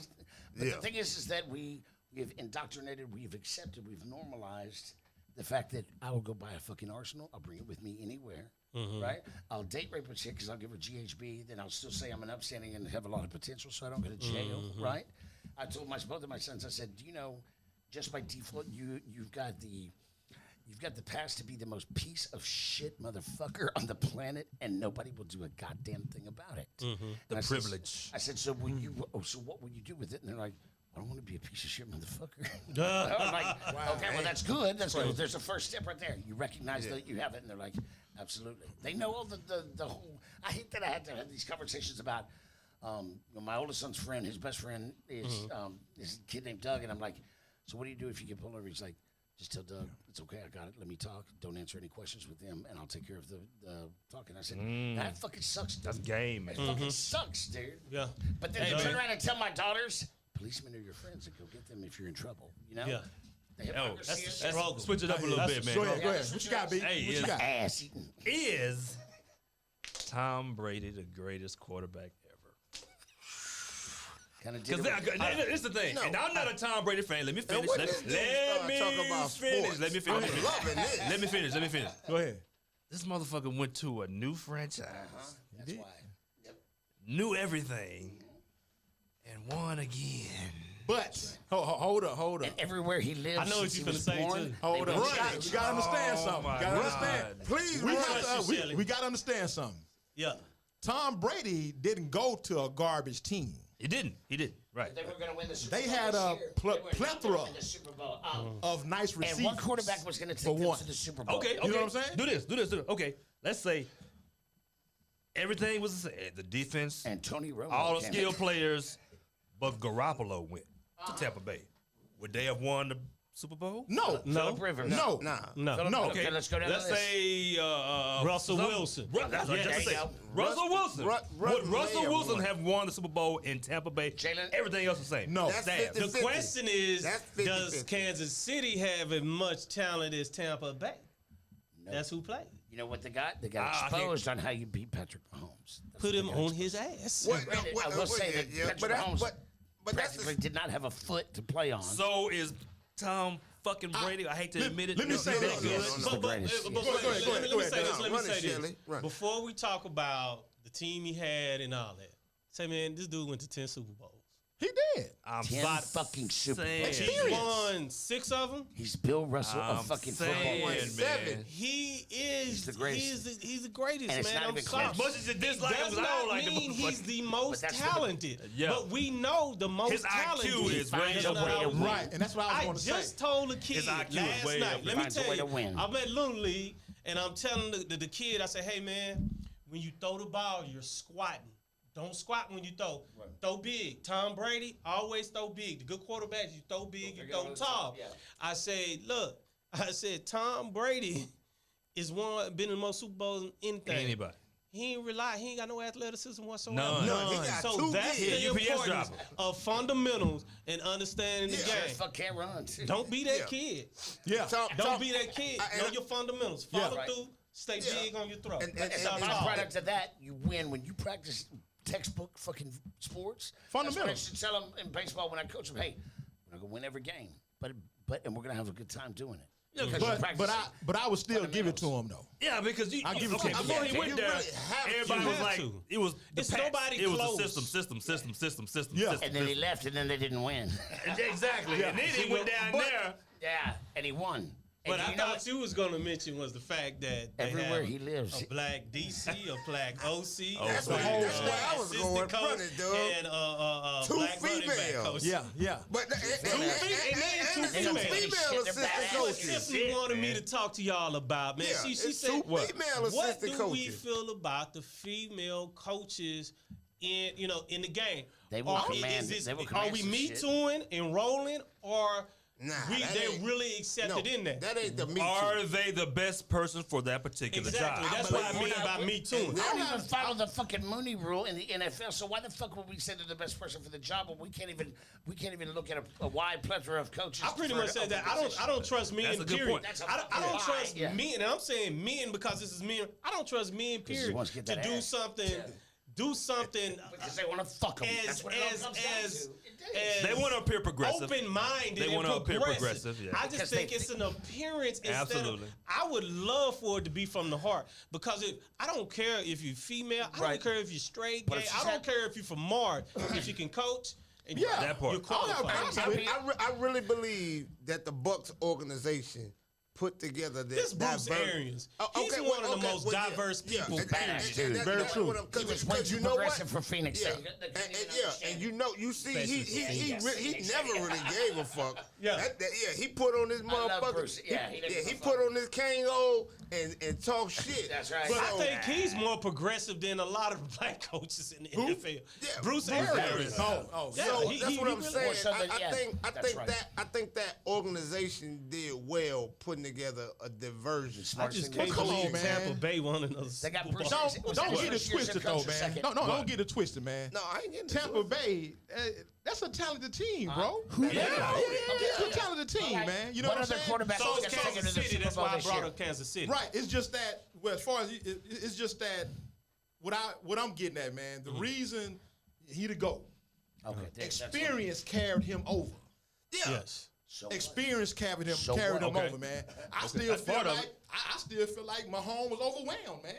Yeah. thing is that we have indoctrinated, we've accepted, we've normalized the fact that I will go buy a fucking arsenal. I'll bring it with me anywhere, right? I'll date rape a chick because I'll give her GHB. Then I'll still say I'm an upstanding and have a lot of potential, so I don't go to jail, right? I told both of my sons, I said, do you know, just by default, you've got the past to be the most piece of shit motherfucker on the planet, and nobody will do a goddamn thing about it. The And I said- privilege. I said, so what will you do with it? And they're like, I don't want to be a piece of shit motherfucker. I'm like, okay, well, that's good. That's good. There's a first step right there. You recognize that you have it, and they're like, absolutely. They know all the whole. I hate that I had to have these conversations about my oldest son's friend. His best friend is this kid named Doug, and I'm like, so what do you do if you get pulled over? He's like, just tell Doug, it's okay, I got it. Let me talk. Don't answer any questions with them, and I'll take care of the talking. I said, that fucking sucks, dude. That's game, man. It fucking sucks, dude. Yeah. But then you turn around and tell my daughters, policemen are your friends, and go get them if you're in trouble. You know? Yeah. The hypocrisy that's is the struggle. Switch it up a little bit, man. Go ahead. What you got, B? Hey, What you is- got? ass eating. Is Tom Brady the greatest quarterback ever? Kinda did Because it it's the thing. No, and I'm not a Tom Brady fan. Let me finish. when Let this dude me start talking about finish. sports, Let me finish. I'm loving this. Let me finish. Go ahead. This motherfucker went to a new franchise, That's why. Yep. knew everything, and won again. But hold up. And everywhere he lives, I know what since you he was finna say, born, too. Hold they up. went We to gotta understand something. my We gotta God. understand. Please We run. Trust you, Shelly. we gotta understand something. Yeah. Tom Brady didn't go to a garbage team. He didn't. Right. They were going to win the Super They Bowl had this a year. pl- They were not plethora gonna win the Super Bowl. Of nice receivers. And one quarterback was going to for take them one. to the Super Bowl. Okay. You know what I'm saying? Do this. Okay. Let's say everything was the same. The defense, And Tony Romo. all the came skilled in. players, but Garoppolo went to Tampa Bay. Would they have won the Super Bowl? No. Phillip Rivers. No. Nah. No. No. Okay, let's go down Let's the list. say Russell Wilson. That's what I Yeah, just there you said. go. Russell Wilson. Would Russell may have Wilson won. have won the Super Bowl in Tampa Bay? Jalen- Everything else the same. No. That's Stab. 50. The question is, That's does 50-50. Kansas City have as much talent as Tampa Bay? That's who played. You know what they got? They got I think- exposed on how you beat Patrick Mahomes. That's Put what him they got on exposed. his ass. I will say that Patrick Mahomes but that's practically did not have a foot to play on. So is Tom fucking Brady? I hate to admit it. let me is say that this. good? He's the greatest. But Go ahead, let me say go this. ahead. Let me Run it, say this. Shelley. Run it. Before we talk about the team he had and all that, say, man, this dude went to 10 Super Bowls. He did. I'm 10 about fucking Super saying, Bowls. He won 6 of them. He's Bill Russell of I'm fucking saying, football. man. Seven. He is the greatest. He's the greatest, And it's man. not I'm even sorry. close. As much as you dislike him, Does 'cause I don't not like mean him. he's the most that's the- talented. Yeah. But we know the most His talented. IQ is way finds up a way there. to win. Right. And that's what I was I going to say. just told a kid His IQ is last way night. up Let there. me Finds a tell way you, to win. I'm at Little League and I'm telling the kid, I say, hey man, when you throw the ball, you're squatting. Don't squat when you throw. Throw big. Tom Brady always throw big. The good quarterbacks, you throw big, you throw tall. I say, look, Tom Brady is been in the most Super Bowls than anything. Anybody. He ain't got no athleticism whatsoever. None. He got So two that's kids. the UPS importance driver. of fundamentals and understanding the Sure as game. fuck can't run, too. Don't be that Yeah. kid. Yeah. Don't be that kid. I- Know your fundamentals. Follow Right. through. Stay Yeah. big on your throw. And- That's And the all. byproduct of that, you win when you practice textbook fucking sports. Fundamentals. That's what I should tell them in baseball when I coach them. Hey, we're not gonna win every game, but and we're gonna have a good time doing it. Because you practice But I would still give it to him though. Yeah, because you. I'll give it to him. Before he You went there, really have to. everybody You was have like, to. it was the It's Pats. nobody It was close. the system. Yeah. And then he left, and then they didn't win. Exactly. And then he went down there. Yeah, and he won. But And I you know thought what? you was going to mention was the fact that they Everywhere have he lives. a black DC, a black OC, That's a what black, I was assistant going coach, front it, dog. and Two black running back females. coach. Yeah. But and then two some females. female Shit, they're assistant badass. What coaches. Tiffany wanted me to talk to y'all about, man. Yeah, she it's said, two female what assistant do we coaches. feel about the female coaches in the game? They will command it. They will Are command we some Me shit. Tooing and rolling, or Nah, that they're ain't- really accepted in there? That ain't the me Are too. they the best person for that particular Exactly. job? That's what I mean by Me Tooing. I don't even follow the fucking Mooney rule in the NFL. So why the fuck would we say they're the best person for the job when we can't even look at a wide plethora of coaches? I pretty for much said open that. positions? I don't trust men. That's a good Period. point. That's a I don't fucking lie, trust yeah. men, and I'm saying men because this is men. I don't trust men. he Period. wants to get To that do ass. something. Do something Because they want to fuck them. That's what it all comes down to. They want to appear progressive. Open-minded They and want to appear progressive. progressive, yeah. I just Because think they it's an appearance instead Absolutely. of. I would love for it to be from the heart because I don't care if you're female. I don't care if you're straight, But gay. if she's I don't had- care if you're from Mars. If you can coach, and Yeah. That part. you're qualified. I really believe that the Bucks organization put together This Bruce Arians. He's one of the most diverse people, Badass dude. Very true. He was way Because too you know what? progressive for Phoenix. Yeah, They couldn't even and understand you know, you see, he Phoenix. never really gave a fuck. Yeah. He put on his love motherfucker. Bruce. Yeah, he didn't give a he fuck. put on his Kango and talk shit. That's right. But I So- think he's more progressive than a lot of black coaches in the NFL. Yeah, Bruce Bruce Arians. Arians. Oh. Yeah, So he- that's he what I'm really- saying. More so than- I yeah, think that's right. I think that organization did well putting together a diversion. I just can't Come on, believe man. Tampa Bay won another They got Super Bowl. Bruce- Don't get it Bruce twisted coach though, for man. second. Don't get it twisted, man. No, I ain't getting Tampa Bay, that's a talented team, bro. It's a talented team, man. You know what I'm other saying? quarterback So is it's going to take it to Kansas the City. Super That's Bowl why I this brought year? up Kansas City. Right. It's just that. Well, as far as it's just that. What I'm getting at, man. The reason he to go. Okay. That's Experience carried him over. Yeah. Yes. So Experience carried him So carried what? him over, man. I still That's feel part of like I still feel like Mahomes was overwhelmed, man.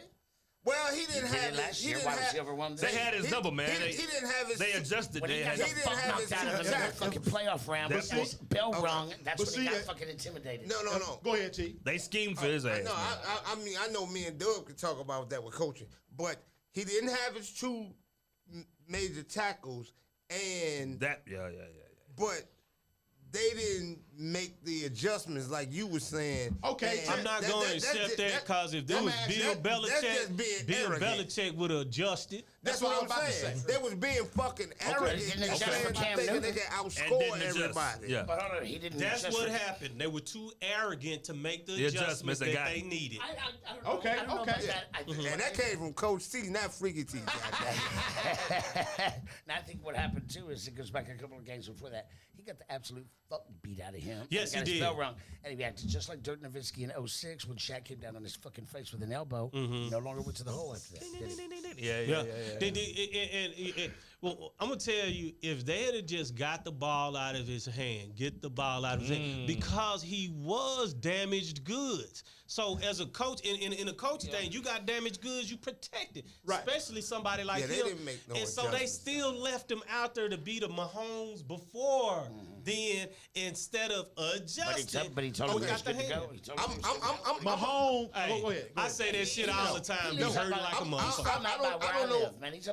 Well, he didn't He did have it last year. Why was he overwhelmed? They had his number, man. He didn't have his. They adjusted. When he They got had the he didn't fuck have knocked his out of him in the exact- fucking playoff round, That's but his bell rung. That's But when he see, got fucking intimidated. No. Go ahead, T. They schemed for his ass. No, man. I mean, I know me and Doug could talk about that with coaching, but he didn't have his two major tackles, and Yeah. but they didn't make the adjustments like you were saying. Okay, And I'm not going to accept that because if there was Bill Belichick, Bill Belichick would have adjusted. That's what what I'm I'm about to saying. say. They was being fucking arrogant Didn't and adjust saying for Cam thinking they Newton. can And outscore didn't adjust. everybody. Yeah. But hold on, he didn't. That's adjust what for- happened. They were too arrogant to make the The adjustments adjustments they that got. they needed. I don't know. Okay, I don't know okay. about that. I think And that came from Coach T, not Freaky T. And I think what happened too is it goes back a couple of games before that. He got the absolute fuck beat out of him. Yes, got he his did. bell rung, and he acted just like Dirk Nowitzki in 06 when Shaq came down on his fucking face with an elbow. He no longer went to the hole after that. did he? Yeah. Well, I'm gonna tell you, if they had just got the ball out of his hand, Mm. because he was damaged goods. So as a coach, in a coaching thing, you got damaged goods, you protect it, Right. especially somebody like Yeah, they him. didn't make no and so they adjustments. still left him out there to beat a Mahomes before then, instead of adjusting. But he told him who he was got the good to hand. go. He told him he was good to go. I'm Mahomes. Hey, Go ahead. I say that shit all the time. He Be lives hurt out like a by- motherfucker. I'm not I by where don't I know. live, man. He's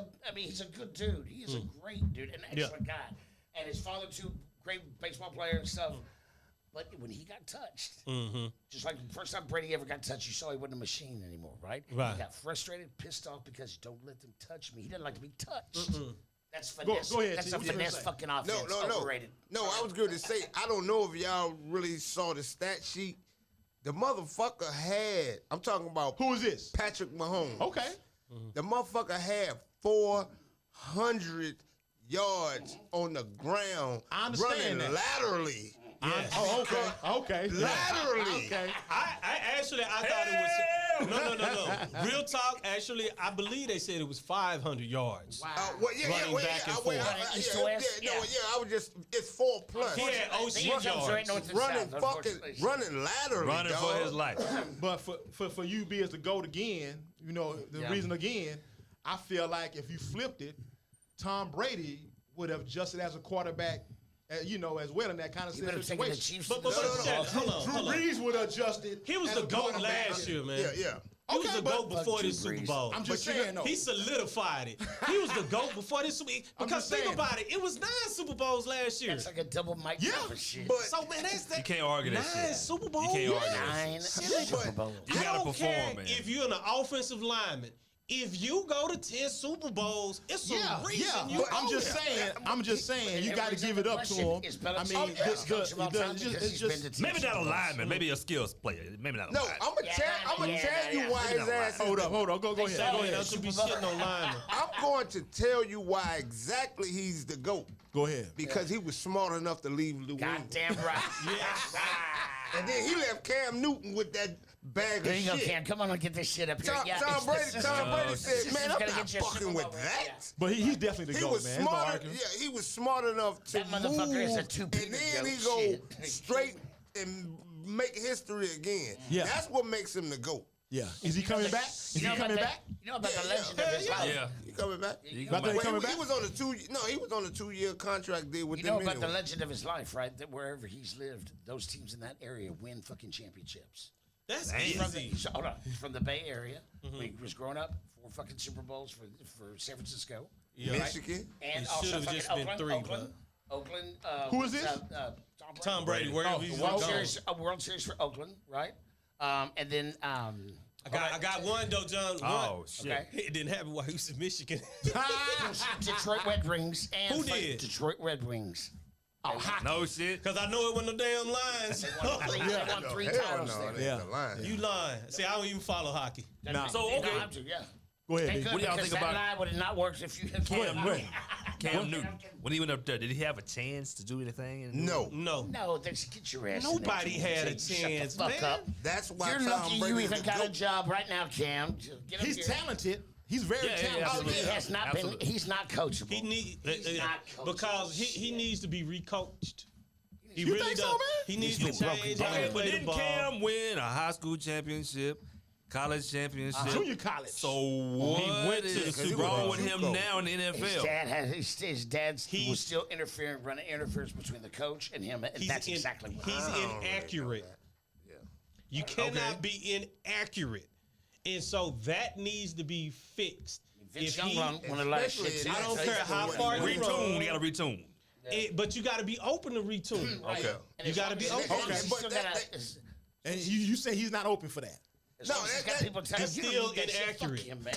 a good dude. He is a great dude, an excellent guy, and his father too, great baseball player and stuff. But when he got touched, just like the first time Brady ever got touched, you saw he wasn't a machine anymore, right? Right. He got frustrated, pissed off because don't let them touch me. He doesn't like to be touched. That's finesse. go ahead, That's T. a What you gonna finesse say? fucking offense. No. Overrated. No, I was going to say, I don't know if y'all really saw the stat sheet. The motherfucker had, I'm talking about Who is this? Patrick Mahomes. Okay. The motherfucker had 400 yards on the ground I understand running that. laterally. Yes. Oh, okay. Laterally. Okay. I thought it was no. Real talk. Actually, I believe they said it was 500 yards. Running back and forth. East to west? Yeah. I was just, it's 4 plus. He had The OC East comes right yards. north and Running south, fucking, unfortunately. running laterally, Running dog. for his life. But for you be as the GOAT again, you know, the reason again, I feel like if you flipped it, Tom Brady would have adjusted as a quarterback, you know, as well in that kind of You better take the situation. Chiefs. But to the Super Bowl. hold on. Drew Brees would have adjusted. He was as the a GOAT quarterback. last year, man. Yeah. He was Okay, the but- GOAT before Fuck this Drew Super Brees. Bowl. I'm just But you saying, though. He solidified it. He was the GOAT before this Super Bowl. I'm Because just think saying. about it, it was 9 Super Bowls last year. That's like a double mic Yeah, drop of shit. but- So man, that's that. You can't argue that 9 shit. Super Bowls. You can't argue that shit. 9 Super Bowls. You I gotta don't perform, care man. if you're an offensive lineman. If you go to 10 Super Bowls, it's a reason you But I'm just saying, you got to give it up to him. Is I Belichick mean, the best coach of all time because it's he's been to just 10 Maybe not a Super Bowls? lineman, maybe a skills player. Maybe not a No, lineman. I'm gonna tell you why Maybe his not ass. Is hold up. Go ahead. That Go way, ahead. don't you be shitting on linemen. I'm going to tell you why exactly he's the GOAT. Go ahead. Because he was smart enough to leave Lou Williams. Goddamn right. And then he left Cam Newton with that bag There of you go, shit. Cam. Come on and get this shit up here. Tom it's the Brady system. said, man, I'm Gonna not get you a fucking Super with Bowl ring, that. But he's definitely the He GOAT, was man. There's no smart. argument. Yeah, he was smart enough to That motherfucker move, is a two-peat and then he goat. go Shit. straight and make history again. Yeah. That's what makes him the GOAT. Yeah. Is he coming back? Is he You know about coming that- back? You know about the Yeah, legend of his life? Yeah. He coming back? You About that he Well, coming he back? was on a he was on a 2-year contract deal with You know them about anyway. the legend of his life, right? That wherever he's lived, those teams in that area win fucking championships. That's From easy. the, hold on, from the Bay Area, when he was growing up, 4 fucking Super Bowls for San Francisco, Michigan. and It also should've fucking just been Oakland, 3, Oakland. Who is this? Tom Brady, wherever he's World gone. Series, a World Series for Oakland, right? And then I got one though, John. Oh, One. shit. Okay. It didn't happen while he was in Michigan. Detroit Red Wings and Who did? Detroit Red Wings. Oh, hockey. No shit. Because I know it wasn't no damn lines. They won three Hell titles no, there. they Yeah. ain't the line. You lying. See, I don't even follow hockey. Nah. So, They okay. don't have to, yeah. Go ahead. They B. could What do y'all because think that about- line would have not worked if you had Go ahead. Cam Newton. When he went up there, did he have a chance to do anything? No. No. No, just get your ass. in there, Nobody Jim. had a Shut chance, the fuck man. up. That's why You're Tom lucky Brady you is even the got a GOAT. job right now, Cam. Just get up He's here. talented. He's very talented. absolutely. He has not Absolutely. been. He's not coachable. He need He's not coachable. because he needs to be recoached. He You really think does. so, man? He needs He's to been broken change down. how he Okay, but play the didn't ball. Cam win a high school championship, college championship? Junior college. So what went to the is Super wrong Bowl. with him now in the His NFL? dad has his dad's He- was still interfering, running interference between the coach and him. And that's exactly what he's inaccurate. You cannot be inaccurate, and so that needs to be fixed. Vince If Young he- run a lot of shit too. I don't care how far you Retune. run, You got to retune. but you got to be open to retune. Okay. And You as gotta long be as- open. as long as Okay, he's but still that- gotta- as- And you say he's not open for that. as long as he's got people telling it's him still that shit, fuck inaccurate. him, man.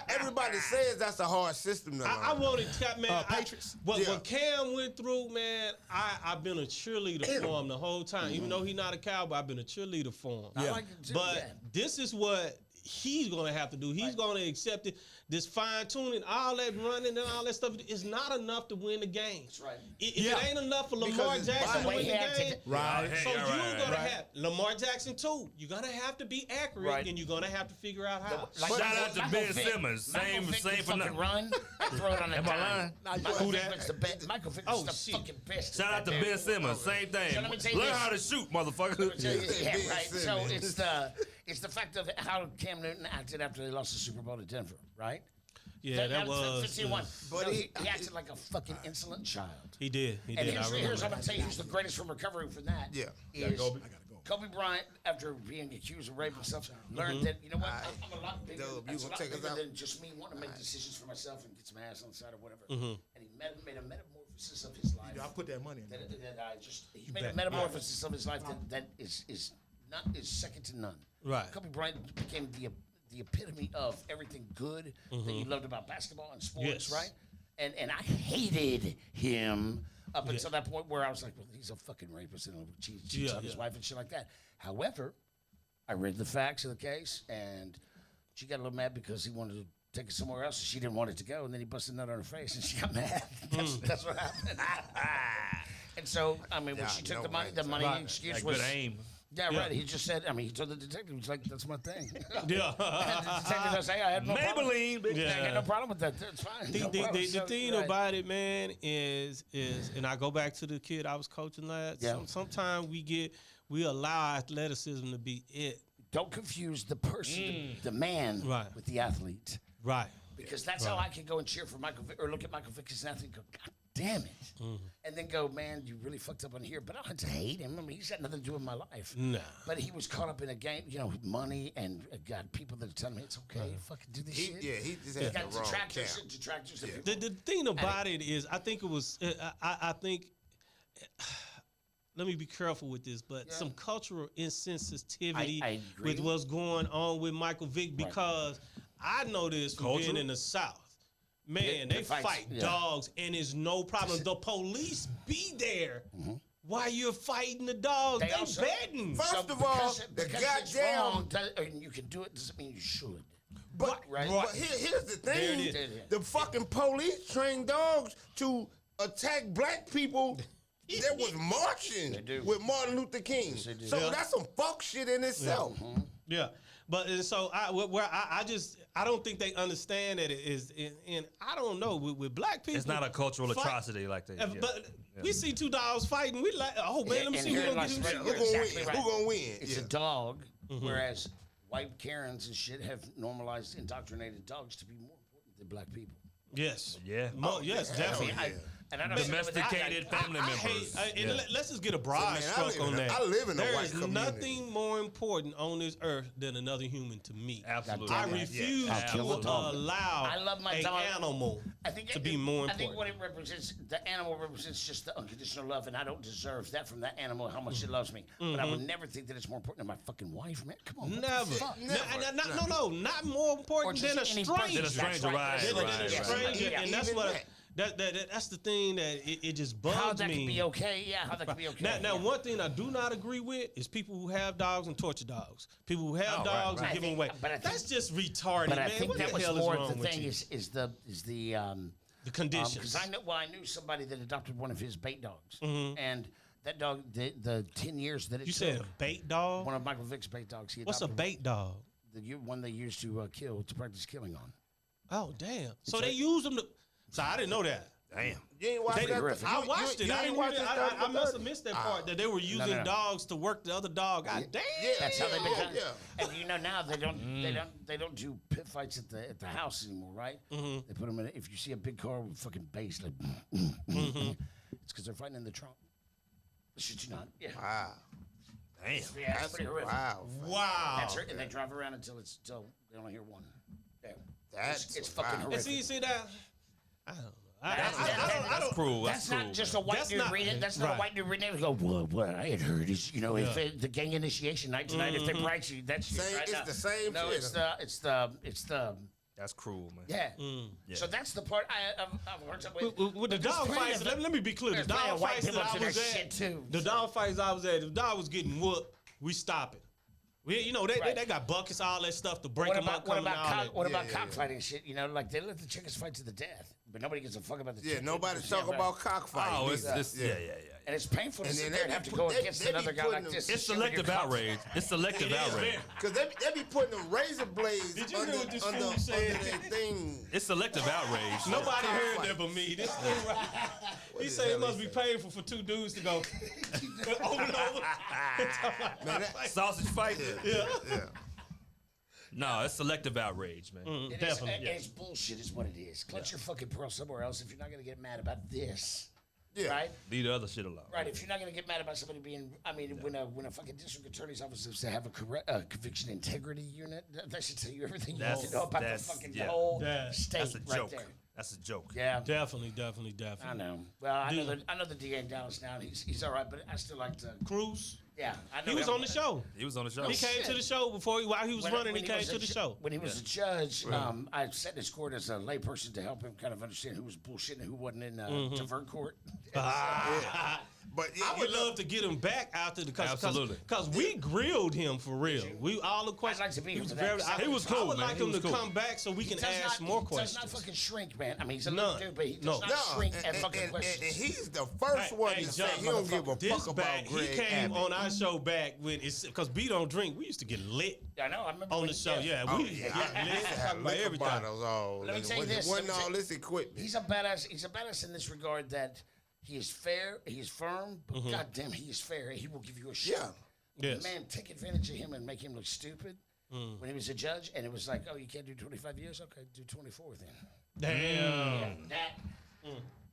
Everybody says that's a hard system to learn. I wanted Cap, man. Patriots? What Cam went through, man. I've been a cheerleader for him the whole time. Even though he's not a cowboy, I've been a cheerleader for him. I like it too, But yeah. this is what he's gonna have to do. He's gonna accept it. This fine tuning, all that running and all that stuff is not enough to win the game. That's right. If Yeah. it ain't enough for Because Lamar it's Jackson to by the win the way he had game, to- Right. so Hey, you're all right, gonna right. have Lamar Jackson too. You're gonna have to be accurate, Right. and you're gonna have to figure out how. Shout out to Ben Simmons. Michael Vick Same can for fucking nothing. run. Throw it on the Am I dime. lying? Michael Who Vick that? is the best. Michael Vick Oh, is the shit. fucking best. Shout out to Ben Simmons. Same thing. So let me tell you Learn this. how to shoot, motherfucker. Yeah, right. So it's the fact of how Cam Newton acted after they lost the Super Bowl to Denver, right? Yeah, that was. 15-1. But No, he- he acted like a fucking insolent child. He did. He And did. I here's remember. what I'm gonna tell you: who's the greatest from recovering from that? Yeah. is Kobe Bryant, after being accused of rape and stuff, learned that you know what? I'm a lot bigger. Dub, you That's a gonna lot take us bigger out? than just me wanting to make decisions for myself and get some ass on the side or whatever. And he made a metamorphosis of his life. I put that money in. He made a metamorphosis of his life that is second to none. Right. Kobe Bryant became the epitome of everything good that you loved about basketball and sports, Yes. right? And I hated him up until that point where I was like, well, he's a fucking rapist and cheats on his wife and shit like that. However, I read the facts of the case, and she got a little mad because he wanted to take it somewhere else. She didn't want it to go, and then he busted a nut on her face, and she got mad. That's what happened. And so, I mean, when she took the money excuse Like was good aim. yeah, right. He just said, I mean, he told the detective, he's like, that's my thing. Yeah. And the detective was like, I had no problem. Maybelline, bitch. Yeah. I got no problem with that. It's fine. The, No the, problem. the, the So, thing right. about it, man, is and I go back to the kid I was coaching last. Yeah. Sometimes we allow athleticism to be it. Don't confuse the person, the man, Right. with the athlete. Right. Because that's how I can go and cheer for Michael Vick, or look at Michael Vick as an athlete and go, God damn it. And then go, man, you really fucked up on here. But I don't have to hate him. I mean, he's got nothing to do with my life. Nah. But he was caught up in a game, money, and got people that are telling me it's okay, fucking do this shit. He just He's had got the wrong detractors, camp. detractors. that The, people- the thing about it is, I think it was, I think, let me be careful with this, but some cultural insensitivity I agree. with what's going on with Michael Vick, because I know this from being in the South. Man, The they fights, fight yeah. dogs, and it's no problem. The police be there while you're fighting the dogs. They also- betting. First of all, the because it's goddamn. wrong, and you can do it doesn't mean you should. But, Right. but here's the There it thing: is. the fucking police train dogs to attack black people that was marching do. with Martin Luther King. they do. So Yeah. that's some fuck shit in itself. Yeah, but and so I don't think they understand that it is, and I don't know with black people. It's not a cultural fight- atrocity like that. yeah. But we see two dogs fighting. We like, oh man, let me And see who herein gonna lies get the who. right- Who You're gonna exactly win? right. Who gonna win? It's Yeah. a dog, whereas white Karens and shit have normalized indoctrinated dogs to be more important than black people. Yes, Yeah. yes, definitely. And I don't say that with that, Domesticated family I members. hate, and Yeah. let's just get a broad man, I stroke live on in a- that. I live in a There white is community. nothing more important on this earth than another human to me. Absolutely. I damn it. refuse Yeah, to absolutely. allow I love my an dog. animal I think to be more I think important. what it represents, the animal represents just the unconditional love, and I don't deserve that from that animal, how much it loves me. But I would never think that it's more important than my fucking wife, man. Come on. what the Never. fuck? No, not more Or important just than a any stranger. person. Than a stranger, That's right. right, Than right, a right. stranger, Yeah, and that's even what that's the thing that it just bugs How that me. can be okay? Yeah, how that can be okay. Now, yeah. one thing I do not agree with is people who have dogs and torture dogs. People who have dogs right. and give them I away. think- but I think- That's just retarded, But I man. think What that the was hell more is wrong the with thing you? is The conditions. because I knew somebody that adopted one of his bait dogs, and that dog the 10 years that it you took. said a bait dog? One of Michael Vick's bait dogs. He What's a adopted bait dog? one they used to practice killing on. Oh damn! So they use them to. So I didn't know that. Damn. You ain't watched that? I watched it. I didn't watch it. I must have missed that Ah. part that they were using dogs to work the other dog. God damn. That's how they become. Yeah. And now they don't do pit fights at the house anymore, right? Mm-hmm. They put them in. If you see a big car with fucking bass, like, Mm-hmm. it's because they're fighting in the trunk. Shit, you not? Yeah. Wow. Damn. Yeah, it's That's pretty horrific. wow. Wow. That's right. And they drive around until they only hear one. Yeah. That's It's fucking wow. horrific. And see that. I don't know. I That's don't. cruel. That's not just a white That's dude not- reading it. That's not right. a white dude reading it. We go, what I had heard is, if the gang initiation night tonight, if they break you, that's Same- right it's now. the same No, shit. it's the That's cruel, man. yeah. Yeah. So that's the part I've heard somebody. With the dog fights, let me be clear. The there's plenty dog of white fights that people I to that was shit, at, too. the dog fights I was at, if the dog was getting whooped, we stop it. They got buckets, all that stuff to break What them about up. Coming out. what about cockfighting shit? Like they let the chickens fight to the death, but nobody gives a fuck about the Yeah, chickens. nobody's talking right. about cockfighting. Oh, it's either. yeah. And it's painful to And sit then there they and have be to go put- they- against they be another guy putting like them- this. It's and shit with your selective cock. outrage. It's selective It is outrage. very- Because they be putting them razor blades Did you under, hear what this under, fool under said? their thing. It's selective outrage. Nobody heard that but me. This thing right. He the said it hell must he be said? painful for two dudes to go over and over. Man, that, Sausage fight. Yeah. No, it's selective outrage, man. It is- Definitely. It's bullshit, is what it is. Clutch your fucking pearl somewhere else if you're not gonna get mad about this. yeah. Right? Leave the other shit alone. Right, if you're not going to get mad about somebody being, when a fucking district attorney's office is to have a conviction integrity unit, that should tell you everything you need to know about the fucking whole state That's a right joke. there. That's a joke. Yeah, Definitely. I know. Well, I know the DA in Dallas now, and he's all right, but I still like to. Cruz. Yeah, I know He was him. on the show. He was on the show. He came to the show while he was running. He came was to a the ju- show. When he was a judge, I sat in his court as a layperson to help him kind of understand who was bullshitting and who wasn't in divert court. But yeah, I would love to get him back after the Absolutely. because we grilled him for real. We all the questions. I'd like to be he here was for that, very. 'cause I, he was I cool, would man. like He him was to cool. come back so we can He does ask not- more he questions. does not fucking shrink, man. I mean, he's a None. little dude, but he does No. not no, shrink at fucking questions. and he's the first one Hey, to say John, he don't give a this fuck back, about Greg he came Abbott. on our show back when it's because B don't drink. We used to get lit I know. I remember on when- the show. Yeah, Oh, we yeah, get I lit. used to Talk have about liquor everything. bottles all. Let me tell you this, let Wasn't me all tell- this equipment. He's a badass. He's a badass in this regard that he is fair, he is firm, but goddamn, he is fair. He will give you a shot. Yes. Man, take advantage of him and make him look stupid. When he was a judge, and it was like, oh, you can't do 25 years? Okay, do 24 then. Damn. That.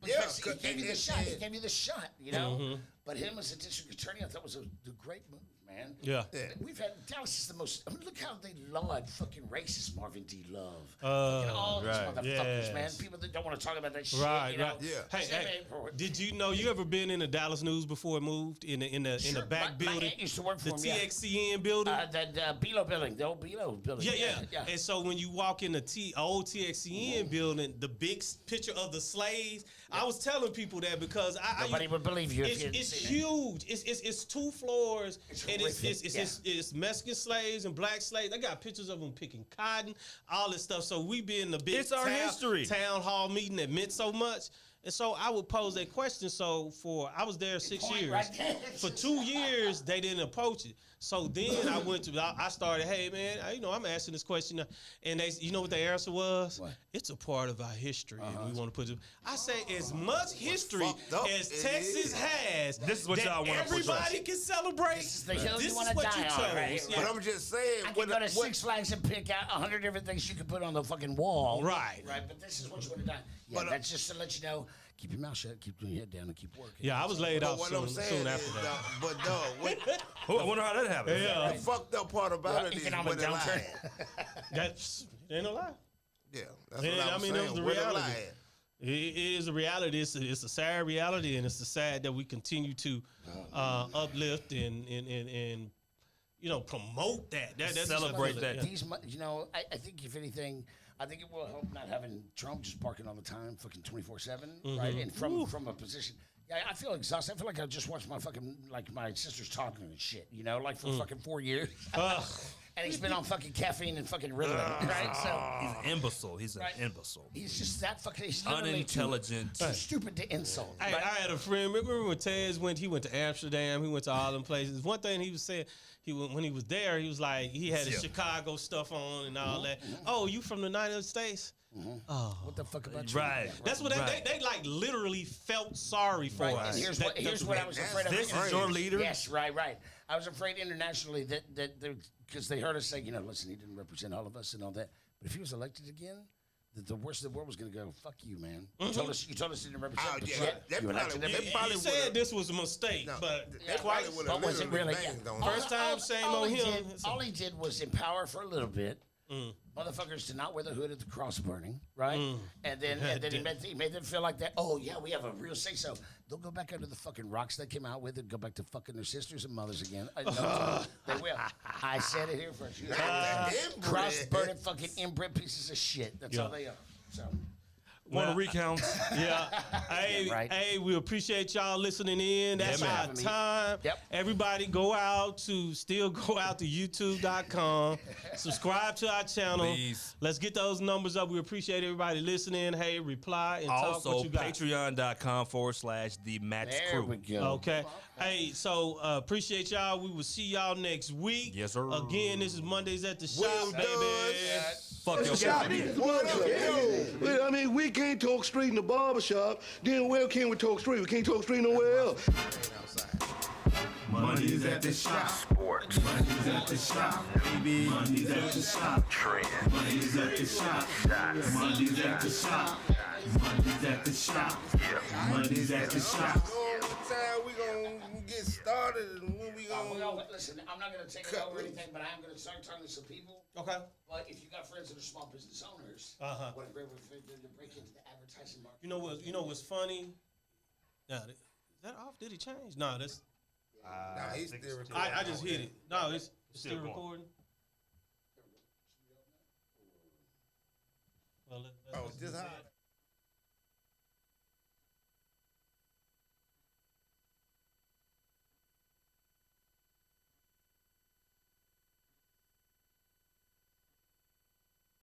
Yeah, Because he gave you the and- shot. He and- gave you the shot, you know? But him as a district attorney, I thought was a great move, man. Yeah. We've had Dallas is the most. I mean, look how they laud fucking racist Marvin D. Love. Oh, Fucking all these right, motherfuckers, man. yes. People that don't want to talk about that shit. Right, you know? right. Yeah. Hey, Same hey, name for it. did you know you ever been in the Dallas News before it moved in the Sure, back my building? aunt used to work for the him, yeah. TXCN building. The Belo building, the old Belo building. Yeah. And so when you walk in the old TXCN building, the big picture of the slaves, I was telling people that because Nobody would believe you if It's, you didn't it's see huge. It's 2 floors, It's and horrific, it's Mexican slaves and black slaves. They got pictures of them picking cotton, all this stuff. So we be in the big It's our history. town hall meeting that meant so much. And so I would pose that question. So I was there 6 point years. right there. For 2 years, they didn't approach it. So then I started, hey man, I'm asking this question, and they, you know what the answer was? What? It's a part of our history, and we want to put it. I say as much history fucked up as it Texas is. has. This is what that y'all wanna portray. everybody can celebrate. This is the hill This you is wanna what die you on, chose. right? Yeah. But I'm just saying, I can go to Six Flags and pick out 100 different things you could put on the fucking wall. Right. Right, but this is what you would have done. Yeah, that's just to let you know, keep your mouth shut, keep your head down, and keep working. Yeah, I was laid But off what I'm soon saying after is, that. but dog, I wonder how that happened. Yeah. the fucked up part about it is Economic where the lie downturn. at. That's ain't no lie. Yeah, that's Yeah, what I I'm mean, saying. that was the Where reality. lie at? It is a reality. It's a sad reality, and it's a sad that we continue to uplift and promote that. That's Celebrate that. Yeah. These, I think if anything, I think it will help not having Trump just barking all the time, fucking 24/7, right? And from a position, yeah, I feel exhausted. I feel like I just watched my fucking my sisters talking and shit, like for fucking 4 years. and he's been on fucking caffeine and fucking Ritalin, right? So He's an imbecile. He's an Right. imbecile. he's just that fucking he's literally Unintelligent. too stupid to insult. Hey, right? I had a friend. Remember when Tez went? He went to Amsterdam. He went to all them places. One thing he was saying, when he was there, he was like, he had his Yeah. Chicago stuff on and all that. Oh, you from the United States? What the fuck about you? Right. That's what they like. Literally felt sorry for Right. us. And here's That- what here's that- what I was afraid of. This is your leader? Yes, right. I was afraid internationally that because they heard us say, listen, he didn't represent all of us and all that. But if he was elected again, that the worst of the world was going to go, fuck you, man. You told us he didn't represent Oh, but yeah, yet that you probably elected him. would- You probably said would've- this was a mistake, No, but they probably would have But was it really? banged Yeah. on First him. time, shame on he him. did- all he did was empower for a little bit. Motherfuckers did not wear the hood at the cross burning, right? And then he made them feel like that. Oh yeah, we have a real say so. They'll go back under the fucking rocks they came out with and go back to fucking their sisters and mothers again. They will. I said it here first. Cross burning fucking inbred pieces of shit. That's all they are. So. Want to recount? Yeah. Hey, Right. hey, we appreciate y'all listening in. That's man. our Having me. time. Yep. Everybody go out to youtube.com. Subscribe to our channel. Please. Let's get those numbers up. We appreciate everybody listening. Hey, reply and talk Also, what you got. patreon.com/the Match There Crew. we go. Okay. Hey, so appreciate y'all. We will see y'all next week. Yes, sir. Again, this is Mondays at the Well Shop, done. baby. Fuck your Shot these motherfuckers. Well, I mean, we can't talk street in the barbershop. Then where can we talk street? We can't talk street nowhere else. Money's at the shop. Sports. Money's at the shop. Baby. Money's at the shop. Trend. Money's at the shop. Money's at the shop. Money's at the shop. Money's at the shop. What time we gonna get started and when we gonna... Listen, I'm not going to take it over or anything, but I am going to start talking to some people. Okay. But if you got friends that are small business owners, what a great way for them to break into the advertising market. You know what's funny? Now, is that off? Did it change? No, that's. Nah, he's still recording. I just hit it. No, it's still going. recording. Well, Oh, just how...